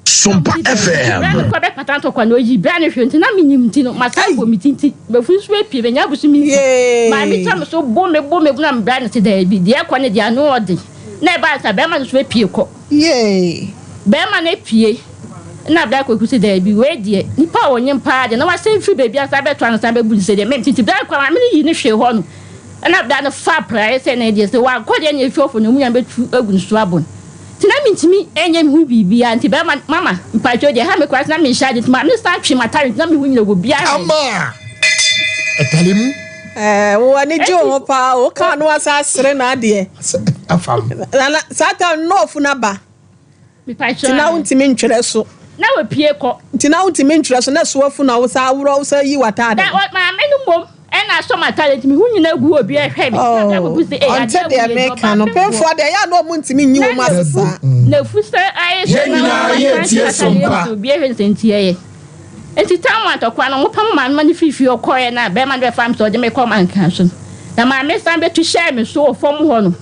Sompa FM. Brand ko be patanto kwa no yi brand hwe nti na minim ti no masambo mitinti be fu so epie be nya busu mi. Ma mi tam so bo me na brand ti da bi de kwa ne dia no ode. Na ba sa be ma so epie ko. Yey. Be ma na epie. Na bla ko kusi da bi we die nipa wonye pa de na wa se fi baby asa be to an sa be bu se de me tinti bla kwa ma me yi ni hwe ho no. Na bla na fa price na de se wa ko de na efiofo no mu ya be tu agu nso abon. Tina mintimi enye mi hu bibia nti be mama mpacho de ha me kwat na me shade ma me start twi matari na me hu nyina go bia ama etalim wo ani jo ho pa o ka no asa sere na de afam na sata no fu na ba mi pacho tina untimi ntwere so na we pie ko tina untimi ntwere so na so afu na wo sa awro wo sa yi wata de ma me no mom ena so matari mi hu nyina gu obi ehwe mi na go busi e ante de America no penfo de ya no muntimi nyi wo masesa na fusta aye na ye tie sompa obi ehwe sentie enti tamu atokwa no mopam ma ma ni fifi okoye na be ma be fam so de me come and cancel na ma me san be to share me so fom ho no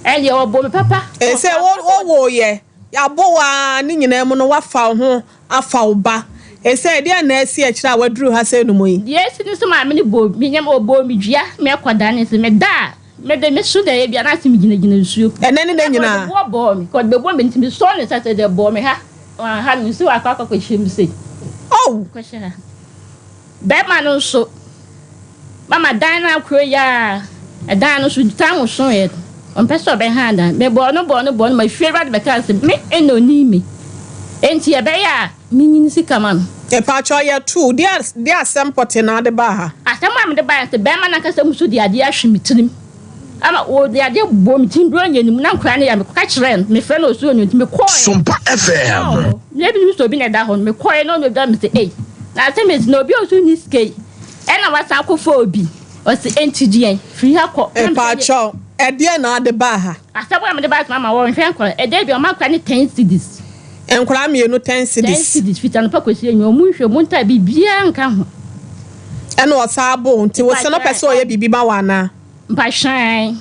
ene obo me papa e se wo ye ya bo wa ni nyina mu no wa fa ho afa oba e se de na esi a kira waduru ha se no moyi yes ni so ma me ni bo mi nyam obo mi dua me kwada ni se me da me de me su da ye bia na se mi gina nsuo ene ni na nyina wo bo mi ko be bo me ntimi so ne sa se de bo me ha ni so akwa ko him se kwesha be ma no so mama dan na kro ya dan no so tan so ye on peso be handa me bo no my favorite because me eno ni me enti e be ya minyin sika man e pa cho ya tu dia sempote na de ba ha asema me de ba se be ma na kasa musu de ade ahwemitirim ama o de ade bo mitim bro nyanim na nkra ne ya me ka kire me fe no so onyu me ko Sompa FM ne bi so bi na da ho me ko no no da me se eh na se me no bi o so ni skate e na wasa akofo obi o se entidien free ha ko e pa cho e de na de ba ha asema me de ba mama wo hwe nkra e de bi o makra ne 10 cedis enkura me no 10 cedis 10 cedis fitan pa kwesi enyo mu hwe mu nta bibia nka ho e no osabo nti wo se no pese o ye bibi ma wa na mpa shan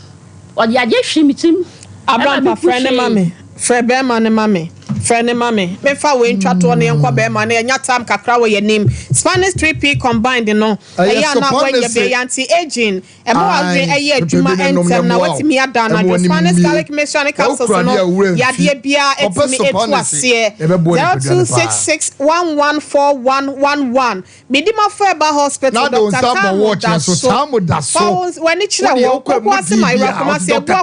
o de ade hwemitim abran pa friend mama friend be ma ne mama friend mama me fa we ntwa to ne enko be ma ne nya tam kakra wo ye nim Spanish 3P combined no eya na when ye be anti aging e mo adwe eya adwuma entem na watimi ada na the Spanish garlic mixture capsules no ya de bia etimi etu ase 0266114111 Midima Herbal Hospital Dr. Tamu so when it chira wo ko ase my recommend say wo ko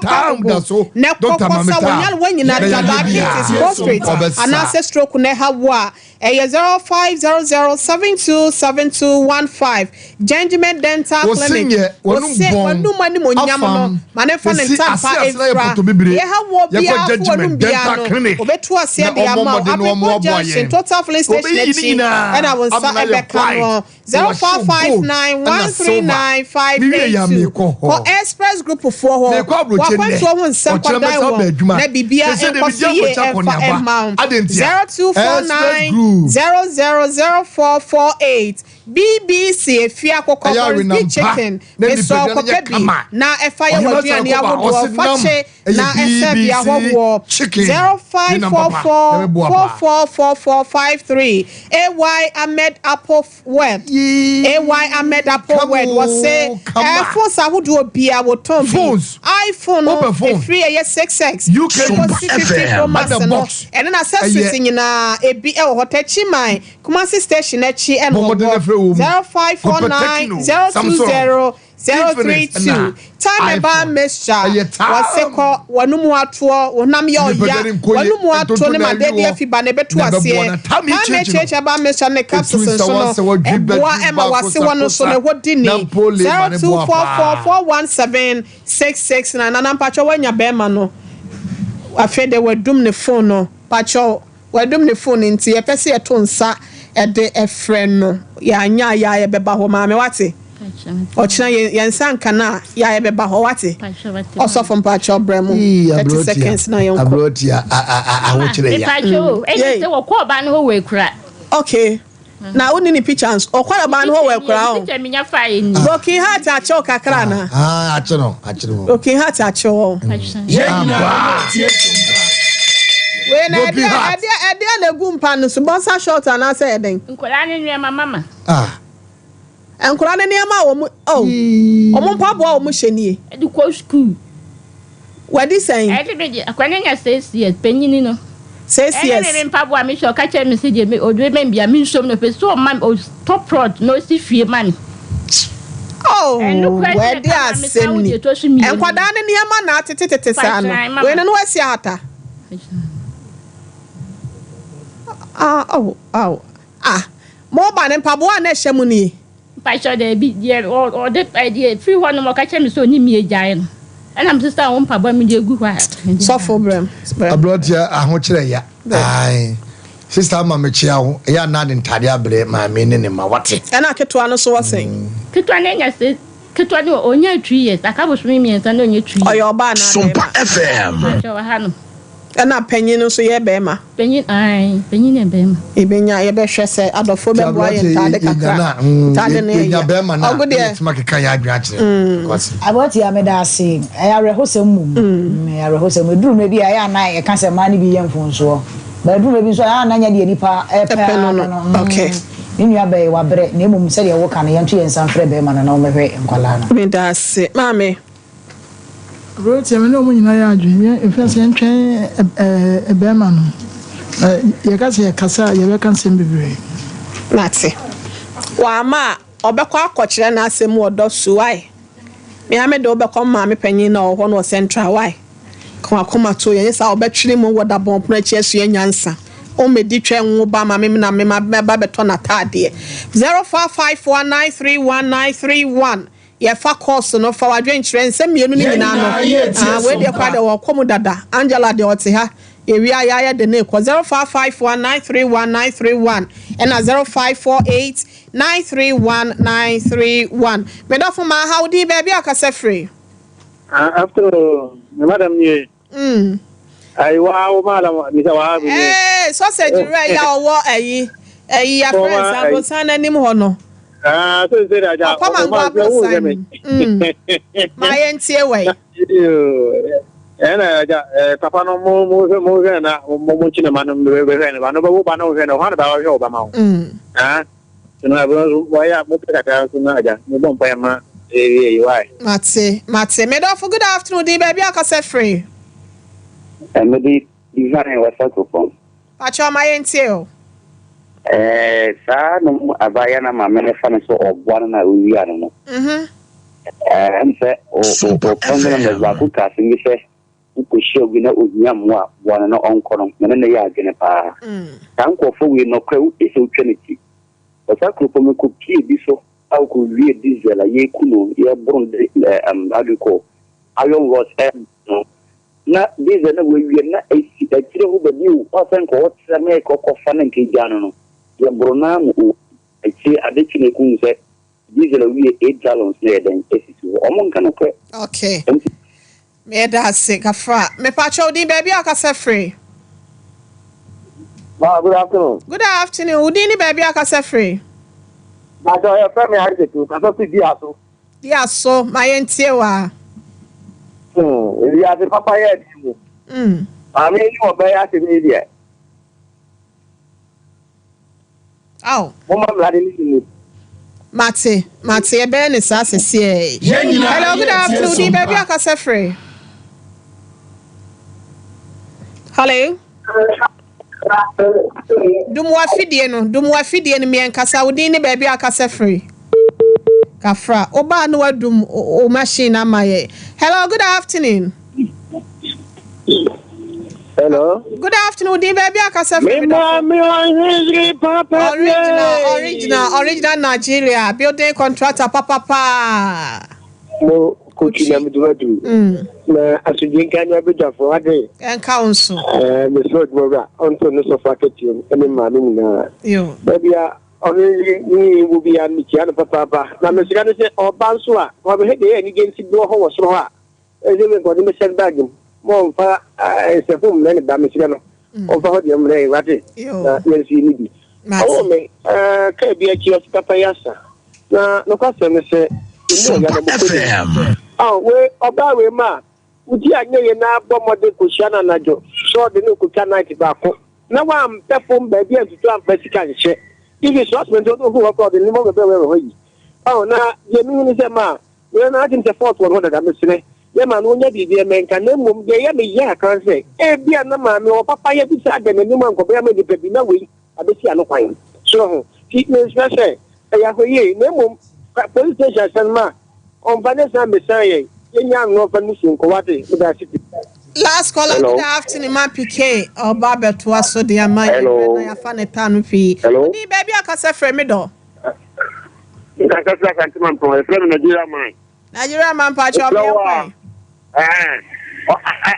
ne ko sa wonyal wanyina diabetes prostate and stroke ne hawa 0500727215 Gentleman Dental Clinic wonu mani monyam no mane fa ne tampa efra ye hawo bia fo nu bia no obetu ase dia ma abepo junction total filling station and I will start ebe kan 0559139582 for express group for ho wa kwanto ho nsem kwadan wo na bibia enkosie emma 0249 000448 BBC efia kokko chicken me so kopebi na efa ye waduane ahodo fache na esebia howo 0544444453 AY Ahmed Apple word AY Ahmed Apple word was say phones ahodo bia wo ton iPhone free ye 6x you can FM box and then accessories nyina ebi e wo hotachi man Kumasi station echi and 0549020032 time about mixture waseko wanumu atuo wonam ye oya wanumu atuo ne madede afiba ne betu ase time change about mixture ne capsules so no eboa ema wase wono so ne hodi ni 0244417669 na nampacho wanya bema no afede wadum ne phone no pacho wadum ne phone nti ye pese ye to nsa ede efren no ya anya ya ye beba ho ma me wate ochina ye nsa nka na ya ye beba ho wate osofo mpacho bremu 30 seconds na yon abrotia awo kire ya pacho e se wo ko ba no ho we kura okay na oni ni pictures okwara ba no ho we kura o broken heart acho kakra na acho broken heart acho we na ade na gumpa no so bonsa short na say eden nkola ne nwe mama nkola ne niam wo omo mpabo a wo hye edi ko school wadi say edi be akwanya nya 6 years penyini no 6 years edi mpabo a me sho ka che me se je me odwe me bia me nsom no pe so man top prod no si fie man wadi asemni enkwada ne niam na atete sa no we no wasi ata mo ba ne mpabo a na hyemu ni pa sho de bi ye o de idea free one mo ka che me so ni mi ejae no ana me sister won mpabo mi de gu kwa so for brem abrotia aho kire ya ai sister ma me chia ho ya na de ntade abre ma me ne ma wate ana ketwa no so wasen ketwa ne nya se ketwa ne onya 3 years akabo so mi ensa na onya 3 years oyo ba na Sompa FM so ha no ana penyin no so ye be ma penyin ne be ma ibenya ye be hwese adofo be boa ye ntade kakra ntade ne ya be ma na ogode makeka ya adwa kire because aboti ya me da se ya rehosem mum ya rehosem duru me bi ya na ye ka se ma ni bi ye mfonso ba duru me bi so ya na nya de nipa no okay inu abai wa bre na emum se de wo ka na ye ntu ye nsanfre be ma na o mehwe nkwala na me da se mame Rote me no munyina ya adwen efese entwen ebe ma no ye ka se kasa ye be kan sem bebre nati wa ma obekọ akọkire na asem odo suwai me amede obekọ ma me panyin na ho no central wai kwa koma to ye sa obetwire mu woda bon pro echi esu nyansa o medi twa nwo ba ma me na me ba beto na tade 0554931931 ye fa course no fa wadwen kire nsem mienu ni nyina no we de kwa de wo komu dada Angela de ote ha ewi ayaya de ne ko 0554931931 and 0548931931 medofo ma howdy baby akase free after madam ni ai wa madam ni sa wa sausage re ya owo eyi ya friends abosana nim ho no so say that ja my entie we ena ja papa no mo na mo chine manum be ne ba no ba no he no ha ba ho ba ma no abro wa ya mo pe ka so na ja mo bon pa ma why mate me do for good afternoon di baby akase free me di design wa sa ko pon acha my entie o sa no abaya na ma me fa so ogwa na wi ara no nse o pondra me ba ku ka singi se ku shogi na onyamwa bwana na onkono me na ya agene pa kan ko fo wi no kwa ise utweniti o sa ko me ku pie bi so au ku wi diesel ye kuno ye bronde aduko ayon was no na diesel na we wi na isi akire ho ba biu o san ko o sa me ko fa na nke jano no ye brona mu ati adechi ne ku nse diesel wi 8 gallons na den esi o mon kan ko okay me da se kafra me pa chodi baby akase free good afternoon udini baby akase free But I have family had to see Diaso. Diaso, my entiewa. We are the papaya. I mean, you obey us in media. Oh, Mama, Vladimir. Mate, Ben is as a CA. Hello, good afternoon, baby. I can say free. Hello. Dumwa fidie no me enkasa wodi ni baby akasa free. Kafra, oba no wadum o machine amaye. Hello, good afternoon. Hello. Good afternoon, di baby akasa free. Original Nigeria building contractor papa. Mo coach na mduadu. Na asujin kanya beja for ade. En council. Me so dwora onto no so faketium ene ma no na. Yo. Baby ni will be an Michiana papa. Na me siga se oba nso a, o be hede ani genti do ho wo soro ha. Eze me god me send bag mo mfa se fom na ne ba me siga no. O fa ho de mre wate. Na me si ni bi. O me ka bi aki of papa yasa. Na no ka se me se FM. We oba we ma. Uti anye ye na bomode ko shana najo. So de no ko night ba ko. Na wa am perform ba bi antutu am fasika nche. If it's not when you who are called the name of the way. Oh, now, you mean, ma, we're not in the fourth one, what I'm saying. Yeah, man, when you be a man can name them, yeah, can't say. Eh, be a number, no, papa, you decide the name of the baby, no way. I be no fine. So, keep me special. I have a year, name police station, and ma, on Vanessa Messiah, young no permission, Coate, with that city. Last caller, good afternoon, my PK or Barbara to us, so dear, my funny pan fee. Hello, baby, I can say for me, though. Nigeria man. Nigeria man, patch up your way.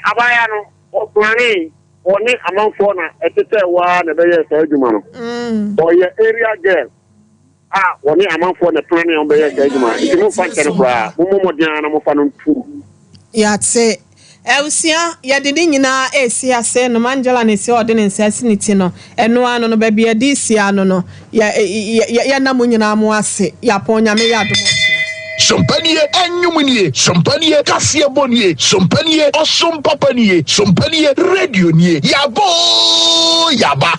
Abayano, or planning, or Nick among fauna, at the one, a very surgeon. Or your area girl. One among fauna planning on the surgeon. You don't find a bra, Momo Diana Mofanon too. Yeah, say. Elsia, ya didi nyina esi ase no Angela ne se ode ne nsasiniti no eno ano no baby adisi ano no ya na munyina amu ase ya ponya me ya domo Sompanie enyumunie, sompanie kasie bonie, sompanie osum papanie, sompanie radio nie. Yabo yaba.